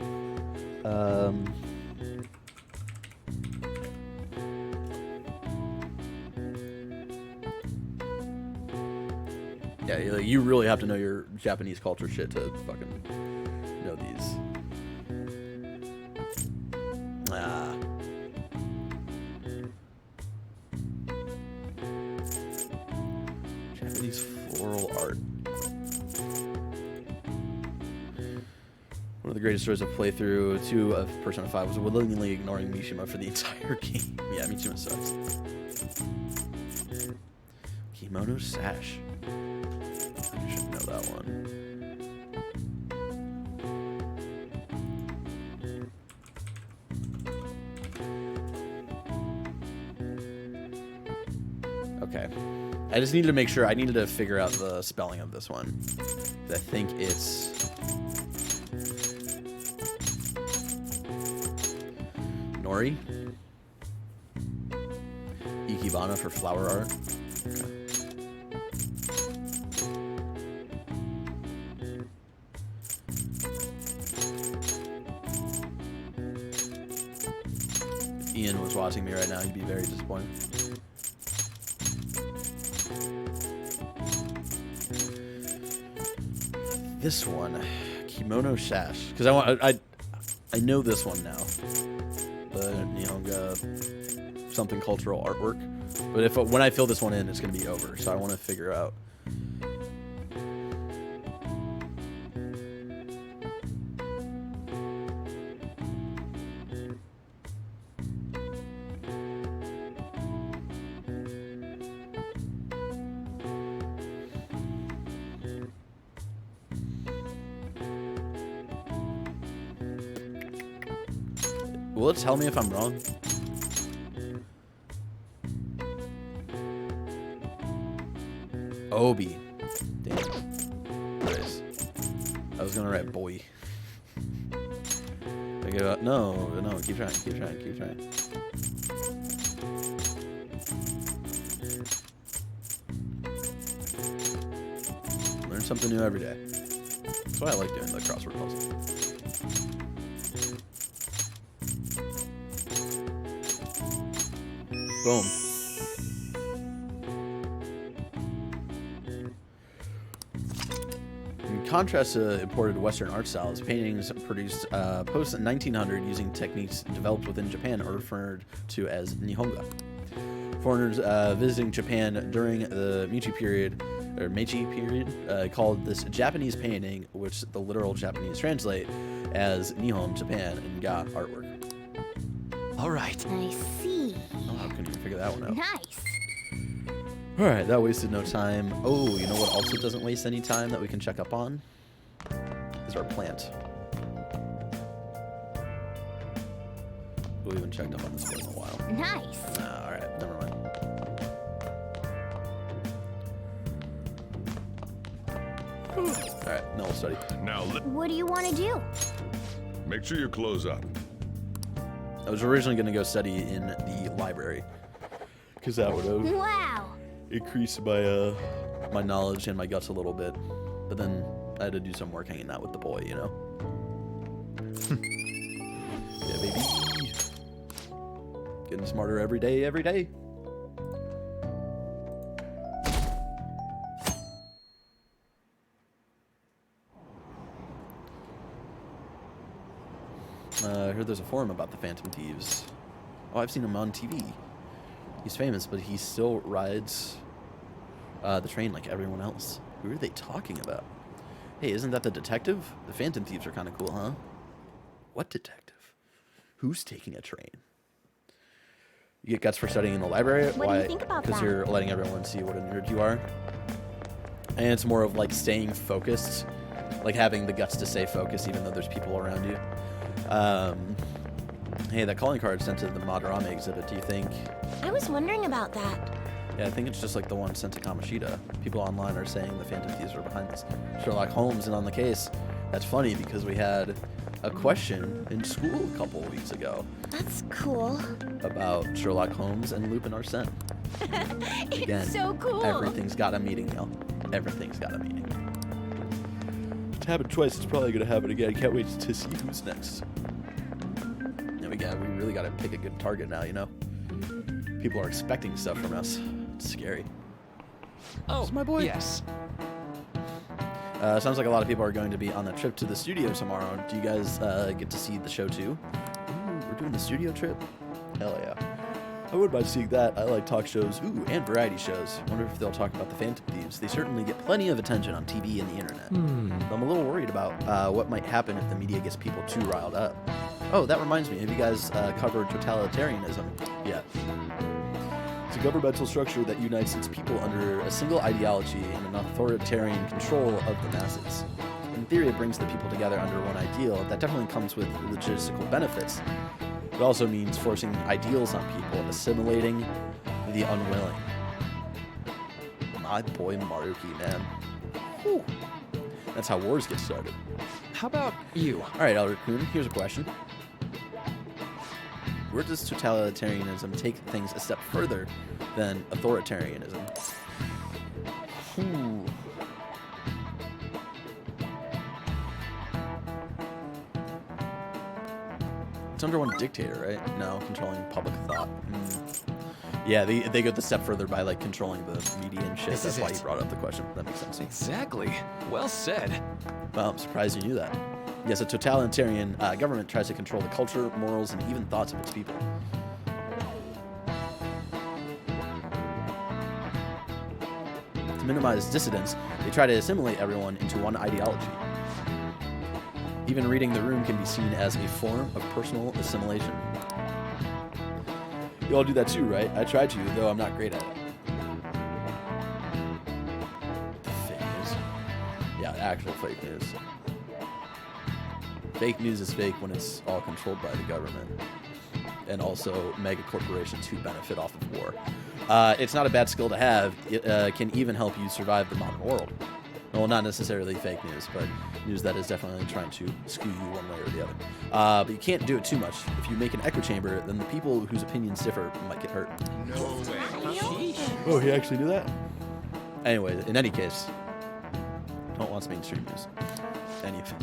Yeah, you really have to know your Japanese culture shit to fucking know these. Japanese floral art. One of the greatest stories of playthrough 2 of Persona 5 was willingly ignoring Mishima for the entire game. Yeah, Mishima sucks. Kimono sash. I should know that one. Okay. I just needed to make sure. I needed to figure out the spelling of this one. I think it's Nori. Ikebana for flower art. Okay. If Ian was watching me right now, he'd be very disappointed. This one, Kimono Sash, because I know this one now. The Nihonga something cultural artwork, but when I fill this one in, it's gonna be over. So I want to figure out. Will it tell me if I'm wrong? Obi. Damn. Chris. I was gonna write boy. No, keep trying. Learn something new every day. That's why I like doing the crossword puzzle. Boom. In contrast to imported Western art styles, paintings produced post-1900 using techniques developed within Japan are referred to as Nihonga. Foreigners visiting Japan during the Meiji period called this Japanese painting, which the literal Japanese translate as Nihon, Japan, and Ga, artwork. All right. I see. Oh, I couldn't even figure that one out. Nice. Alright, that wasted no time. Oh, you know what also doesn't waste any time that we can check up on? Is our plant. We haven't checked up on this one in a while. Nice. Alright, never mind. Alright, no, we'll study. Now, What do you want to do? make sure you close up. I was originally going to go study in the library, because that would have increased my my knowledge and my guts a little bit. But then I had to do some work hanging out with the boy, you know? Yeah, baby. Getting smarter every day, every day. I heard there's a forum about the Phantom Thieves. Oh, I've seen him on TV. He's famous, but he still rides the train like everyone else. Who are they talking about? Hey, isn't that the detective? The Phantom Thieves are kind of cool, huh? What detective? Who's taking a train? You get guts for studying in the library? What do you think about Because that? you're letting everyone see what a nerd you are. And it's more of like staying focused, like having the guts to stay focused even though there's people around you. Hey, that calling card sent to the Madarame exhibit, do you think? I was wondering about that. Yeah, I think it's just like the one sent to Kamoshida. People online are saying the Phantom Thieves are behind this. Sherlock Holmes in on the case. That's funny because we had a question in school a couple of weeks ago. That's cool. About Sherlock Holmes and Lupin Arsène. Again, so cool. Everything's got a meaning, y'all. Everything's got a meaning. It's happened twice. It's probably going to happen again. I can't wait to see who's next. Yeah, we really got to pick a good target now, you know? People are expecting stuff from us. It's scary. Oh, my boy. Yes. Sounds like a lot of people are going to be on the trip to the studio tomorrow. Do you guys get to see the show too? Ooh, we're doing the studio trip? Hell yeah. I wouldn't mind seeing that. I like talk shows, and variety shows. Wonder if they'll talk about the Phantom Thieves. They certainly get plenty of attention on TV and the internet. But I'm a little worried about what might happen if the media gets people too riled up. Oh, that reminds me. Have you guys covered totalitarianism yet? It's a governmental structure that unites its people under a single ideology and an authoritarian control of the masses. In theory, it brings the people together under one ideal. That definitely comes with logistical benefits. It also means forcing ideals on people, assimilating the unwilling. My boy Maruki, man. Whew. That's how wars get started. How about you? All right, Elder Kun, here's a question. Where does totalitarianism take things a step further than authoritarianism? Ooh. It's under one dictator, right? No, controlling public thought. Yeah, they go the step further by like controlling the media and shit. That's why you brought up the question. That makes sense. Exactly. Well said. Well, I'm surprised you knew that. Yes, a totalitarian government tries to control the culture, morals, and even thoughts of its people. To minimize dissidents, they try to assimilate everyone into one ideology. Even reading the room can be seen as a form of personal assimilation. You all do that too, right? I try to, though I'm not great at it. Fake news. Yeah, actual fake news. Fake news is fake when it's all controlled by the government. And also mega corporations who benefit off of war. It's not a bad skill to have. It can even help you survive the modern world. Well, not necessarily fake news, but news that is definitely trying to skew you one way or the other. But you can't do it too much. If you make an echo chamber, then the people whose opinions differ might get hurt. No way. Oh, he actually knew that? Anyway, in any case, don't watch mainstream news. Anything.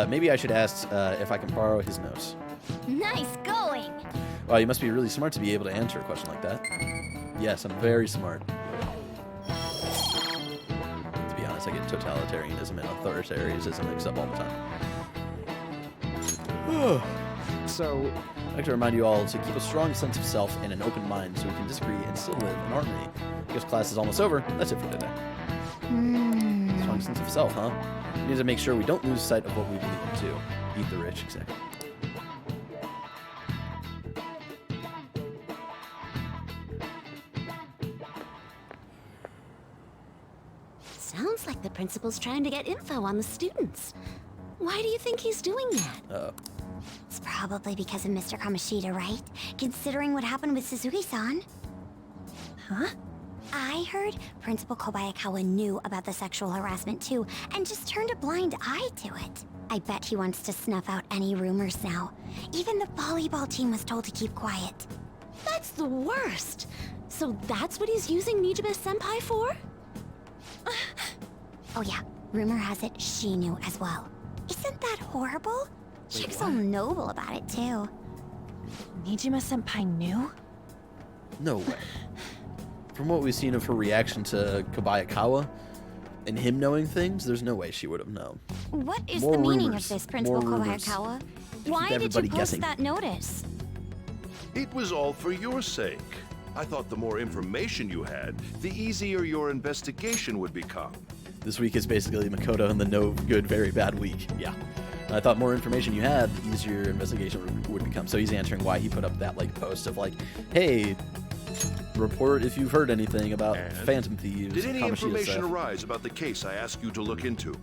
Maybe I should ask if I can borrow his nose. Nice going. Well, you must be really smart to be able to answer a question like that. Yes, I'm very smart. To be honest, I get totalitarianism and authoritarianism mixed up all the time. So, I'd like to remind you all to keep a strong sense of self and an open mind so we can disagree and still live in harmony. Because class is almost over, that's it for today. Strong sense of self, huh? We need to make sure we don't lose sight of what we believe in too. Eat the rich, exactly. Sounds like the principal's trying to get info on the students. Why do you think he's doing that? It's probably because of Mr. Kamoshida, right? Considering what happened with Suzuki-san. Huh? I heard Principal Kobayakawa knew about the sexual harassment too, and just turned a blind eye to it. I bet he wants to snuff out any rumors now. Even the volleyball team was told to keep quiet. That's the worst! So that's what he's using Nijime-senpai for? Oh yeah, rumor has it she knew as well. Isn't that horrible? Chick's all noble about it too. Nijime-senpai knew? No way. From what we've seen of her reaction to Kobayakawa and him knowing things, there's no way she would have known. What is More the meaning rumors. of this, Principal More rumors. Kobayakawa? Keep Why did you everybody post guessing. that notice? It was all for your sake. I thought the more information you had, the easier your investigation would become. This week is basically Makoto and the no good, very bad week. Yeah. I thought more information you had, the easier your investigation would become. So he's answering why he put up that like post of like, hey, report if you've heard anything about Phantom Thieves. Did any Kamoshida information stuff. arise about the case I asked you to look into?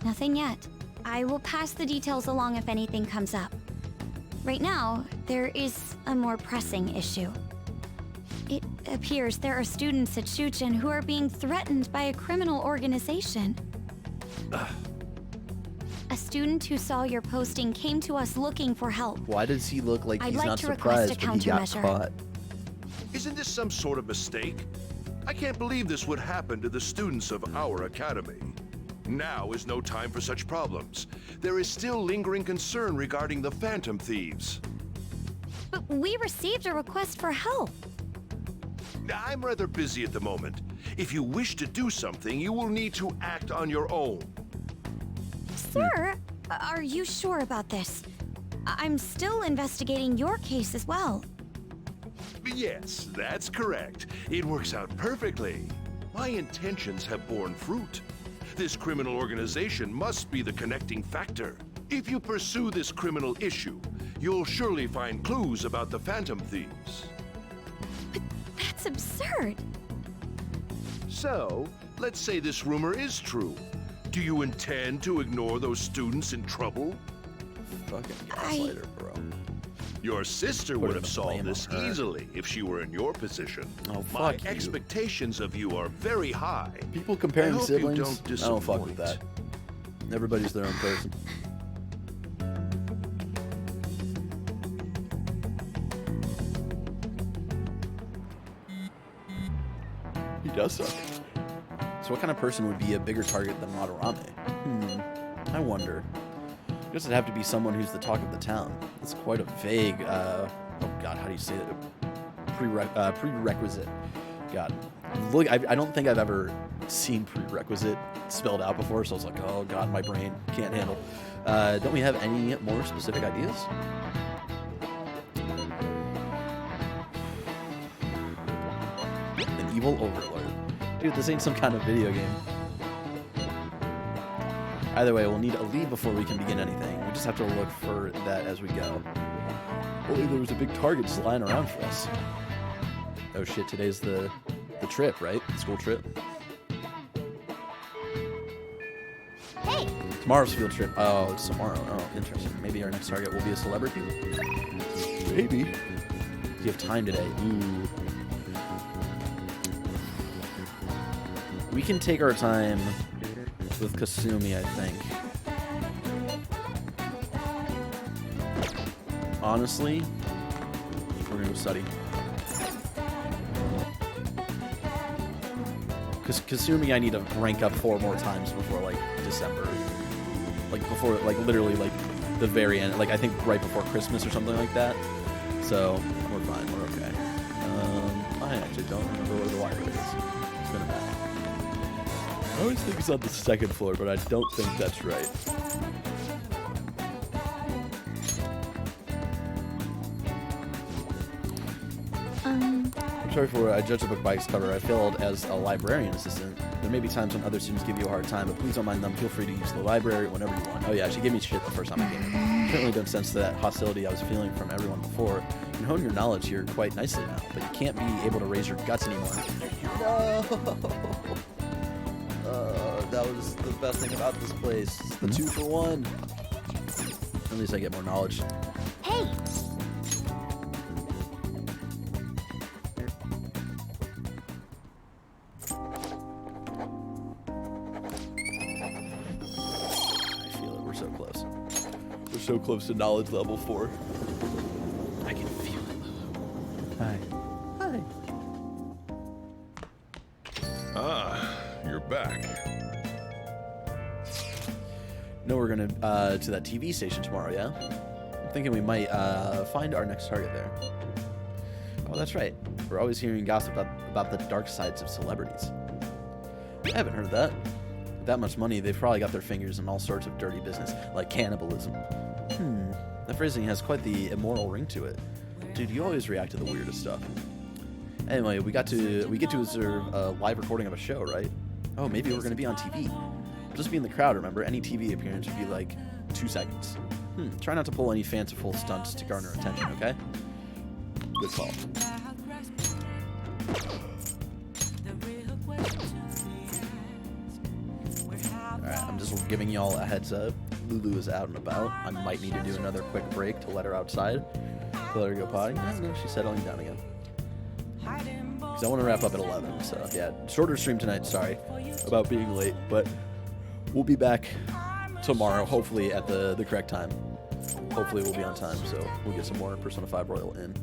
Nothing yet. I will pass the details along if anything comes up. Right now, there is a more pressing issue. It appears there are students at Shuchen who are being threatened by a criminal organization. A student who saw your posting came to us looking for help. Why does he look like I'd he's like not to request a surprised when he got countermeasure. caught? Isn't this some sort of mistake? I can't believe this would happen to the students of our academy. Now is no time for such problems. There is still lingering concern regarding the Phantom Thieves. But we received a request for help. I'm rather busy at the moment. If you wish to do something, you will need to act on your own. Sir, are you sure about this? I'm still investigating your case as well. Yes, that's correct. It works out perfectly. My intentions have borne fruit. This criminal organization must be the connecting factor. If you pursue this criminal issue, you'll surely find clues about the Phantom Thieves. That's absurd. So, let's say this rumor is true. Do you intend to ignore those students in trouble? Fucking gaslighter, bro. Your sister would have solved this easily if she were in your position. Oh, My fuck you. expectations of you are very high. People comparing I hope you siblings, don't I don't fuck with disappoint. that. Everybody's their own person. He does suck. So what kind of person would be a bigger target than Madarame? I wonder. I guess it'd have to be someone who's the talk of the town. It's quite a vague, oh god, how do you say that? Prerequisite. God. Look, I don't think I've ever seen prerequisite spelled out before, so I was like, oh god, my brain can't handle. Don't we have any more specific ideas? An evil overlord. Dude, this ain't some kind of video game. Either way, we'll need a lead before we can begin anything. We just have to look for that as we go. Oh, there was a big target just lying around for us. Oh shit, today's the trip, right? The school trip. Hey! Tomorrow's field trip. Oh, it's tomorrow. Oh, interesting. Maybe our next target will be a celebrity? Maybe. Do you have time today? Ooh. We can take our time with Kasumi, I think. Honestly, we're gonna go study. Because Kasumi, I need to rank up 4 more times before, like, December. Like, before, like, literally, like, the very end. Like, I think right before Christmas or something like that. So, we're fine. We're okay. I actually don't remember where the library is. It's been a minute. I always think it's on the 2nd floor, but I don't think that's right. I'm sorry for I judge a book by its cover. I failed as a librarian assistant. There may be times when other students give you a hard time, but please don't mind them. Feel free to use the library whenever you want. Oh yeah, she gave me shit the first time I came in. Certainly don't sense that hostility I was feeling from everyone before. You can hone your knowledge here quite nicely now, but you can't be able to raise your guts anymore. No. That was the best thing about this place. It's the 2 for 1. At least I get more knowledge. Hey! I feel it. We're so close. We're so close to knowledge level 4. I can feel it, Lulu. Hi. Hi. Ah, you're back. No, we're gonna to that TV station tomorrow, yeah? I'm thinking we might find our next target there. Oh, that's right. We're always hearing gossip about the dark sides of celebrities. I haven't heard that. With that much money, they've probably got their fingers in all sorts of dirty business, like cannibalism. That phrasing has quite the immoral ring to it. Dude, you always react to the weirdest stuff. Anyway, we get to observe a live recording of a show, right? Oh, maybe we're gonna be on TV. Just be in the crowd, remember? Any TV appearance would be like 2 seconds. Try not to pull any fanciful stunts to garner attention, okay? Good call. Alright, I'm just giving y'all a heads up. Lulu is out and about. I might need to do another quick break to let her outside. To let her go potty. No, she's settling down again. Because I want to wrap up at 11, so yeah. Shorter stream tonight, sorry about being late, but we'll be back tomorrow, hopefully at the correct time. Hopefully we'll be on time, so we'll get some more Persona 5 Royal in.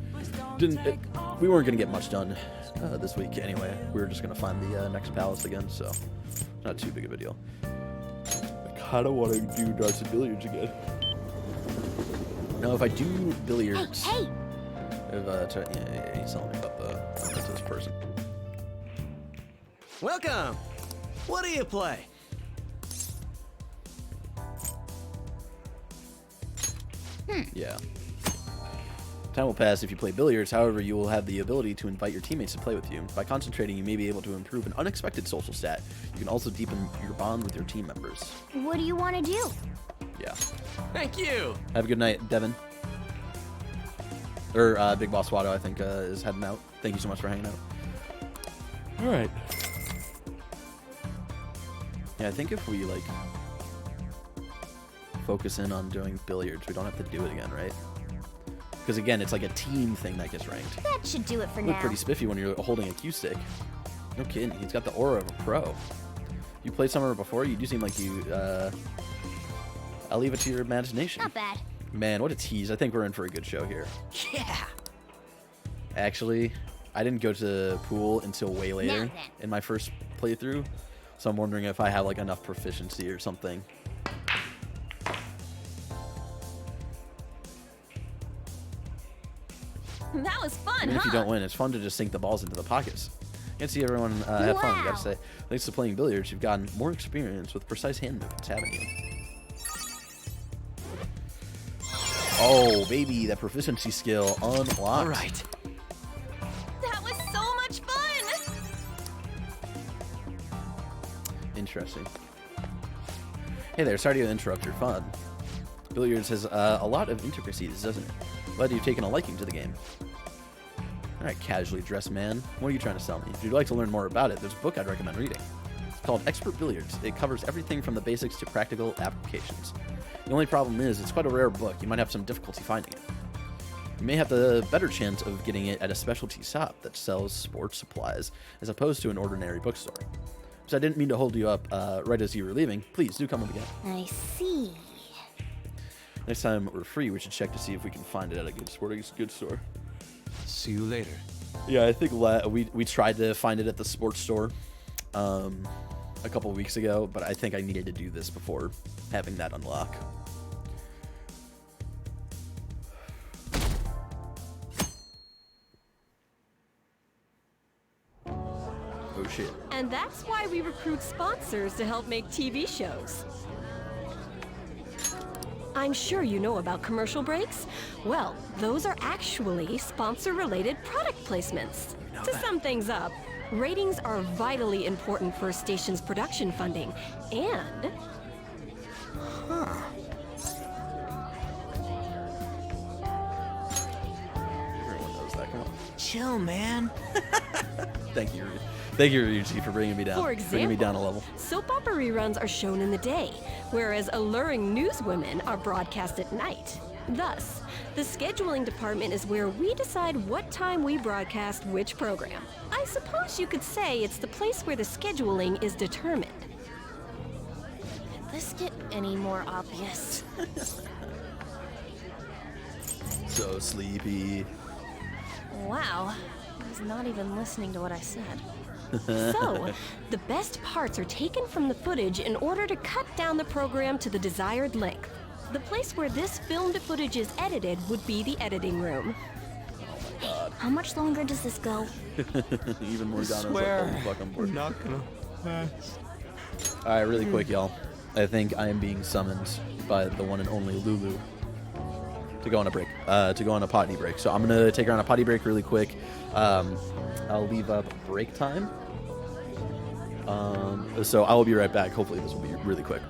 We weren't going to get much done this week anyway. We were just going to find the next palace again, so not too big of a deal. I kind of want to do darts and billiards again. Now, if I do billiards... Hey! He's telling me about this person. Welcome! What do you play? Yeah. Time will pass if you play billiards, however, you will have the ability to invite your teammates to play with you. By concentrating, you may be able to improve an unexpected social stat. You can also deepen your bond with your team members. What do you want to do? Yeah. Thank you! Have a good night, Devin. Or Big Boss Watto, I think, is heading out. Thank you so much for hanging out. Alright. Yeah, I think if we, like, focus in on doing billiards, we don't have to do it again, right? Because, again, it's like a team thing that gets ranked. That should do it for You now. look pretty spiffy when you're holding a cue stick. No kidding. He's got the aura of a pro. You played Summer before? You do seem like you, I'll leave it to your imagination. Not bad. Man, what a tease. I think we're in for a good show here. Yeah! Actually, I didn't go to the pool until way later in my first playthrough, so I'm wondering if I have like enough proficiency or something. That was fun, Even if you don't win, it's fun to just sink the balls into the pockets. You can see everyone have fun, I gotta say. Thanks to playing billiards, you've gotten more experience with precise hand movements, haven't you? Oh, baby, that proficiency skill unlocked. All right. That was so much fun! Interesting. Hey there, sorry to interrupt your fun. Billiards has a lot of intricacies, doesn't it? Glad you've taken a liking to the game. Alright, casually dressed man. What are you trying to sell me? If you'd like to learn more about it, there's a book I'd recommend reading. It's called Expert Billiards. It covers everything from the basics to practical applications. The only problem is, it's quite a rare book. You might have some difficulty finding it. You may have the better chance of getting it at a specialty shop that sells sports supplies, as opposed to an ordinary bookstore. So I didn't mean to hold you up right as you were leaving. Please, do come up again. I see. Next time we're free, we should check to see if we can find it at a good sporting goods store. See you later. Yeah, I think we tried to find it at the sports store a couple weeks ago, but I think I needed to do this before having that unlock. Oh shit. And that's why we recruit sponsors to help make TV shows. I'm sure you know about commercial breaks. Well, those are actually sponsor-related product placements. To sum things up, ratings are vitally important for a station's production funding, and... Everyone knows that. Come on. Chill, man. Thank you, Ryuji, for bringing me down. For example, bringing me down a level. soap opera reruns are shown in the day, whereas alluring newswomen are broadcast at night. Thus, the scheduling department is where we decide what time we broadcast which program. I suppose you could say it's the place where the scheduling is determined. Could this get any more obvious? So sleepy. Wow, I was not even listening to what I said. So, the best parts are taken from the footage in order to cut down the program to the desired length. The place where this filmed footage is edited would be the editing room. How much longer does this go? Even more Ghana's Swear, like, oh, fuck, I'm we're bored. not gonna last. All right, really quick, y'all. I think I am being summoned by the one and only Lulu to go on a break, to go on a potty break. So I'm gonna take her on a potty break really quick. I'll leave up break time. So I will be right back. Hopefully this will be really quick.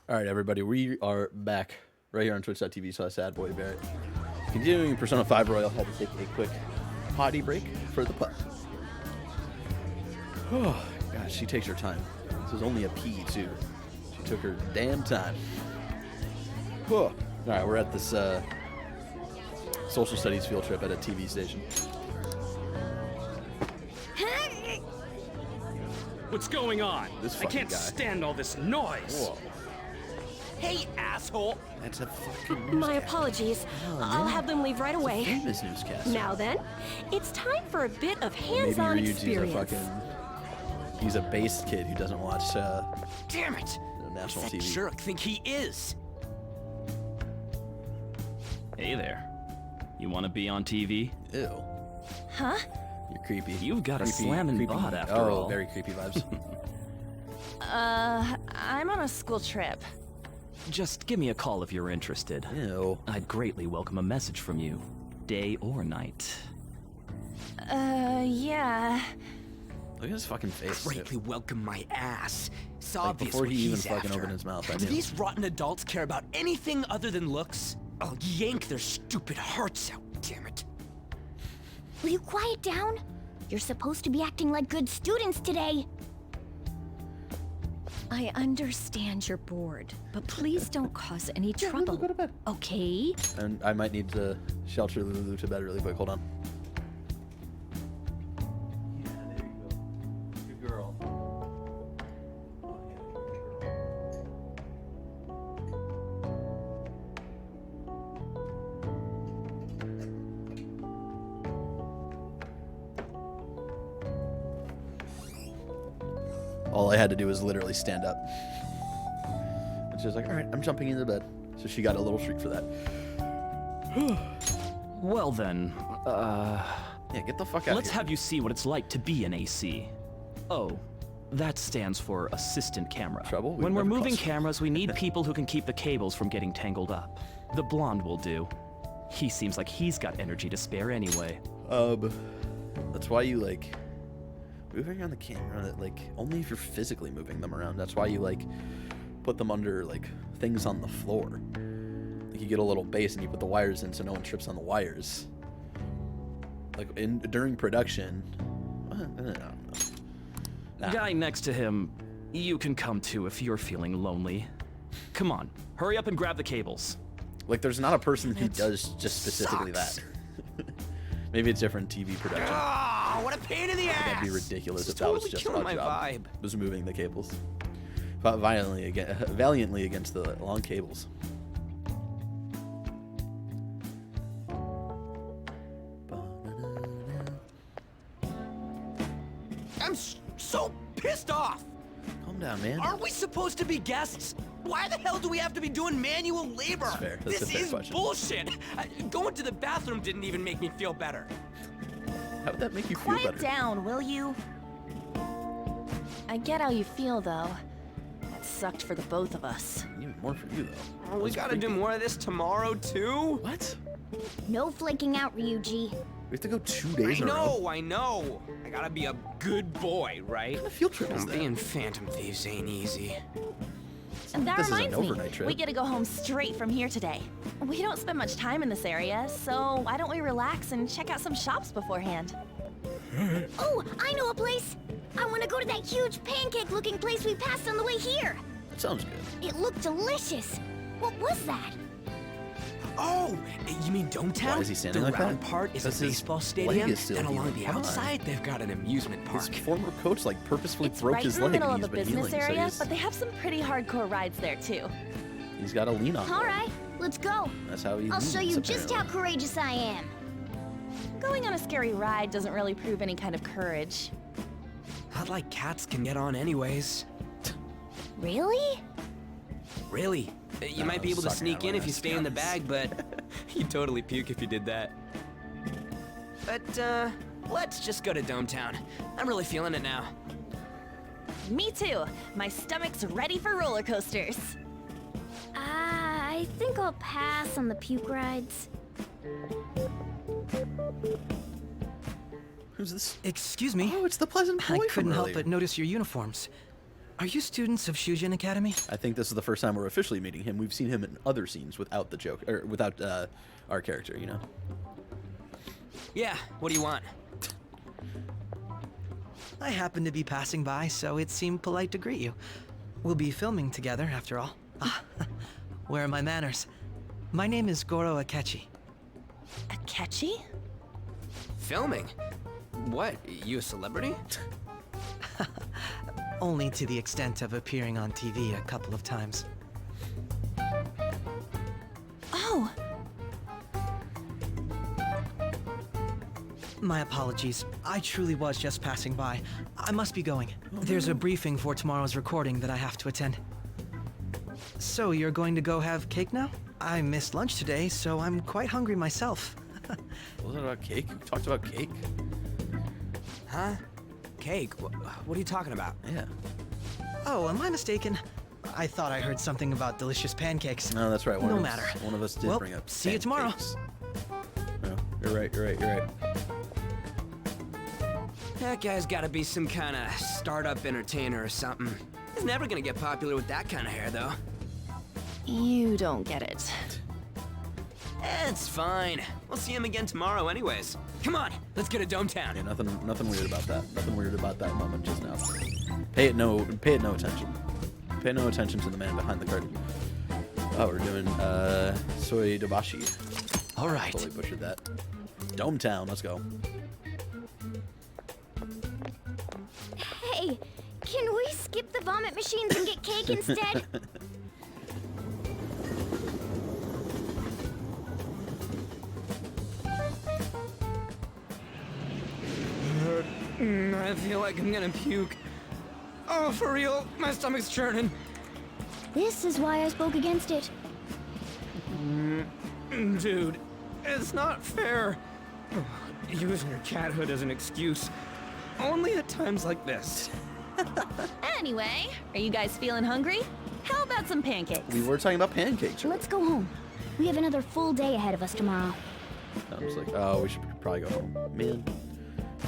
All right, everybody, we are back right here on twitch.tv/sadboybarrett. Continuing Persona 5 Royal, had to take a quick potty break for the pup. Oh, gosh, she takes her time. This is only a pee, too. She took her damn time. Oh. All right, we're at this social studies field trip at a TV station. What's going on? This I can't guy. stand all this noise. Whoa. Hey, asshole! That's a fucking My apologies. I'll have them leave right away. Famous newscaster. Now then, it's time for a bit of Maybe hands-on Ryuji's experience. a fucking... He's a based kid who doesn't watch Damn it! national What's that TV. jerk think he is? Hey there. You want to be on TV? Ew. Huh? You're creepy. You've got creepy, a slamming creepy. bod after oh, all. very creepy vibes. I'm on a school trip. Just give me a call if you're interested. Ew. I'd greatly welcome a message from you, day or night. Yeah. Look at his fucking face. Greatly welcome my ass. It's Like, obvious before what he even he's fucking after. opened his mouth, I Do knew. these rotten adults care about anything other than looks? I'll yank their stupid hearts out, damn it. Will you quiet down? You're supposed to be acting like good students today. I understand you're bored, but please don't cause any trouble. Go to bed. Okay? And I might need to shelter Lulu to bed really quick. Hold on. Yeah, there you go. Good girl. All I had to do was literally stand up. And she was like, all right, I'm jumping into bed. So she got a little treat for that. Well then, Yeah, get the fuck out let's of here. have you see what it's like to be an AC. Oh, that stands for assistant camera. Trouble? We've When we're never moving crossed. cameras, we need people who can keep the cables from getting tangled up. The blonde will do. He seems like he's got energy to spare anyway. That's why you, like, moving around the camera, that, like, only if you're physically moving them around. That's why you, like, put them under, like, things on the floor. Like, you get a little base and you put the wires in so no one trips on the wires. Like, during production, I don't know. Nah. Guy next to him, you can come too if you're feeling lonely. Come on, hurry up and grab the cables. Like, there's not a person who does just specifically that. Maybe it's different TV production. Ah, what a pain in the ass! That'd be ridiculous This if is that was totally just killing our my job. vibe. Was moving the cables. Fought valiantly against the long cables. I'm so pissed off! Calm down, man. Aren't we supposed to be guests? Why the hell do we have to be doing manual labor? That's fair. That's This a fair is question. bullshit. Going to the bathroom didn't even make me feel better. How would that make you feel Quiet better? down, will you? I get how you feel, though. That sucked for the both of us. Even more for you, though. We That's gotta do creepy. more of this tomorrow, too? What? No flaking out, Ryuji. We have to go 2 days I in a row. know, I know. I gotta be a good boy, right? What kind of field trip is that? Being Phantom Thieves ain't easy. And that This is an reminds me, overnight trip. we get to go home straight from here today. We don't spend much time in this area, so why don't we relax and check out some shops beforehand? Oh, I know a place. I want to go to that huge pancake-looking place we passed on the way here. That sounds good. It looked delicious. What was that? Oh, you mean Dometown? Why is he standing the like round that? part is Because a his baseball leg stadium, is still and along healing. the Come on. outside they've got an amusement park. His former coach, like, purposefully It's broke right his in the leg middle and of he's the been business healing, area, so but they have some pretty hardcore rides there too. he's got a lean on. All right, let's go. That's how he I'll show moves, you just how apparently. courageous I am. Going on a scary ride doesn't really prove any kind of courage. Not like cats can get on anyways. Really? Really? You might be able to sucking sneak at in my if you ass, stay in the bag, but you'd totally puke if you did that. But, let's just go to Dometown. I'm really feeling it now. Me too. My stomach's ready for roller coasters. I think I'll pass on the puke rides. Who's this? Excuse me. Oh, it's the Pleasant Boy I from couldn't help earlier. but notice your uniforms. Are you students of Shujin Academy? I think this is the first time we're officially meeting him. We've seen him in other scenes without the joke, or without our character, you know? Yeah, what do you want? I happened to be passing by, so it seemed polite to greet you. We'll be filming together, after all. Where are my manners? My name is Goro Akechi. Akechi? Filming? What? You a celebrity? Only to the extent of appearing on TV a couple of times. Oh! My apologies. I truly was just passing by. I must be going. There's a briefing for tomorrow's recording that I have to attend. So, you're going to go have cake now? I missed lunch today, so I'm quite hungry myself. Was it about cake? We talked about cake? Huh? Cake? What are you talking about? Yeah. Oh, am I mistaken? I thought I heard something about delicious pancakes. No, that's right. No matter. One of us did bring up see you tomorrow. No, you're right. That guy's gotta be some kind of startup entertainer or something. He's never gonna get popular with that kind of hair, though. You don't get it. It's fine. We'll see him again tomorrow anyways. Come on, let's get to Dometown. Yeah, nothing weird about that. Nothing weird about that moment just now. Pay it no attention. Pay no attention to the man behind the curtain. Oh, we're doing soy dabashi. All right. Totally butchered that. Dometown, let's go. Hey, can we skip the vomit machines and get cake instead? I feel like I'm gonna puke. Oh, for real? My stomach's churning. This is why I spoke against it. Dude, it's not fair. Using your cathood as an excuse. Only at times like this. Anyway, are you guys feeling hungry? How about some pancakes? We were talking about pancakes. Let's go home. We have another full day ahead of us tomorrow. I was like, oh, we should probably go home. Man,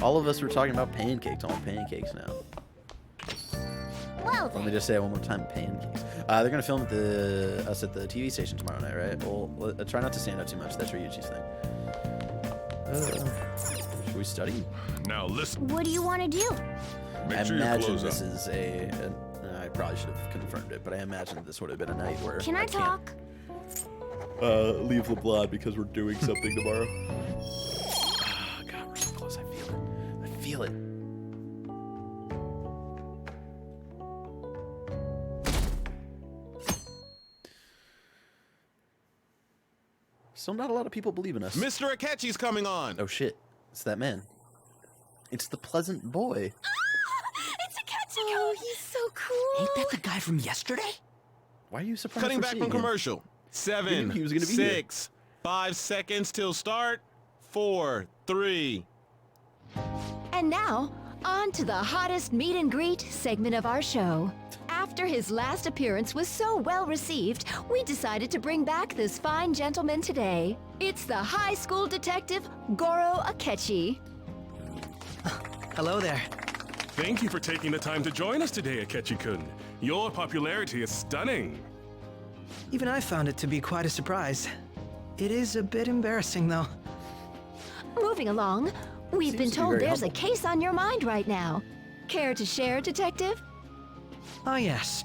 all of us were talking about pancakes. I want pancakes now. Well, let me just say it one more time, pancakes. They're gonna film at us at the TV station tomorrow night, right? Well, try not to stand out too much. That's Ryuichi's thing. Should we study? Now listen. What do you want to do? I imagine this is I probably should have confirmed it, but I imagine this would have been a night where Can I talk? Leave the blood because we're doing something tomorrow. Oh, God, we're so close. I feel it. I feel it. Still not a lot of people believe in us. Mr. Akechi's coming on. Oh shit, it's that man. It's the pleasant boy. It's Akechi! Oh, he's so cool. Ain't that the guy from yesterday? Why are you surprised? Cutting for back seeing from him? commercial. 7, He was gonna be 6, 5 seconds till start. 4, 3. And now, on to the hottest meet and greet segment of our show. After his last appearance was so well received, we decided to bring back this fine gentleman today. It's the high school detective, Goro Akechi. Hello there. Thank you for taking the time to join us today, Akechi-kun. Your popularity is stunning. Even I found it to be quite a surprise. It is a bit embarrassing, though. Moving along, we've been told there's a case on your mind right now. Care to share, Detective? Ah, yes.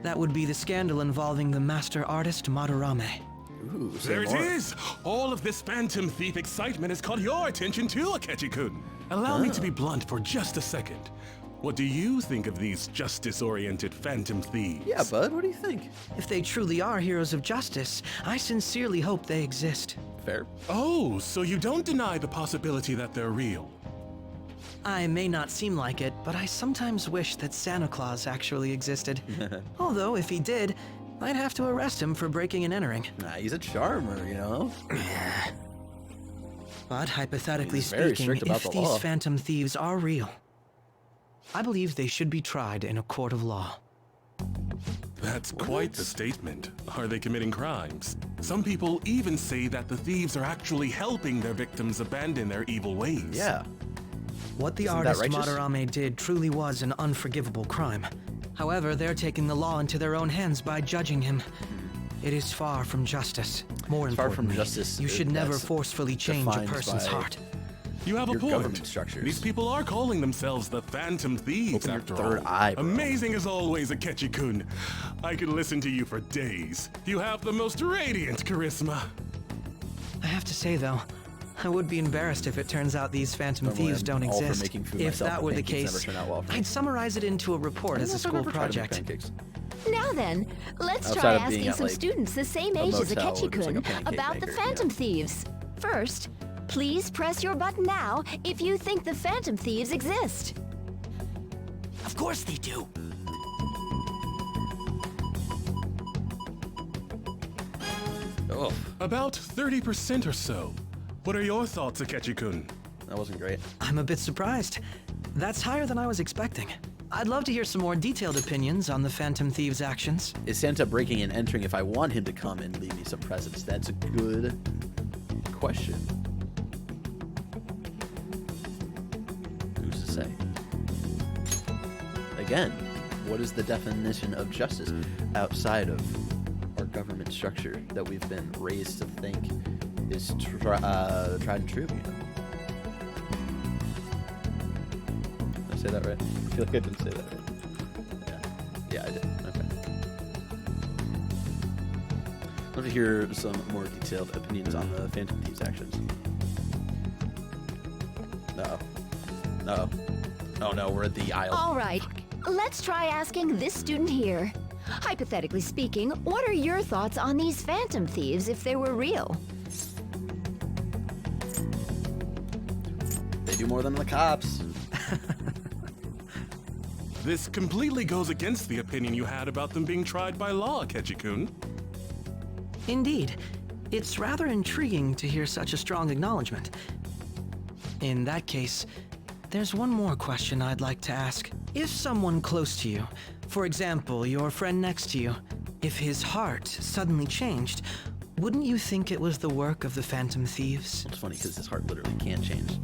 That would be the scandal involving the master artist Madarame. Ooh, There it is! All of this Phantom Thief excitement has caught your attention too, Akechi-kun. Allow me to be blunt for just a second. What do you think of these justice-oriented Phantom Thieves? Yeah, bud, what do you think? If they truly are heroes of justice, I sincerely hope they exist. Fair. Oh, so you don't deny the possibility that they're real? I may not seem like it, but I sometimes wish that Santa Claus actually existed. Although, if he did, I'd have to arrest him for breaking and entering. Nah, he's a charmer, you know? But hypothetically He's very speaking, strict about if the these law. phantom thieves are real, I believe they should be tried in a court of law. That's quite the statement. Are they committing crimes? Some people even say that the thieves are actually helping their victims abandon their evil ways. Yeah. What the Isn't that artist righteous? Madarame did truly was an unforgivable crime. However, they're taking the law into their own hands by judging him. It is far from justice. More importantly, you should never forcefully change a person's heart. You have a point. Government structures. These people are calling themselves the Phantom Thieves, after all. Eye, Amazing as always, Akechi-kun. I could listen to you for days. You have the most radiant charisma. I have to say, though, I would be embarrassed if it turns out these Phantom Thieves don't exist. If that were the case, I'd summarize it into a report as a school project. Now then, let's try asking some students the same age as Akechi-kun about the Phantom Thieves. First, please press your button now if you think the Phantom Thieves exist. Of course they do. Oh. About 30% or so. What are your thoughts, Akechi-kun? That wasn't great. I'm a bit surprised. That's higher than I was expecting. I'd love to hear some more detailed opinions on the Phantom Thieves' actions. Is Santa breaking and entering if I want him to come and leave me some presents? That's a good question. Who's to say? Again, what is the definition of justice outside of our government structure that we've been raised to think is tried and true, you know? Did I say that right? I feel like I didn't say that right. Yeah, I did. Okay. I'd love to hear some more detailed opinions on the Phantom Thieves' actions. No. No. Oh no, we're at the aisle. All right, let's try asking this student here. Hypothetically speaking, what are your thoughts on these Phantom Thieves if they were real? They do more than the cops. This completely goes against the opinion you had about them being tried by law, Akechi-kun. Indeed. It's rather intriguing to hear such a strong acknowledgement. In that case, there's one more question I'd like to ask. If someone close to you, for example, your friend next to you, if his heart suddenly changed, wouldn't you think it was the work of the Phantom Thieves? It's funny because his heart literally can't change.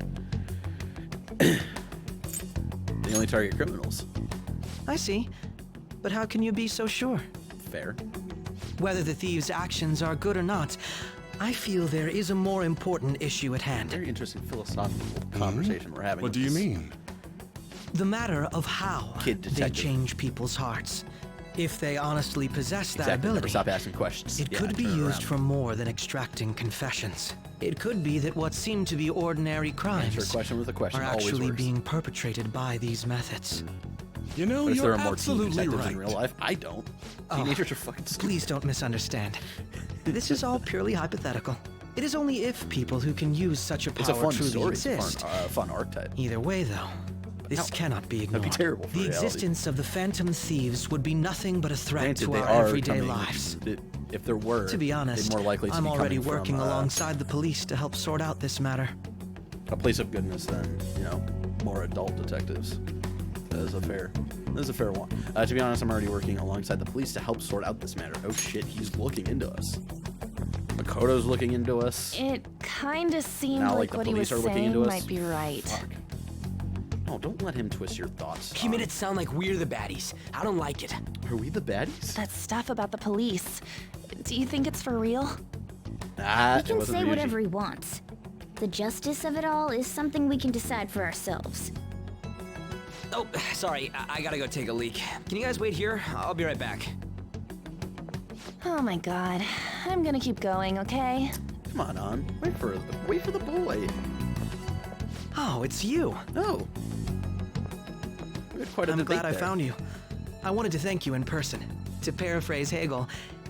They only target criminals. I see. But how can you be so sure? Fair. Whether the thieves' actions are good or not, I feel there is a more important issue at hand. Very interesting philosophical conversation we're having. What do you mean? The matter of how they change people's hearts. If they honestly possess that ability, never stop asking questions. It could be used for more than extracting confessions. It could be that what seem to be ordinary crimes Answer a question with a question. are actually being perpetrated by these methods. You know, but you're there are more absolutely teen right. in real life. I don't. Teenagers are fucking stupid. Please don't misunderstand. This is all purely hypothetical. It is only if people who can use such a power It's a fun truly story. exist. It's a fun archetype. Either way, though, this cannot be ignored. That'd be terrible for the reality. existence of the Phantom Thieves would be nothing but a threat Granted, to they our are everyday coming- lives. If there were, To be honest, they'd more likely to I'm be already coming working from, alongside the police to help sort out this matter. a place of goodness than, you know, more adult detectives. That is a fair one. To be honest, I'm already working alongside the police to help sort out this matter. Oh shit, he's looking into us. Makoto's looking into us. It kinda seemed Now, like the what he was police are looking into saying us. might be right. Fuck. Oh, don't let him twist your thoughts. He made it sound like we're the baddies. I don't like it. Are we the baddies? That stuff about the police. Do you think it's for real? He can say whatever he wants. The justice of it all is something we can decide for ourselves. Oh, sorry. I gotta go take a leak. Can you guys wait here? I'll be right back. Oh my god. I'm gonna keep going, okay? Come on. Wait for the boy. Oh, it's you. No. We had quite a I'm debate glad I there. found you. I wanted to thank you in person. To paraphrase Hegel,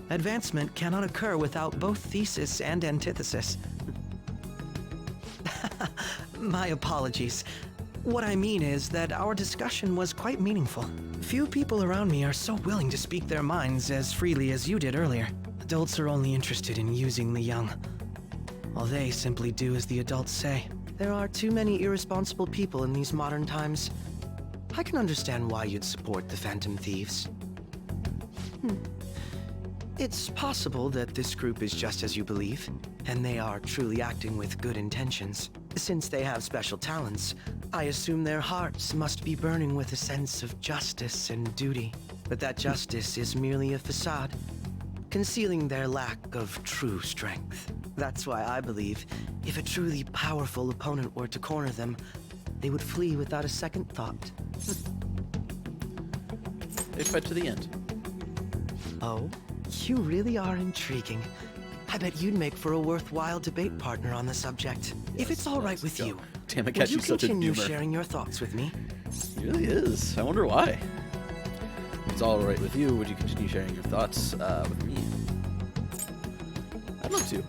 advancement cannot occur without both thesis and antithesis. My apologies. What I mean is that our discussion was quite meaningful. Few people around me are so willing to speak their minds as freely as you did earlier. Adults are only interested in using the young, while they simply do as the adults say. There are too many irresponsible people in these modern times. I can understand why you'd support the Phantom Thieves. It's possible that this group is just as you believe, and they are truly acting with good intentions. Since they have special talents, I assume their hearts must be burning with a sense of justice and duty. but that justice is merely a facade, concealing their lack of true strength. That's why I believe if a truly powerful opponent were to corner them, they would flee without a second thought. They fight to the end. Oh, you really are intriguing. I bet you'd make for a worthwhile debate partner on the subject. If it's all right with you, Damn, would you Akechi's such a continue doomer. sharing your thoughts with me? He really is. I wonder why. If it's all right with you, would you continue sharing your thoughts with me? I'd love to.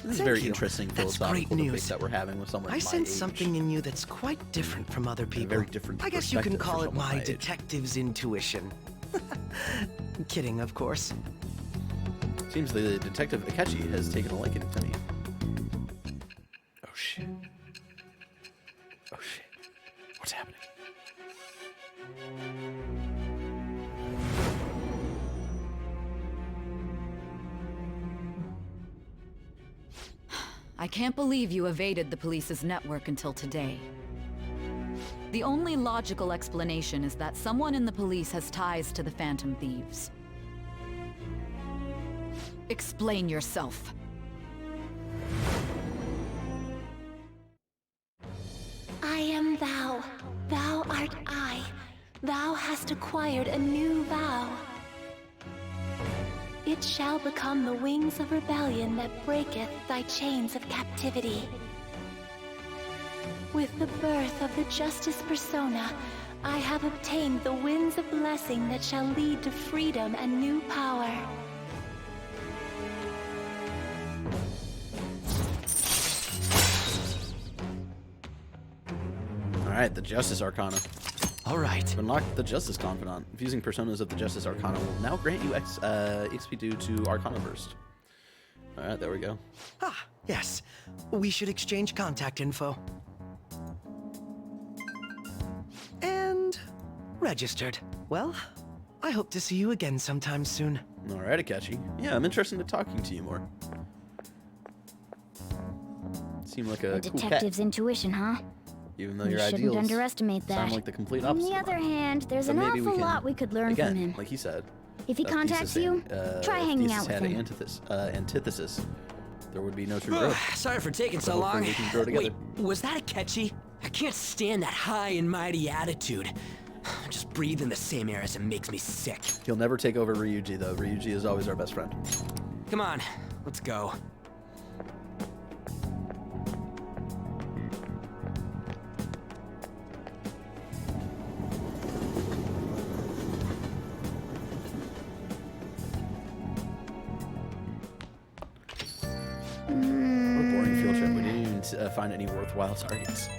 This is a very interesting philosophical debate that we're having with someone I my sense age. something in you that's quite different from other people. very different I guess you can perspective for call it someone my my age. detective's intuition. Kidding, of course. Seems the detective Akechi has taken a liking to me. Oh shit. Oh shit. What's happening? I can't believe you evaded the police's network until today. The only logical explanation is that someone in the police has ties to the Phantom Thieves. Explain yourself. I am thou. Thou art I. Thou hast acquired a new vow. It shall become the wings of rebellion that breaketh thy chains of captivity. With the birth of the Justice persona, I have obtained the winds of blessing that shall lead to freedom and new power. Alright, the Justice Arcana. Alright. Unlock the Justice Confidant. Fusing personas of the Justice Arcana will now grant you XP due to Arcana Burst. Alright, there we go. Ah, yes. We should exchange contact info. And registered. Well, I hope to see you again sometime soon. Alright, Akechi. Yeah, I'm interested in talking to you more. Seem like a cool cat. Detective's intuition, huh? Even though You your shouldn't ideals underestimate that. sound like the complete On opposite. the other hand, there's So an maybe we awful can- lot we could learn again, from him. like he said. If he contacts you, try hanging out with had him. antithesis. There would be no true growth. Sorry for taking so Hopefully long. we can grow together. Wait, was that Akechi? I can't stand that high and mighty attitude. Just breathing the same air as him makes me sick. He'll never take over Ryuji, though. Ryuji is always our best friend. Come on, let's go. What a boring field trip. We didn't even find any worthwhile targets.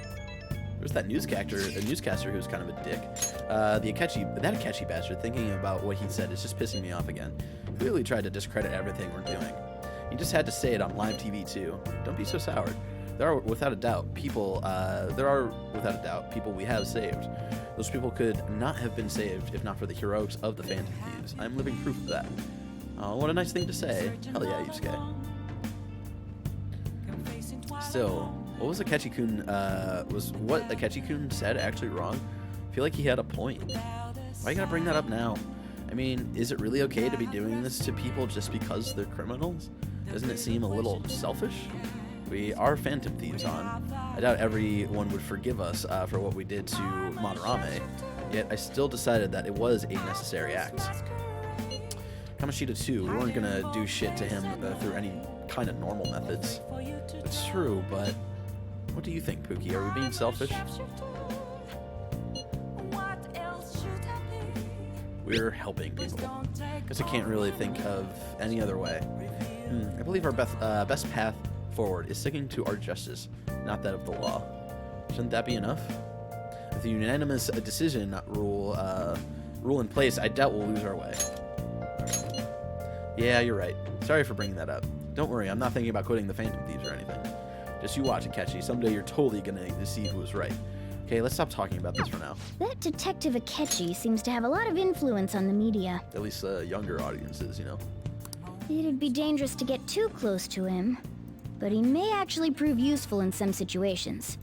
There's that newscaster who's kind of a dick. That Akechi bastard, thinking about what he said is just pissing me off again. Clearly tried to discredit everything we're doing. He just had to say it on live TV too. Don't be so sour. There are without a doubt people we have saved. Those people could not have been saved if not for the heroics of the Phantom Thieves. I'm living proof of that. Oh, what a nice thing to say. Hell yeah, Yusuke. Still, what was Akechi-kun, was what Akechi-kun said actually wrong? I feel like he had a point. Why you gotta bring that up now? I mean, is it really okay to be doing this to people just because they're criminals? Doesn't it seem a little selfish? We are Phantom Thieves, Han. I doubt everyone would forgive us for what we did to Madarame, yet I still decided that it was a necessary act. Kamoshida too, we weren't gonna do shit to him through any kind of normal methods. It's true, but what do you think, Pookie? Are we being selfish? We're helping people. Guess I can't really think of any other way. I believe our best path forward is sticking to our justice, not that of the law. Shouldn't that be enough? With the unanimous decision rule in place, I doubt we'll lose our way. Yeah, you're right. Sorry for bringing that up. Don't worry, I'm not thinking about quitting the Phantom Thieves or anything. Just you watch it, Akechi. Someday you're totally gonna see who was right. Okay, let's stop talking about this for now. That Detective Akechi seems to have a lot of influence on the media. At least younger audiences, you know. It'd be dangerous to get too close to him, but he may actually prove useful in some situations.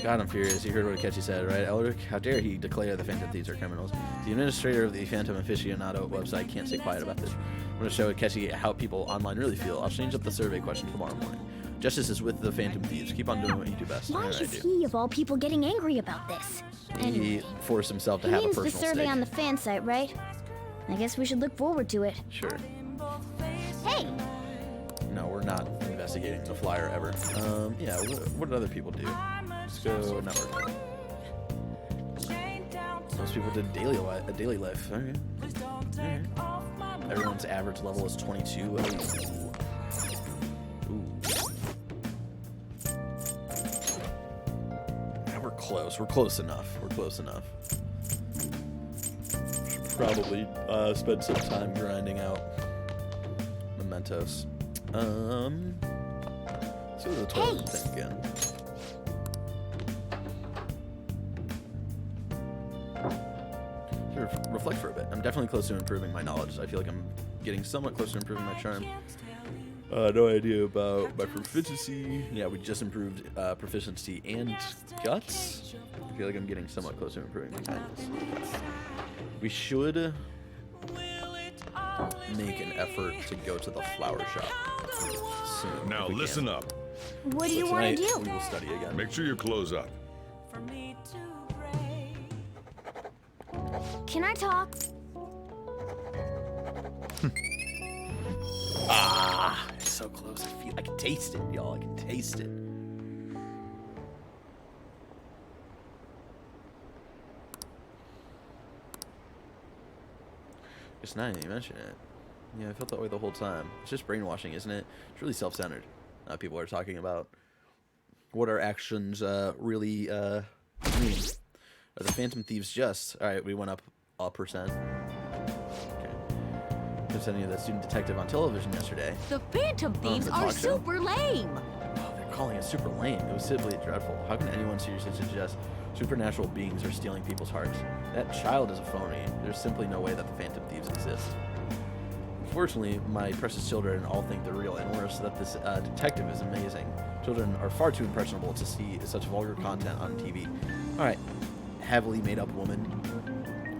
God, I'm furious. You heard what Akechi said, right? Elric, how dare he declare the Phantom Thieves are criminals? The administrator of the Phantom Aficionado website can't stay quiet about this. I'm going to show Akechi how people online really feel. I'll change up the survey question tomorrow morning. Justice is with the Phantom Thieves. Keep on doing what you do best. Why is he, of all people, getting angry about this? He forced himself to have a personal the survey stake. on the fan site, right? I guess we should look forward to it. Sure. Hey! No, we're not investigating the flyer ever. Yeah, what did other people do? Let's go network. Most people did daily life. Okay. Alright. Everyone's average level is 22. Ooh. Yeah, we're close. We're close enough. We're close enough. Should probably spend some time grinding out mementos. Let's go to the toilet thing again. Reflect for a bit. I'm definitely close to improving my knowledge. I feel like I'm getting somewhat close to improving my charm. No idea about my proficiency. Yeah, we just improved proficiency and guts. I feel like I'm getting somewhat close to improving my kindness. We should make an effort to go to the flower shop soon. Now listen up. What do you want to do? We will study again. Make sure you close up. Can I talk? It's so close. I can taste it, y'all. I can taste it. It's not even you mention it. Yeah, I felt that way the whole time. It's just brainwashing, isn't it? It's really self-centered. People are talking about what our actions really mean. Are the Phantom Thieves just? All right, we went up a percent. Okay. Presenting the student detective on television yesterday. The Phantom Thieves are super lame. Oh, they're calling it super lame. It was simply dreadful. How can anyone seriously suggest supernatural beings are stealing people's hearts? That child is a phony. There's simply no way that the Phantom Thieves exist. Unfortunately, my precious children all think they're real, and worse, that this detective is amazing. Children are far too impressionable to see such vulgar content on TV. All right, heavily made-up woman.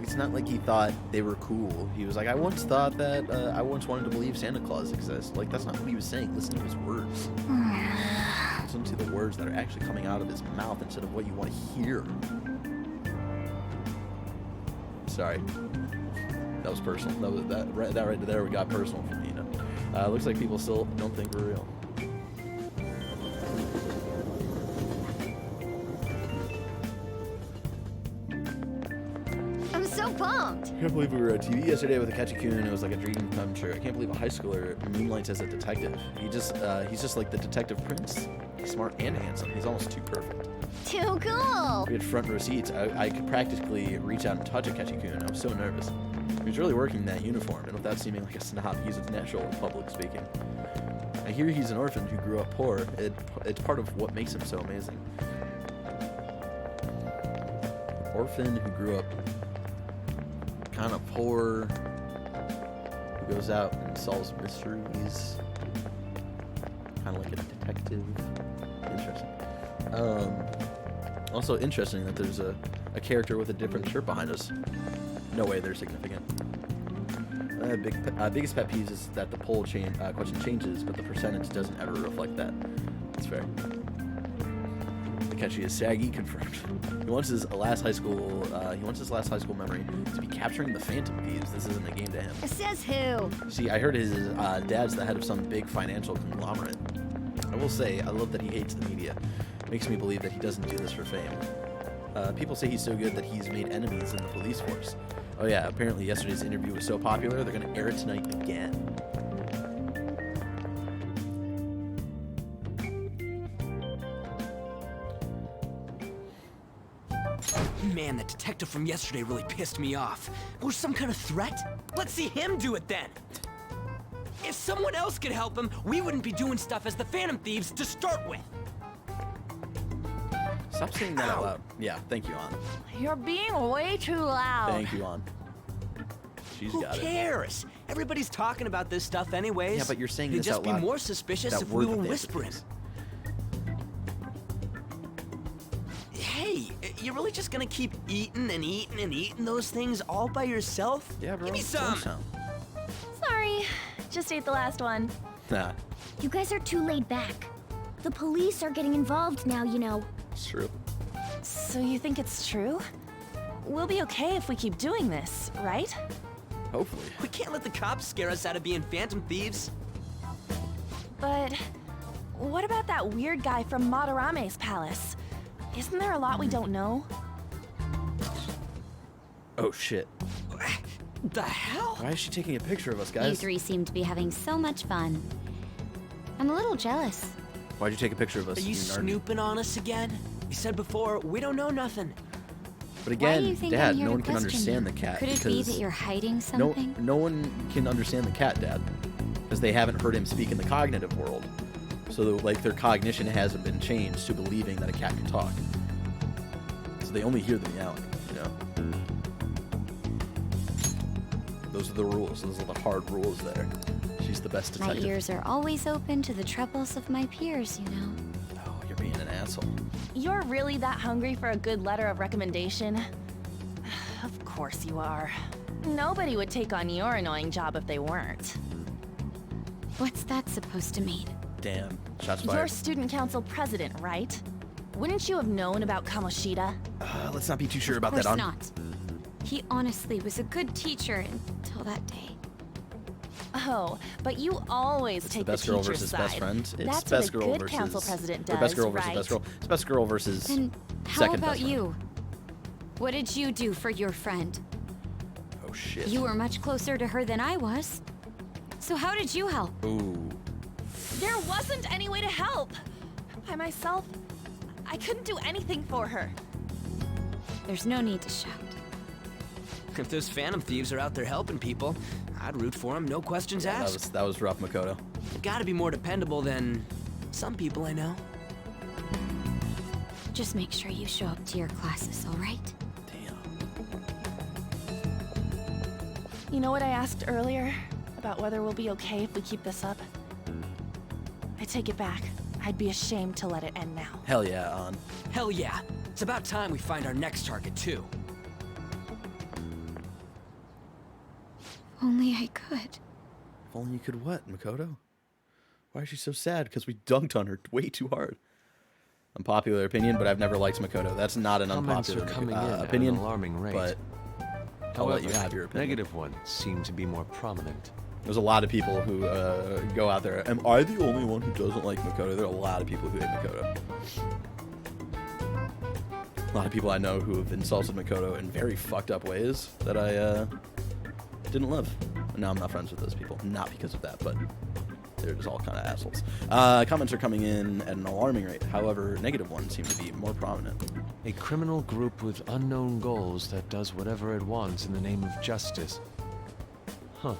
It's not like he thought they were cool. He was like, I once thought that, I once wanted to believe Santa Claus exists. Like, that's not what he was saying. Listen to his words. Listen to the words that are actually coming out of his mouth instead of what you want to hear. Sorry. That was personal. That right there, we got personal for me, you know. Looks like people still don't think we're real. I'm so pumped. I can't believe we were on TV yesterday with Akechi-kun and it was like a dream come true. I can't believe a high schooler moonlights as a detective. He's just like the detective prince. He's smart and handsome. He's almost too perfect. Too cool. We had front row seats. I could practically reach out and touch Akechi-kun. I was so nervous. He was really working in that uniform, and without seeming like a snob, he's natural in public speaking. I hear he's an orphan who grew up poor. It's part of what makes him so amazing. Orphan who grew up kind of poor, who goes out and solves mysteries, kind of like a detective. Interesting. Also interesting that there's a character with a different shirt behind us. No way they're significant. Biggest pet peeves is that the poll question changes, but the percentage doesn't ever reflect that. That's fair. Akechi is saggy, confirmed. He wants his last high school memory to be capturing the Phantom Thieves. This isn't a game to him. Says who? See, I heard his dad's the head of some big financial conglomerate. I will say, I love that he hates the media. Makes me believe that he doesn't do this for fame. People say he's so good that he's made enemies in the police force. Oh yeah, apparently yesterday's interview was so popular, they're gonna air it tonight again. Man, the detective from yesterday really pissed me off. Was some kind of threat? Let's see him do it then! If someone else could help him, we wouldn't be doing stuff as the Phantom Thieves to start with! Stop saying that out loud. Yeah, thank you, An. You're being way too loud. Thank you, An. She's got it. Who cares? Everybody's talking about this stuff anyways. Yeah, but you're saying It'd this out loud. just be more suspicious if we were whispering. You're really just gonna keep eating and eating and eating those things all by yourself? Yeah, bro. Give me some. Sorry, just ate the last one. Nah, You guys are too laid back. The police are getting involved now, you know. it's true. So you think it's true? We'll be okay if we keep doing this, right? Hopefully. We can't let the cops scare us out of being phantom thieves. But what about that weird guy from Madarame's palace? Isn't there a lot we don't know? Oh shit. The hell? Why is she taking a picture of us, You guys? three seem to be having so much fun. I'm a little jealous. Why'd you take a picture of us? Are you narc? snooping on us again? You said before, we don't know nothing. But Why do again, you think Dad, I'm here no to one can question understand you? the cat Could it be because that you're hiding something? no one can understand the cat, Dad, because they haven't heard him speak in the cognitive world. So like their cognition hasn't been changed to believing that a cat can talk. So they only hear the meowing, you know. Those are the rules. Those are the hard rules there. She's the best My detective. ears are always open to the troubles of my peers, you know. Oh, you're being an asshole. You're really that hungry for a good letter of recommendation? Of course you are. Nobody would take on your annoying job if they weren't. What's that supposed to mean? Damn. Shots You're fired. student council president, right? Wouldn't you have known about Kamoshida? Let's not be too sure about Of course that. On. not. He honestly was a good teacher until that day. Oh, but you always It's take the best the girl teacher's versus side. best friend. It's That's best what a girl good versus council president or does, best girl versus right? best girl. It's best girl versus Then how second about best friend. you? What did you do for your friend? Oh shit. You were much closer to her than I was. So how did you help? Ooh. There wasn't any way to help. By myself, I couldn't do anything for her. There's no need to shout. If those phantom thieves are out there helping people, I'd root for them, no questions Yeah, asked. that was rough, Makoto. You gotta be more dependable than some people I know. Just make sure you show up to your classes, all right? You know what I asked earlier? About whether we'll be okay if we keep this up? I take it back. I'd be ashamed to let it end now. Hell yeah, on. Hell yeah. It's about time we find our next target, too. Only I could. If only you could what, Makoto? Why is she so sad? Because we dunked on her way too hard. Unpopular opinion, but I've never liked Makoto. That's not an Comments unpopular are coming in at opinion, an alarming rate. but I'll let you have your opinion. Negative ones seem to be more prominent. There's a lot of people who go out there. Am I the only one who doesn't like Makoto? There are a lot of people who hate Makoto. A lot of people I know who have insulted Makoto in very fucked up ways that I didn't love. Now I'm not friends with those people. Not because of that, but they're just all kind of assholes. Comments are coming in at an alarming rate. However, negative ones seem to be more prominent. A criminal group with unknown goals that does whatever it wants in the name of justice. Huh.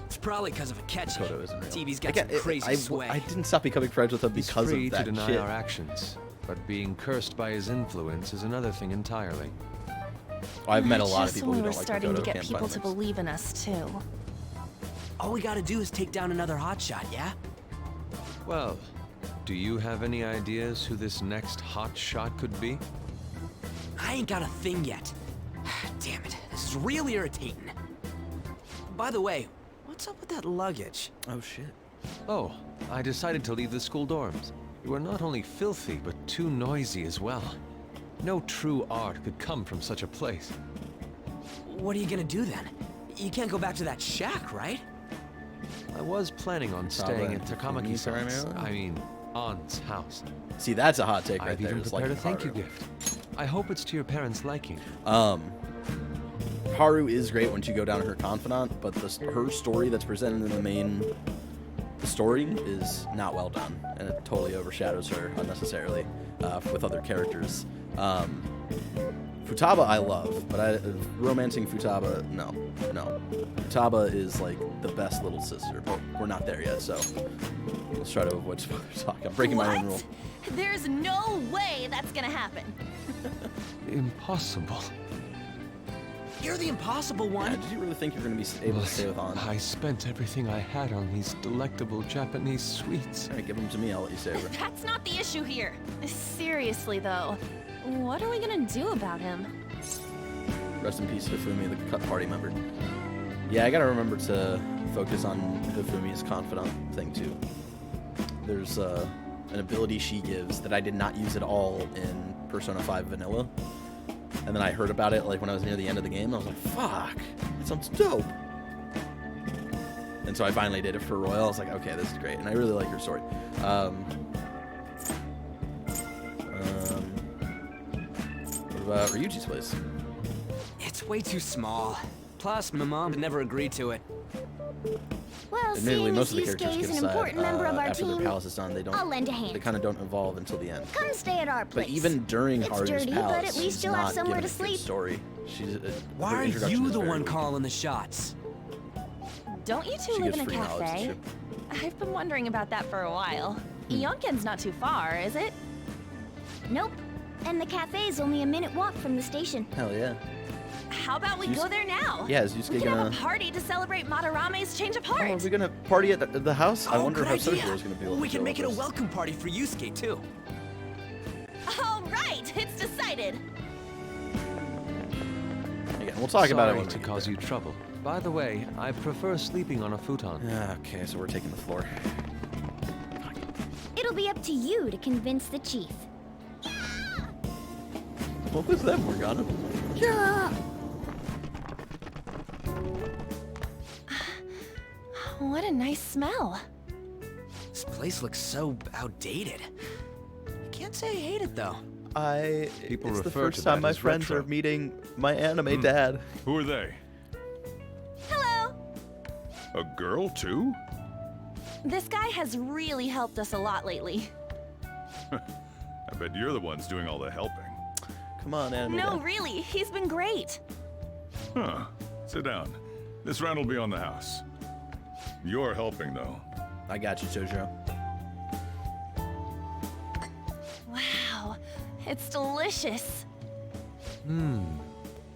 It's probably because of Akechi. Makoto isn't real. TV's got Again, some crazy I sway. didn't stop becoming friends with him He's because free of that to deny shit. our actions, but being cursed by his influence is another thing entirely. I've met a lot of Just people when who we're don't like starting Makoto, to get can't people find to links. believe in us, too. All we gotta do is take down another hotshot, yeah? Well, do you have any ideas who this next hot shot could be? I ain't got a thing yet. Damn it, this is real irritating. By the way, what's up with that luggage? Oh shit. Oh, I decided to leave the school dorms. You are not only filthy, but too noisy as well. No true art could come from such a place. What are you gonna do then? You can't go back to that shack, right? I was planning on staying at Takamaki-san's, primarily? I mean, Ann's house. See, that's a hot take right I've there. even It's prepared like a thank you Haru. gift. I hope it's to your parents' liking. Haru is great when you go down to her confidant, but her story that's presented in the main story is not well done, and it totally overshadows her unnecessarily with other characters. Futaba I love, but romancing Futaba, no. Futaba is like the best little sister, but we're not there yet, so let's try to avoid spoiler talk. I'm breaking my own rule. There's no way that's gonna happen. Impossible. You're the impossible one. Yeah, did you really think you're going to be able to stay with Ann? I spent everything I had on these delectable Japanese sweets. All right, give them to me. I'll let you stay over. That's not the issue here. Seriously, though. What are we gonna do about him? Rest in peace, Hifumi, the cut party member. Yeah, I gotta remember to focus on Hifumi's confidant thing too. There's an ability she gives that I did not use at all in Persona 5 Vanilla. And then I heard about it like when I was near the end of the game, and I was like, fuck, that sounds dope. And so I finally did it for Royal. I was like, okay, this is great. And I really like her story. What about Ryuji's place? It's way too small. Plus, my mom would never agreed to it. Well, Admittedly, seeing most as of the characters Yusuke get is an important member of our after team, their palace is done. They don't. I'll lend a hand. They kind of don't evolve until the end. Come stay at our place. But even during It's Haru's dirty, palace, but at least she's you'll have not somewhere given to a good sleep. story. She's Why her are introduction you is the very one weak. calling the shots? Don't you two She live gives in a free knowledge, cafe? too. I've been wondering about that for a while. Yonken's not too far, is it? Nope. And the cafe's only a minute walk from the station. Hell yeah. How about we Yus- go there now? Yeah, is Yusuke we can have gonna- a party to celebrate Madarame's change of heart. Oh, are we gonna party at the house? I wonder good how idea. Sojiro is gonna be able We to can deal make it with a this. welcome party for Yusuke, too. All right, it's decided. Again, we'll talk about it Sorry when to we cause you trouble. By the way, I prefer sleeping on a futon. Okay, so we're taking the floor. It'll be up to you to convince the chief. What was that, Morgana? Yeah. What a nice smell. This place looks so outdated. Can't say I hate it, though. People It's the refer first to time that my as friends retro. are meeting my anime dad. Who are they? Hello. A girl, too? This guy has really helped us a lot lately. I bet you're the ones doing all the helping. Come on, anime No, dad. really, he's been great. Huh. Sit down. This round will be on the house. You're helping, though. I got you, Sojiro. Wow, it's delicious.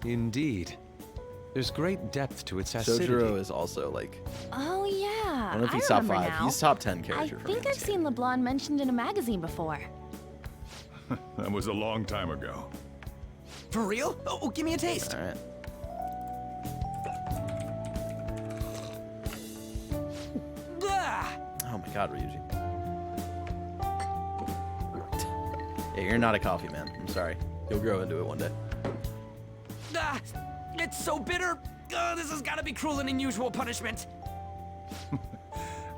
Indeed. There's great depth to its acidity. Sojiro is also like, Oh yeah, I don't know if I he's top remember 5. now. He's top 10 I character for me. think I've seen LeBlanc mentioned in a magazine before. That was a long time ago. For real? Oh, give me a taste. All right. Ah! Oh my god, Ryuji. Yeah, you're not a coffee man. I'm sorry. You'll grow into it one day. Ah! It's so bitter. This has got to be cruel and unusual punishment.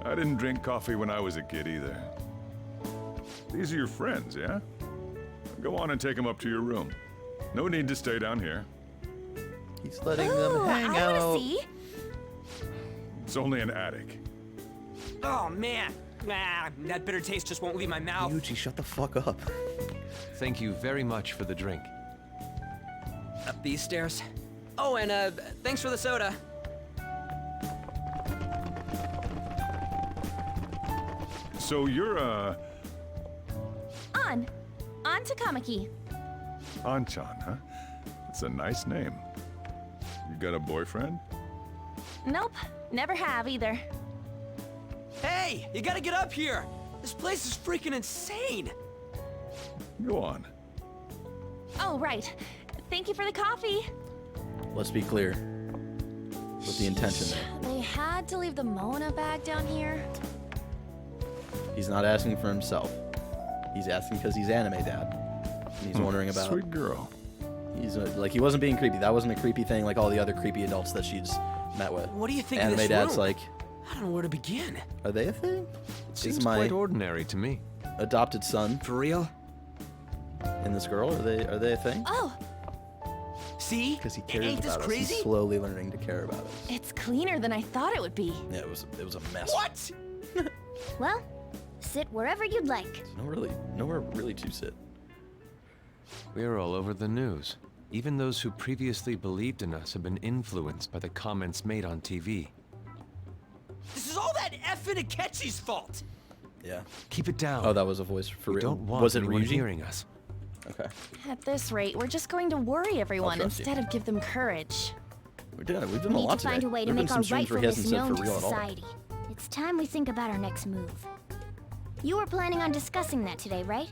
I didn't drink coffee when I was a kid either. These are your friends, yeah? Go on and take them up to your room. No need to stay down here. He's letting Ooh, them hang I out. wanna see. It's only an attic. Oh man. Ah, that bitter taste just won't leave my mouth. Ryuji, shut the fuck up. Thank you very much for the drink. Up these stairs. Oh, and thanks for the soda. So you're, On to Kamaki. Anchan, huh? It's a nice name. You got a boyfriend? Nope, never have either. Hey, you gotta get up here. This place is freaking insane. Go on. Oh, right. Thank you for the coffee. Let's be clear. With the intention there. They had to leave the Mona bag down here. He's not asking for himself. He's asking because he's anime dad. And he's wondering about. Sweet girl. He's like, he wasn't being creepy. That wasn't a creepy thing like all the other creepy adults that she's met with. What do you think Anime of this dad's room? like, I don't know where to begin. are they a thing? It seems Is my quite ordinary to me. adopted son For real? and this girl, are they a thing? Oh, See? Because he cares Ain't this about us. crazy? He's slowly learning to care about us. it's cleaner than I thought it would be. Yeah, it was a mess. What? Well, sit wherever you'd like. Nowhere really to sit. We're all over the news. Even those who previously believed in us have been influenced by the comments made on TV. This is all that effing Akechi's fault. Yeah. Keep it down. Oh, that was a voice for We real. don't want Was it anyone Ryuji? hearing us. Okay. At this rate, we're just going to worry everyone trust you. instead of give them courage. We've done We a need lot to find today. a way to There've been make some our streams where he rightfulness hasn't said known for to real at all. society. It's time we think about our next move. You were planning on discussing that today, right?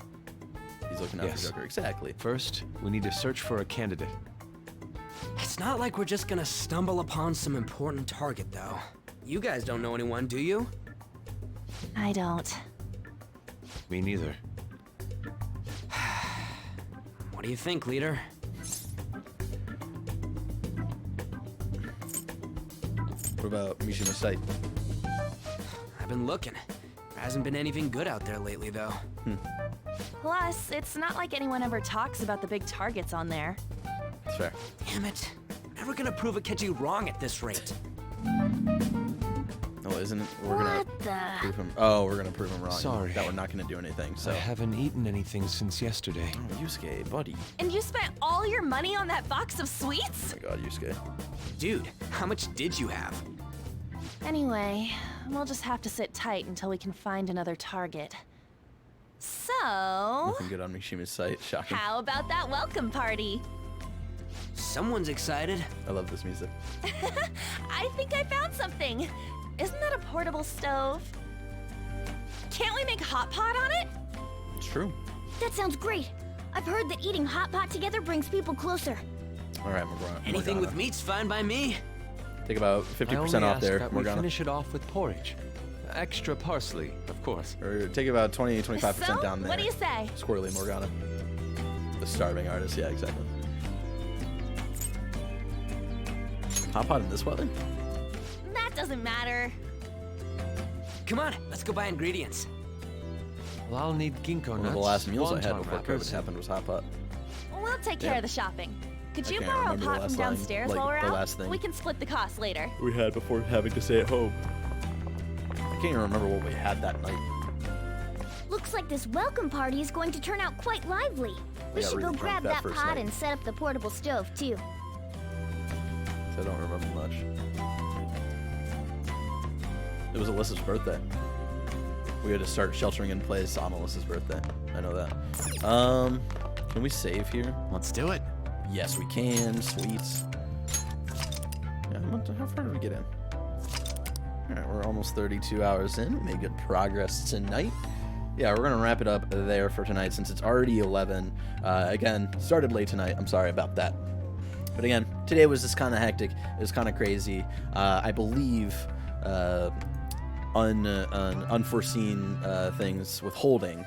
He's looking out for Joker. Exactly. First, we need to search for a candidate. It's not like we're just gonna stumble upon some important target, though. You guys don't know anyone, do you? I don't. Me neither. What do you think, leader? What about Mishima's site? I've been looking. There hasn't been anything good out there lately, though. Plus, it's not like anyone ever talks about the big targets on there. That's fair. Damn it. Never gonna prove Akechi wrong at this rate. No, isn't it? We're gonna prove him. Oh, we're gonna prove him wrong. Sorry. That we're not gonna do anything. So I haven't eaten anything since yesterday. Oh, Yusuke, buddy. And you spent all your money on that box of sweets? Oh my God, Yusuke. Dude, how much did you have? Anyway, we'll just have to sit tight until we can find another target. So, Nothing good on Mishima's site. Shocking. how about that welcome party? Someone's excited. I love this music. I think I found something. Isn't that a portable stove? Can't we make hot pot on it? It's true. That sounds great. I've heard that eating hot pot together brings people closer. All right, Morgana. Anything with meat's fine by me. Take about 50% off there, that Morgana. we finish it off with porridge. Extra parsley, of course. Or take about 25% So, down there. what do you say? Squirrely Morgana. The starving artist, yeah, exactly. Hot pot in this weather? That doesn't matter. Come on, let's go buy ingredients. Well, I'll need ginkgo One of nuts. the last meals I had wonton before wrappers. COVID happened was hot pot. We'll take care of the shopping. Could I you can't borrow a remember the pot last from line, downstairs like, while we're the out? last thing. We can split the cost later. We had before having to stay at home. I can't even remember what we had that night. Looks like this welcome party is going to turn out quite lively. We got should go really drunk grab that that first pot night. and set up the portable stove, too. I don't remember much. It was Alyssa's birthday. We had to start sheltering in place on Alyssa's birthday. I know that. Can we save here? Let's do it. Yes, we can. Sweet. Yeah, how far did we get in? All right, we're almost 32 hours in. We made good progress tonight. Yeah, we're gonna wrap it up there for tonight since it's already 11. Again, started late tonight. I'm sorry about that. But again, today was just kind of hectic. It was kind of crazy. I believe unforeseen things withholding.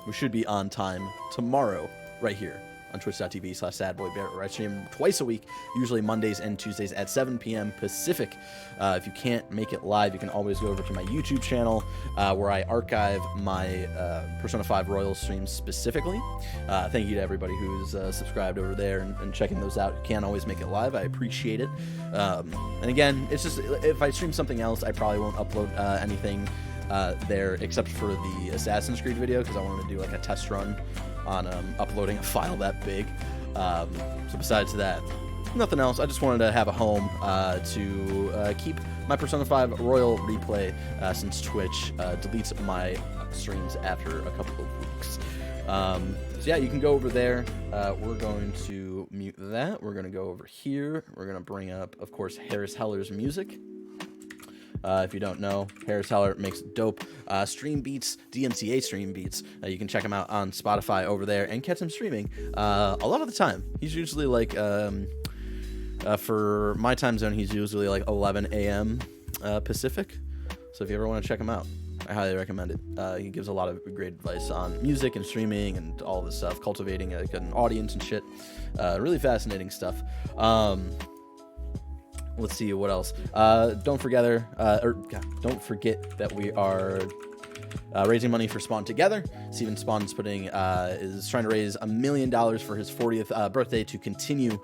We should be on time tomorrow right here on twitch.tv/sadboybarrett, where I stream twice a week, usually Mondays and Tuesdays at 7 p.m. Pacific. If you can't make it live, you can always go over to my YouTube channel where I archive my Persona 5 Royal streams specifically. Thank you to everybody who's subscribed over there and checking those out. You can't always make it live. I appreciate it. And again, it's just if I stream something else, I probably won't upload anything there except for the Assassin's Creed video because I wanted to do like a test run on uploading a file that big. So besides that, nothing else. I just wanted to have a home to keep my Persona 5 Royal replay since Twitch deletes my streams after a couple of weeks. So yeah, you can go over there. We're going to mute that. We're going to go over here. We're going to bring up, of course, Harris Heller's music. If you don't know, Harris Heller makes dope stream beats, DMCA stream beats. You can check him out on Spotify over there and catch him streaming a lot of the time. He's usually like, for my time zone, he's usually like 11 a.m. Pacific. So if you ever want to check him out, I highly recommend it. He gives a lot of great advice on music and streaming and all this stuff, cultivating like an audience and shit. Really fascinating stuff. Let's see what else. Don't forget that we are raising money for Spawn Together. Steven Spawn is is trying to raise $1 million for his 40th birthday to continue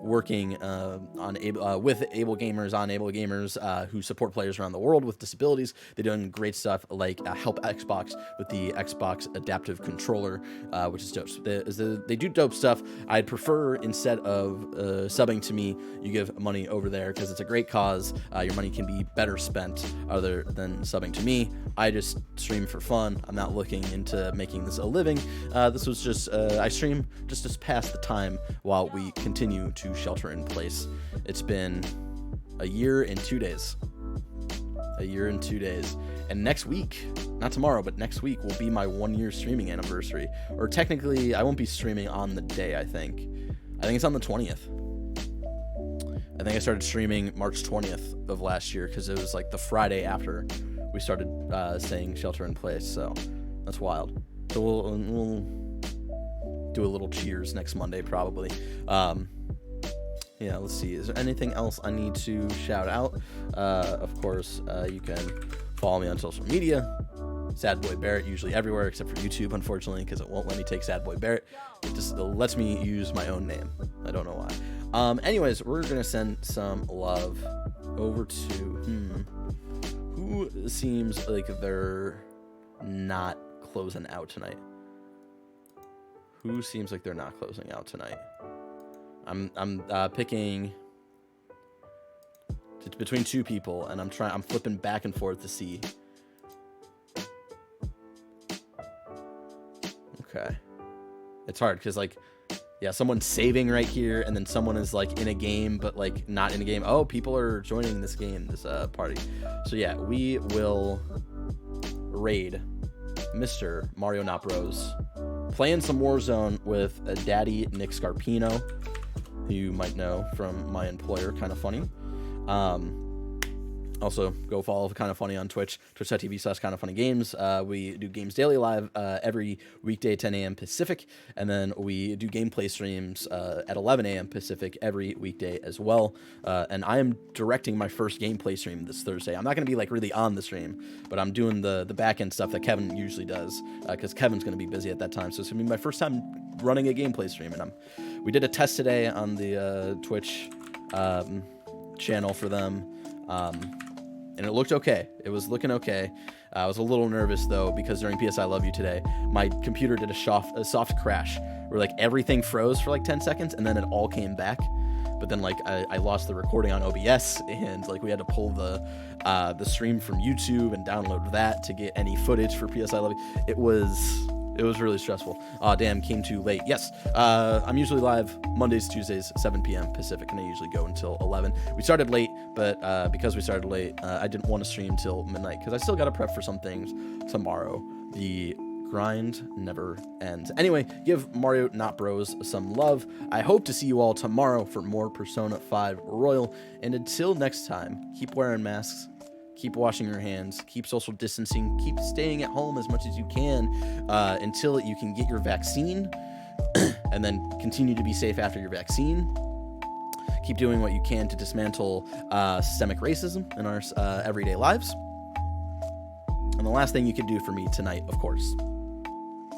working with able gamers who support players around the world with disabilities. They're doing great stuff like help Xbox with the Xbox Adaptive Controller, which is dope. They do dope stuff. I'd prefer instead of subbing to me, you give money over there because it's a great cause. Your money can be better spent other than subbing to me. I just stream for fun. I'm not looking into making this a living. This was just, I stream just to pass the time while we continue to shelter in place. It's been a year and 2 days. A year and 2 days. And next week, not tomorrow, but next week will be my 1-year streaming anniversary. Or technically, I won't be streaming on the day, I think. I think it's on the 20th. I think I started streaming March 20th of last year because it was like the Friday after we started saying shelter in place. So that's wild. So we'll do a little cheers next Monday, probably. Yeah, let's see. Is there anything else I need to shout out? Of course, you can follow me on social media. Sad Boy Barrett, usually everywhere except for YouTube, unfortunately, because it won't let me take Sad Boy Barrett. It just lets me use my own name. I don't know why. Anyways, we're going to send some love over to... Who seems like they're not closing out tonight? Who seems like they're not closing out tonight? I'm picking between two people, and I'm flipping back and forth to see. Okay, it's hard because like, yeah, someone's saving right here, and then someone is like in a game, but like not in a game. Oh, people are joining this game, this party. So yeah, we will raid Mr. Mario Not Bros, playing some Warzone with Daddy Nick Scarpino, who you might know from my employer, Kinda Funny. Also, go follow Kinda Funny on Twitch, twitch.tv/KindaFunnyGames. We do games daily live every weekday, 10 a.m. Pacific, and then we do gameplay streams at 11 a.m. Pacific every weekday as well. And I am directing my first gameplay stream this Thursday. I'm not going to be like really on the stream, but I'm doing the back end stuff that Kevin usually does, because Kevin's going to be busy at that time. So it's going to be my first time running a gameplay stream, and we did a test today on the Twitch channel for them. And it looked okay. It was looking okay. I was a little nervous, though, because during PS I Love You today, my computer did a soft crash where, like, everything froze for, like, 10 seconds, and then it all came back. But then, like, I lost the recording on OBS, and, like, we had to pull the stream from YouTube and download that to get any footage for PS I Love You. It was really stressful. Aw, damn, came too late. Yes, I'm usually live Mondays, Tuesdays, 7 p.m. Pacific, and I usually go until 11. We started late, but because we started late, I didn't want to stream till midnight, because I still got to prep for some things tomorrow. The grind never ends. Anyway, give Mario Not Bros some love. I hope to see you all tomorrow for more Persona 5 Royal, and until next time, keep wearing masks. Keep washing your hands, keep social distancing, keep staying at home as much as you can until you can get your vaccine, and then continue to be safe after your vaccine. Keep doing what you can to dismantle systemic racism in our everyday lives. And the last thing you can do for me tonight, of course,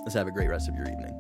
is have a great rest of your evening.